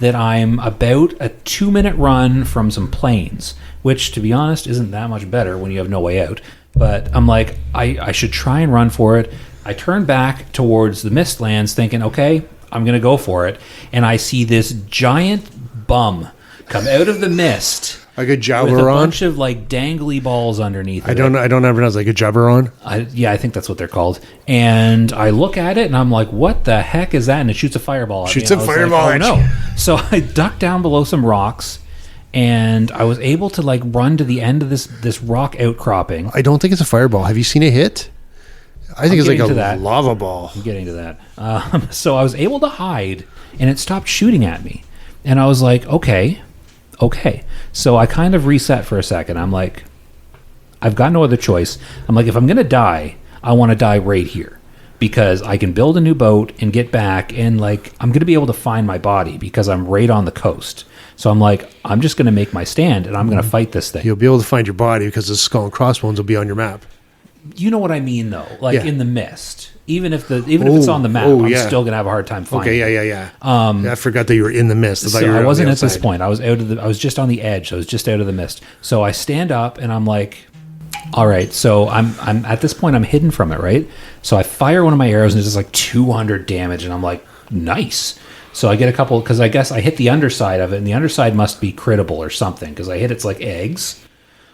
that I'm about a 2-minute run from some plains, which, to be honest, isn't that much better when you have no way out. But I'm like, I should try and run for it. I turn back towards the Mistlands thinking, okay, I'm going to go for it. And I see this giant bum come out of the mist like a with a Jabberon. bunch of like dangly balls underneath. I don't know how to pronounce like a Jabberon. I think that's what they're called. And I look at it and I'm like, what the heck is that? And it shoots a fireball at me. Shoots And a I was fireball like, at oh you. no. So I ducked down below some rocks and I was able to like run to the end of this rock outcropping. I don't think it's a fireball. Have you seen it hit? I think it's like getting a to that. lava ball. I'm getting to that. So I was able to hide, and it stopped shooting at me. And I was like, okay. So I kind of reset for a second. I'm like, I've got no other choice. I'm like, if I'm going to die, I want to die right here. Because I can build a new boat and get back, and like I'm going to be able to find my body because I'm right on the coast. So I'm like, I'm just going to make my stand, and I'm going to fight this thing. You'll be able to find your body because the skull and crossbones will be on your map. You know what I mean, though? Like Yeah. in the mist. Even if it's on the map, I'm still going to have a hard time finding it. Okay, yeah. I forgot that you were in the mist. I thought you were I on the wasn't at this outside. point. I was just on the edge. I was just out of the mist. So I stand up and I'm like, all right. So I'm at this point. I'm hidden from it, right? So I fire one of my arrows and it's just like 200 damage, and I'm like, nice. So I get a couple because I guess I hit the underside of it, and the underside must be critable or something because I hit it's like eggs.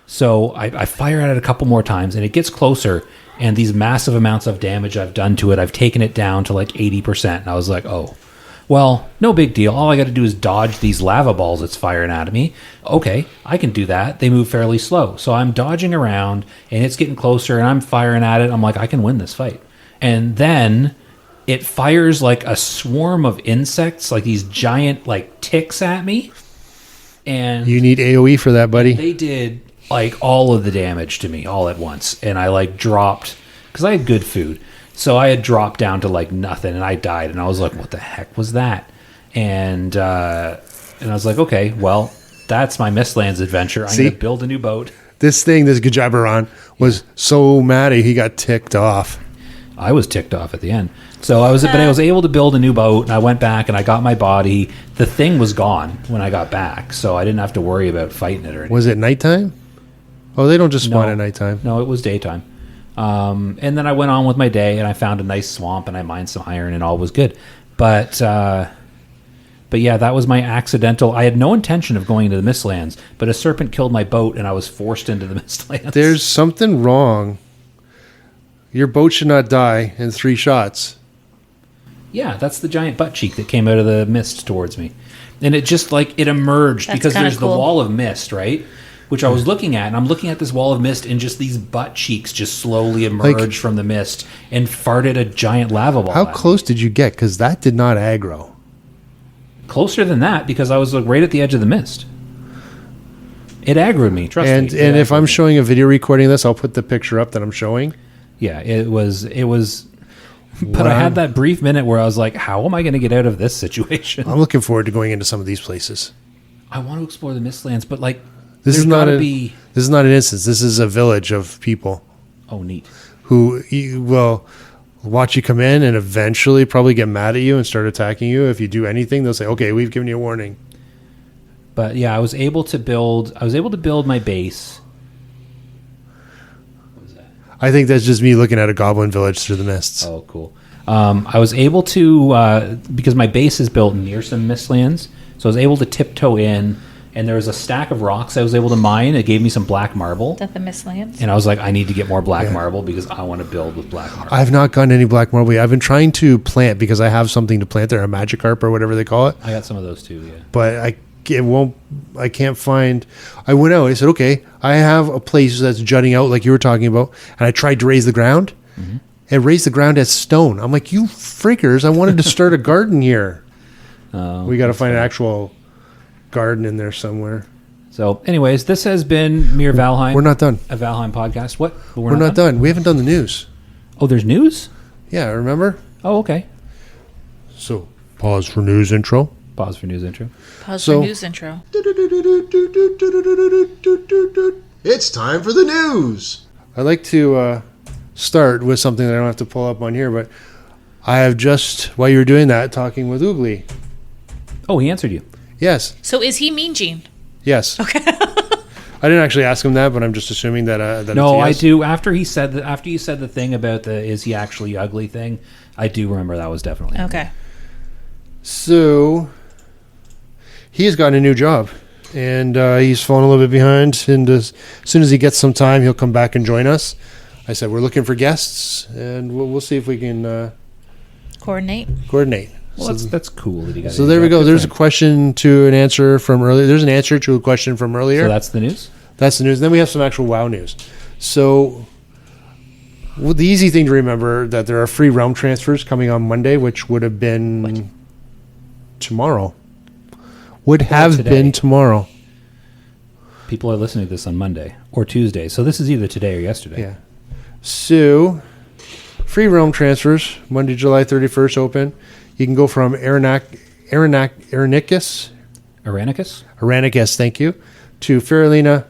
So I fire at it a couple more times, and it gets closer. And these massive amounts of damage I've done to it, I've taken it down to like 80%. And I was like, oh, well, no big deal. All I got to do is dodge these lava balls it's firing at me. Okay, I can do that. They move fairly slow. So I'm dodging around, and it's getting closer, and I'm firing at it. I'm like, I can win this fight. And then it fires like a swarm of insects, like these giant like ticks at me. And You need AoE for that, buddy. they did like all of the damage to me all at once, and I like dropped because I had good food, so I had dropped down to like nothing, and I died, and I was like, what the heck was that? And I was like, okay, well, that's my Mistlands adventure. I'm See? gonna build a new boat. This Gajabaron was so mad he got ticked off. I was ticked off at the end. So I was able to build a new boat, and I went back and I got my body. The thing was gone when I got back, so I didn't have to worry about fighting it or anything. Was it nighttime? Oh, they don't just spawn at nighttime. No, it was daytime. And then I went on with my day, and I found a nice swamp, and I mined some iron, and all was good. But yeah, that was my accidental. I had no intention of going into the Mistlands, but a serpent killed my boat, and I was forced into the Mistlands. There's something wrong. Your boat should not die in 3 shots. Yeah, that's the giant butt cheek that came out of the mist towards me. And it just like it emerged That's because kinda there's cool. the wall of mist, right? Which I was looking at, and I'm looking at this wall of mist, and just these butt cheeks just slowly emerged from the mist and farted a giant lava ball. How at me. close did you get? Because that did not aggro. Closer than that, because I was like right at the edge of the mist. It aggroed me, trust me. And It if aggroed I'm me. showing a video recording of this, I'll put the picture up that I'm showing. Yeah, it was but I had that brief minute where I was like, how am I going to get out of this situation? I'm looking forward to going into some of these places. I want to explore the Mistlands, but like This is there's not gotta a, be This is not an instance. This is a village of people oh neat. who will watch you come in and eventually probably get mad at you and start attacking you. If you do anything, they'll say, "Okay, we've given you a warning." But yeah, I was able to build my base. What was that? I think that's just me looking at a goblin village through the mists. Oh, cool. I was able to because my base is built near some Mistlands, so I was able to tiptoe in, and there was a stack of rocks I was able to mine. It gave me some black marble, Is that the Mistlands? and I was like, I need to get more black Yeah. marble because I want to build with black marble. I've not gotten any black marble yet. I've been trying to plant because I have something to plant there, a Magikarp or whatever they call it. I got some of those too. Yeah. But I can't find. I went out. I said, okay, I have a place that's jutting out like you were talking about, and I tried to raise the ground. And raised the ground as stone. I'm like, you freakers! I wanted to start a garden here. We got to find an actual garden in there somewhere. So, anyways, this has been Mere Valheim. We're not done. A Valheim podcast. What? We're not done. We haven't done the news. Oh, there's news? Yeah, remember? Oh, okay. So pause for news intro. Pause for news intro. Pause So- for news intro. It's time for the news. I'd like to start with something that I don't have to pull up on here, but I have just, while you were doing that, talking with Oogly. Oh, he answered you. Yes. So is he Mean Gene? Yes. Okay. I didn't actually ask him that, but I'm just assuming that. No, it's a I yes. do. After you said the thing about the is he actually ugly thing, I do remember that was definitely Okay. So he has gotten a new job, and he's fallen a little bit behind. And as soon as he gets some time, he'll come back and join us. I said we're looking for guests, and we'll see if we can Coordinate. coordinate. Well, that's cool that he got. So there we go. There's a question to an answer from earlier. There's an answer to a question from earlier. So that's the news. That's the news. Then we have some actual WoW news. So Well, the easy thing to remember that there are free realm transfers coming on Monday, which would have been tomorrow. Would have today. been tomorrow. People are listening to this on Monday or Tuesday, so this is either today or yesterday. Yeah. So, free realm transfers, Monday, July 31st, open. You can go from Aranicus, thank you, to Faralina,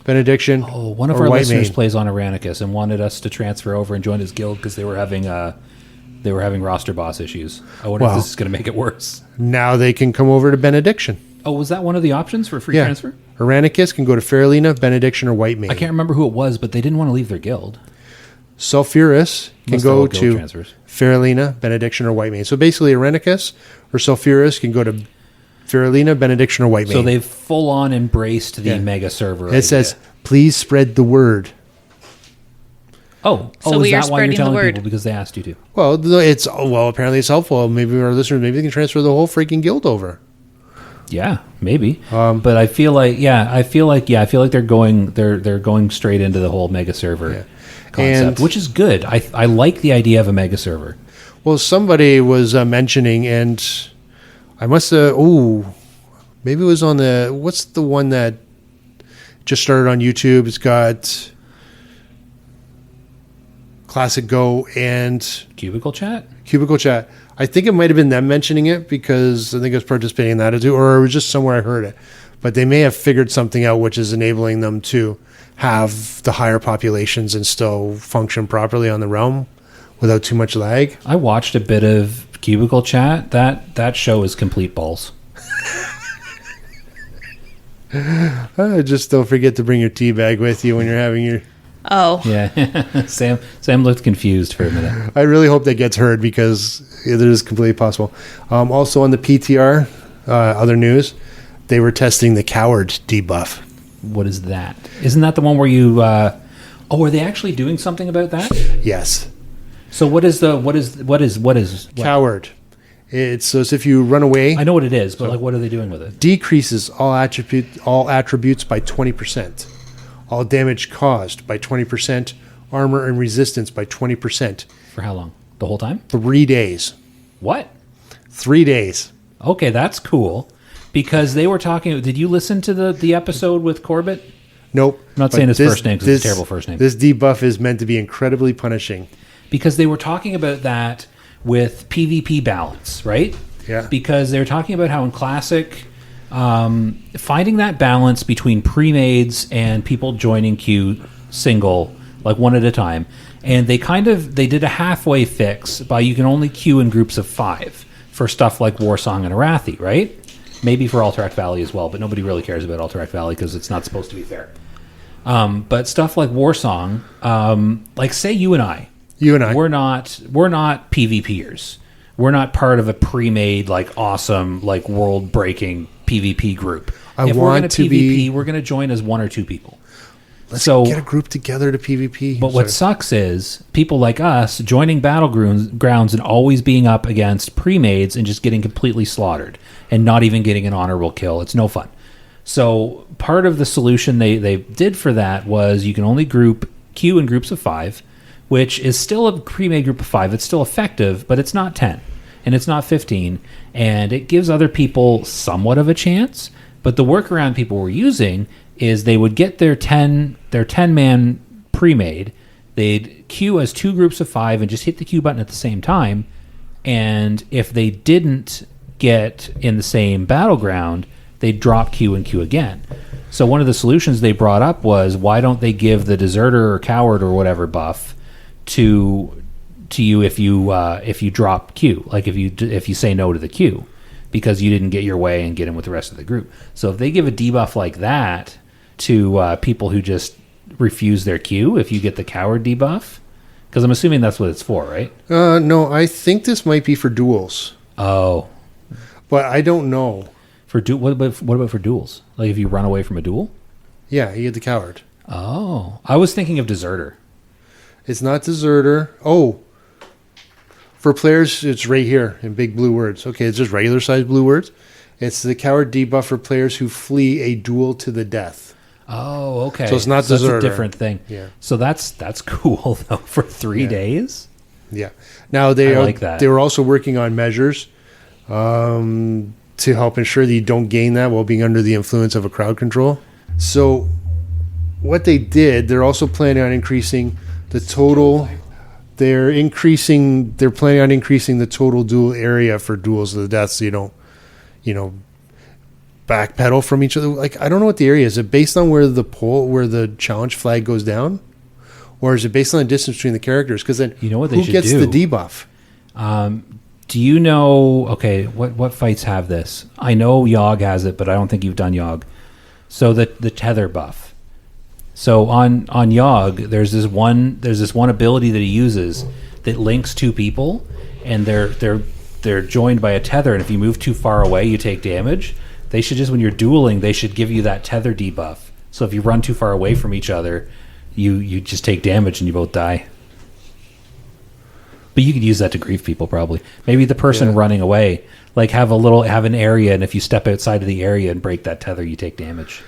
Benediction. Oh, one of or our White listeners Mane. plays on Aranicus and wanted us to transfer over and join his guild because they were having roster boss issues. I wonder if Wow. this is going to make it worse. Now they can come over to Benediction. Oh, was that one of the options for free Yeah. transfer? Aranicus can go to Faralina, Benediction, or White Mane. I can't remember who it was, but they didn't want to leave their guild. Sulfurous can Unless they're all go guild to transfers. Faralina, Benediction, or White Mane. So basically, Aranicus or Sulfurous can go to Faralina, Benediction, or White Mane. So they've full on embraced the Yeah. mega server. It says, please spread the word. So So is we are that why you're spreading the telling word. people because they asked you to? Well, apparently it's helpful. Maybe our listeners, maybe they can transfer the whole freaking guild over. Yeah, maybe. But I feel like they're going straight into the whole mega server concept, And- which is good. I like the idea of a mega server. Well, somebody was mentioning, and I must have, maybe it was on what's the one that just started on YouTube? It's got Classic Go and Cubicle chat? Cubicle Chat. I think it might have been them mentioning it because I think I was participating in that too, or it was just somewhere I heard it. But they may have figured something out which is enabling them to have the higher populations and still function properly on the realm without too much lag. I watched a bit of Cubicle chat. That show is complete balls. Just don't forget to bring your tea bag with you when you're having your... Oh, Yeah. Sam looked confused for a minute. I really hope that gets heard because it is completely possible. Also on the PTR, other news, they were testing the coward debuff. What is that? Isn't that the one where you are they actually doing something about that? Yes. So what is Coward. It's as if you run away, I know what it is, but like what are they doing with it? decreases all attributes by 20%. All damage caused by 20%. Armor and resistance by 20%. For how long? The whole time? 3 days. What? 3 days. Okay, that's cool. Because they were talking. Did you listen to the episode with Corbett? Nope. I'm not But saying his first name 'cause it's a terrible first name. This debuff is meant to be incredibly punishing. Because they were talking about that with PvP balance, right? Yeah. Because they were talking about how in Classic, finding that balance between pre-mades and people joining queue single, like one at a time, and they did a halfway fix by you can only queue in groups of 5 for stuff like Warsong and Arathi, right? Maybe for Alterac Valley as well, but nobody really cares about Alterac Valley because it's not supposed to be fair. But stuff like Warsong, like say you and I, we're not PvPers. We're not part of a pre-made like awesome like world breaking PvP group. If we're going to PvP, we're going to join as 1 or 2 people. Let's get a group together to PvP. But what sucks is people like us joining battlegrounds and always being up against pre-mades and just getting completely slaughtered and not even getting an honorable kill. It's no fun. So part of the solution they did for that was you can only queue in groups of 5, which is still a pre-made group of 5. It's still effective, but it's not 10 and it's not 15, and it gives other people somewhat of a chance. But the workaround people were using is they would get their 10-man pre-made, they'd queue as 2 groups of 5 and just hit the queue button at the same time, and if they didn't get in the same battleground, they'd drop queue and queue again. So one of the solutions they brought up was, why don't they give the deserter or coward or whatever buff to you if you drop queue, like if you say no to the queue because you didn't get your way and get in with the rest of the group. So if they give a debuff like that to people who just refuse their queue, if you get the coward debuff, because I'm assuming that's what it's for, right? No, I think this might be for duels, Oh, but I don't know. what about for duels? Like if you run away from a duel? Yeah, you get the coward. Oh, I was thinking of deserter. It's not deserter. Oh, for players, it's right here in big blue words. Okay, it's just regular sized blue words. It's the coward debuff for players who flee a duel to the death. Oh, okay. So it's not that's a deserter. different thing. Yeah. So that's cool though for 3 days. Yeah. Now they I are, like that. they were also working on measures to help ensure that you don't gain that while being under the influence of a crowd control. So what they did, they're also planning on increasing the total. They're planning on increasing the total duel area for duels to the death, so you don't, backpedal from each other. Like, I don't know what the area is. Is it based on where the challenge flag goes down, or is it based on the distance between the characters? Because then, You know what they who should gets do? the debuff? Do you know? Okay, what fights have this? I know Yogg has it, but I don't think you've done Yogg. So the tether buff. So on Yogg, there's this one ability that he uses that links two people, and they're joined by a tether. And if you move too far away, you take damage. They should just, when you're dueling, they should give you that tether debuff. So if you run too far away from each other, you just take damage and you both die. But you could use that to grief people probably. Maybe the person running away, like have an area, and if you step outside of the area and break that tether, you take damage.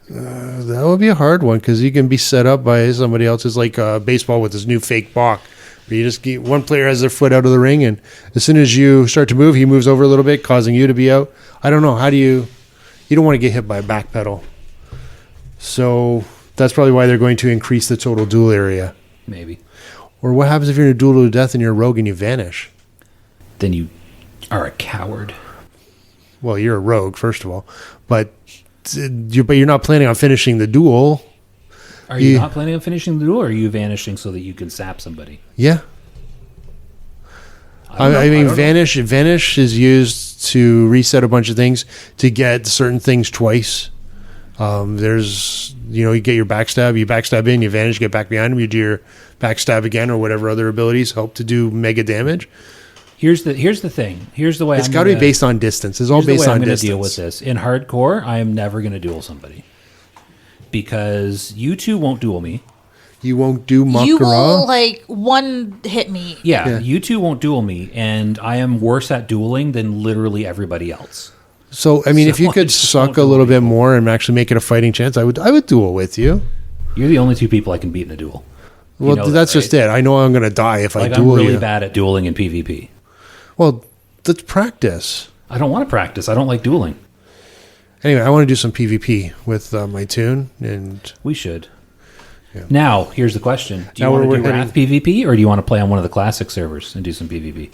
That would be a hard one because you can be set up by somebody else's, like baseball with this new fake balk. Where you just get, one player has their foot out of the ring, and as soon as you start to move, he moves over a little bit, causing you to be out. I don't know. How do you don't want to get hit by a back pedal. So that's probably why they're going to increase the total duel area. Maybe. Or what happens if you're in a duel to the death and you're a rogue and you vanish? Then you are a coward. Well, you're a rogue, first of all. But you're not planning on finishing the duel. Are you not planning on finishing the duel, or are you vanishing so that you can sap somebody? Yeah. I mean, vanish is used to reset a bunch of things to get certain things twice. There's, you get your backstab, you backstab in, you vanish, get back behind him, you do your backstab again, or whatever other abilities help to do mega damage. Here's the thing. Here's the way it's got to be based on distance. It's all based on distance. Deal with this in hardcore. I am never going to duel somebody because you two won't duel me. You won't do Makara? You will, one hit me. Yeah, you two won't duel me, and I am worse at dueling than literally everybody else. So, I mean, if you could suck a little bit more and actually make it a fighting chance, I would duel with you. You're the only two people I can beat in a duel. Well, that's just it. I know I'm going to die if I duel you. I'm really bad at dueling in PvP. Well, let's practice. I don't want to practice. I don't like dueling. Anyway, I want to do some PvP with my tune, and we should. Yeah. Now, here's the question: do you want to do Wrath PvP, or do you want to play on one of the classic servers and do some PvP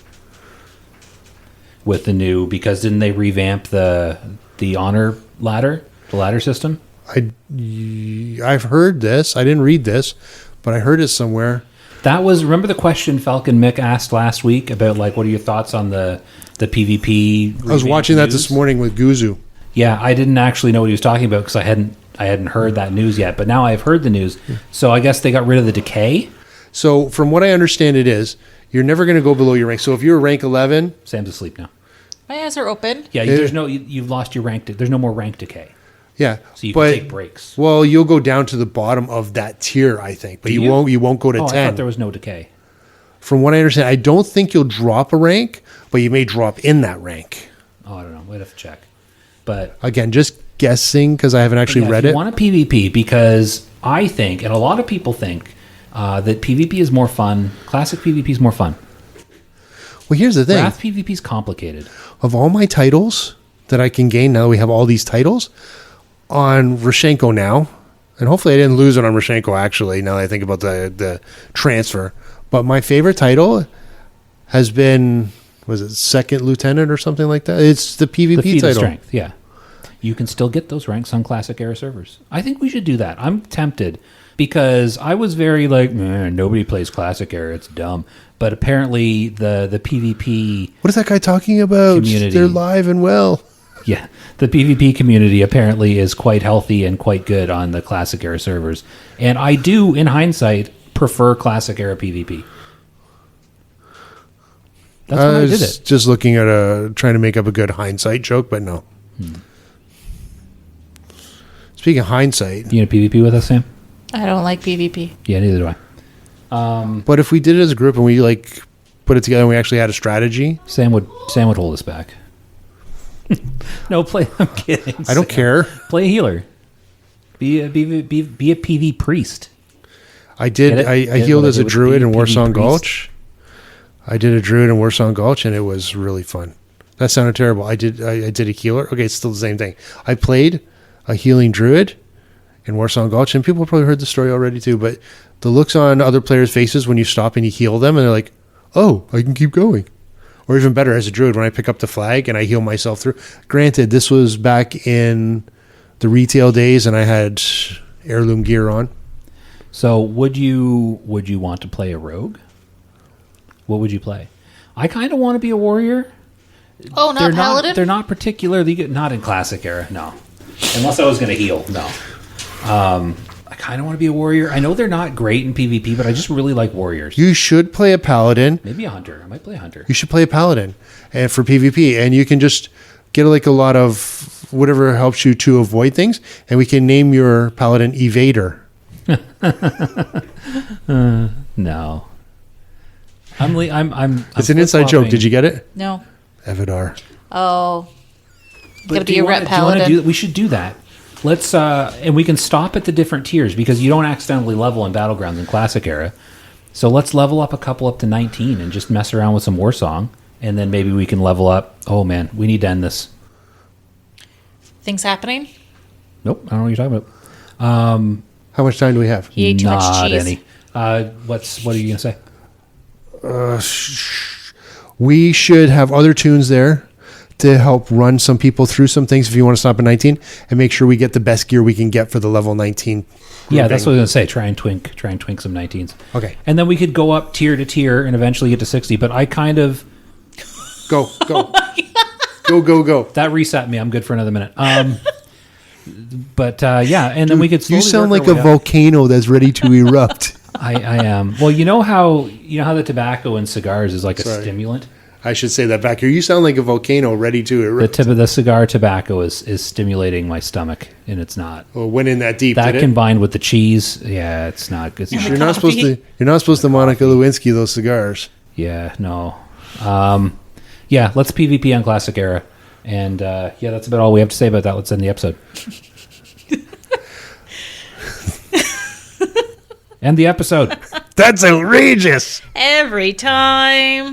with the new? Because didn't they revamp the honor ladder, the ladder system? I've heard this. I didn't read this, but I heard it somewhere. That was, remember the question Falcon Mick asked last week about what are your thoughts on the PvP? I was watching that this morning with Guzu. Yeah, I didn't actually know what he was talking about because I hadn't heard that news yet, but now I've heard the news. So I guess they got rid of the decay. So from what I understand, it is you're never going to go below your rank. So if you're rank 11, Sam's asleep now. My eyes are open. Yeah, you've lost your rank. There's no more rank decay. Yeah, so you can take breaks. Well, you'll go down to the bottom of that tier, I think, but you won't go to 10. I thought there was no decay. From what I understand, I don't think you'll drop a rank, but you may drop in that rank. Oh, I don't know. We'd have to check. But again, just guessing because I haven't actually read it. I want a PvP because I think, and a lot of people think, that PvP is more fun. Classic PvP is more fun. Well, here's the thing. Wrath PvP is complicated. Of all my titles that I can gain now that we have all these titles on Rishenko now, and hopefully I didn't lose it on Rishenko actually, now that I think about the transfer. But my favorite title has been, was it second lieutenant or something like that? It's the PvP the title. Strength, yeah. You can still get those ranks on classic era servers. I think we should do that. I'm tempted because I was very nobody plays classic era. It's dumb. But apparently the PvP... What is that guy talking about? Community, they're live and well. Yeah. The PvP community apparently is quite healthy and quite good on the classic era servers. And I do, in hindsight, prefer classic era PvP. That's when I did it. Just looking at trying to make up a good hindsight joke, but no. Speaking of hindsight, You gonna PvP with us, Sam? I don't like PvP. Yeah, neither do I. But if we did it as a group and we put it together and we actually had a strategy, Sam would hold us back. No, I'm kidding. I don't care. Play a healer. Be a PV priest. I did. Get it? I Get healed what I as a did with druid in PV Warsong priest? Gulch. I did a druid in Warsong Gulch, and it was really fun. That sounded terrible. I did a healer. Okay, it's still the same thing. I played a healing druid in Warsong Gulch, and people probably heard the story already too. But the looks on other players' faces when you stop and you heal them, and they're like, "Oh, I can keep going." Or even better, as a druid, when I pick up the flag and I heal myself through. Granted, this was back in the retail days, and I had heirloom gear on. So would you want to play a rogue? What would you play? I kind of want to be a warrior. Oh, not paladin? They're not particularly good. Not in classic era, no. Unless I was going to heal, no. I kind of want to be a warrior. I know they're not great in PvP, but I just really like warriors. You should play a paladin. Maybe a hunter. I might play a hunter. You should play a paladin, and for PvP, and you can just get like a lot of whatever helps you to avoid things, and we can name your paladin Evader. No. I'm It's an inside joke. Did you get it? No. Evadar. Oh. But Gotta do be you a wanna- ret do you wanna paladin. do- we should do that. Let's and we can stop at the different tiers because you don't accidentally level in Battlegrounds in Classic Era. So let's level up a couple up to 19 and just mess around with some Warsong, and then maybe we can level up. Oh man, we need to end this. Things happening? Nope, I don't know what you're talking about. How much time do we have? He ate too much Not cheese. any. What are you gonna say? We should have other tunes there to help run some people through some things if you want to stop at 19 and make sure we get the best gear we can get for the level 19. Yeah, that's what I was gonna say. Try and twink some 19s. Okay. And then we could go up tier to tier and eventually get to 60. But I kind of Go. Go. that reset me. I'm good for another minute. But yeah, and then we could. You slowly sound work like our a way up. volcano that's ready to erupt. I am. Well, you know how the tobacco in cigars is like a Sorry. stimulant. I should say that back here. You sound like a volcano ready to The erupt. tip of the cigar tobacco is stimulating my stomach, and it's not. Well, went in that deep, That did it? combined with the cheese, yeah, it's not good. You're not supposed to. You're not supposed to Monica Lewinsky those cigars. Yeah, no. Yeah, let's PvP on Classic Era, and yeah, that's about all we have to say about that. Let's end the episode. End the episode. That's outrageous. Every time.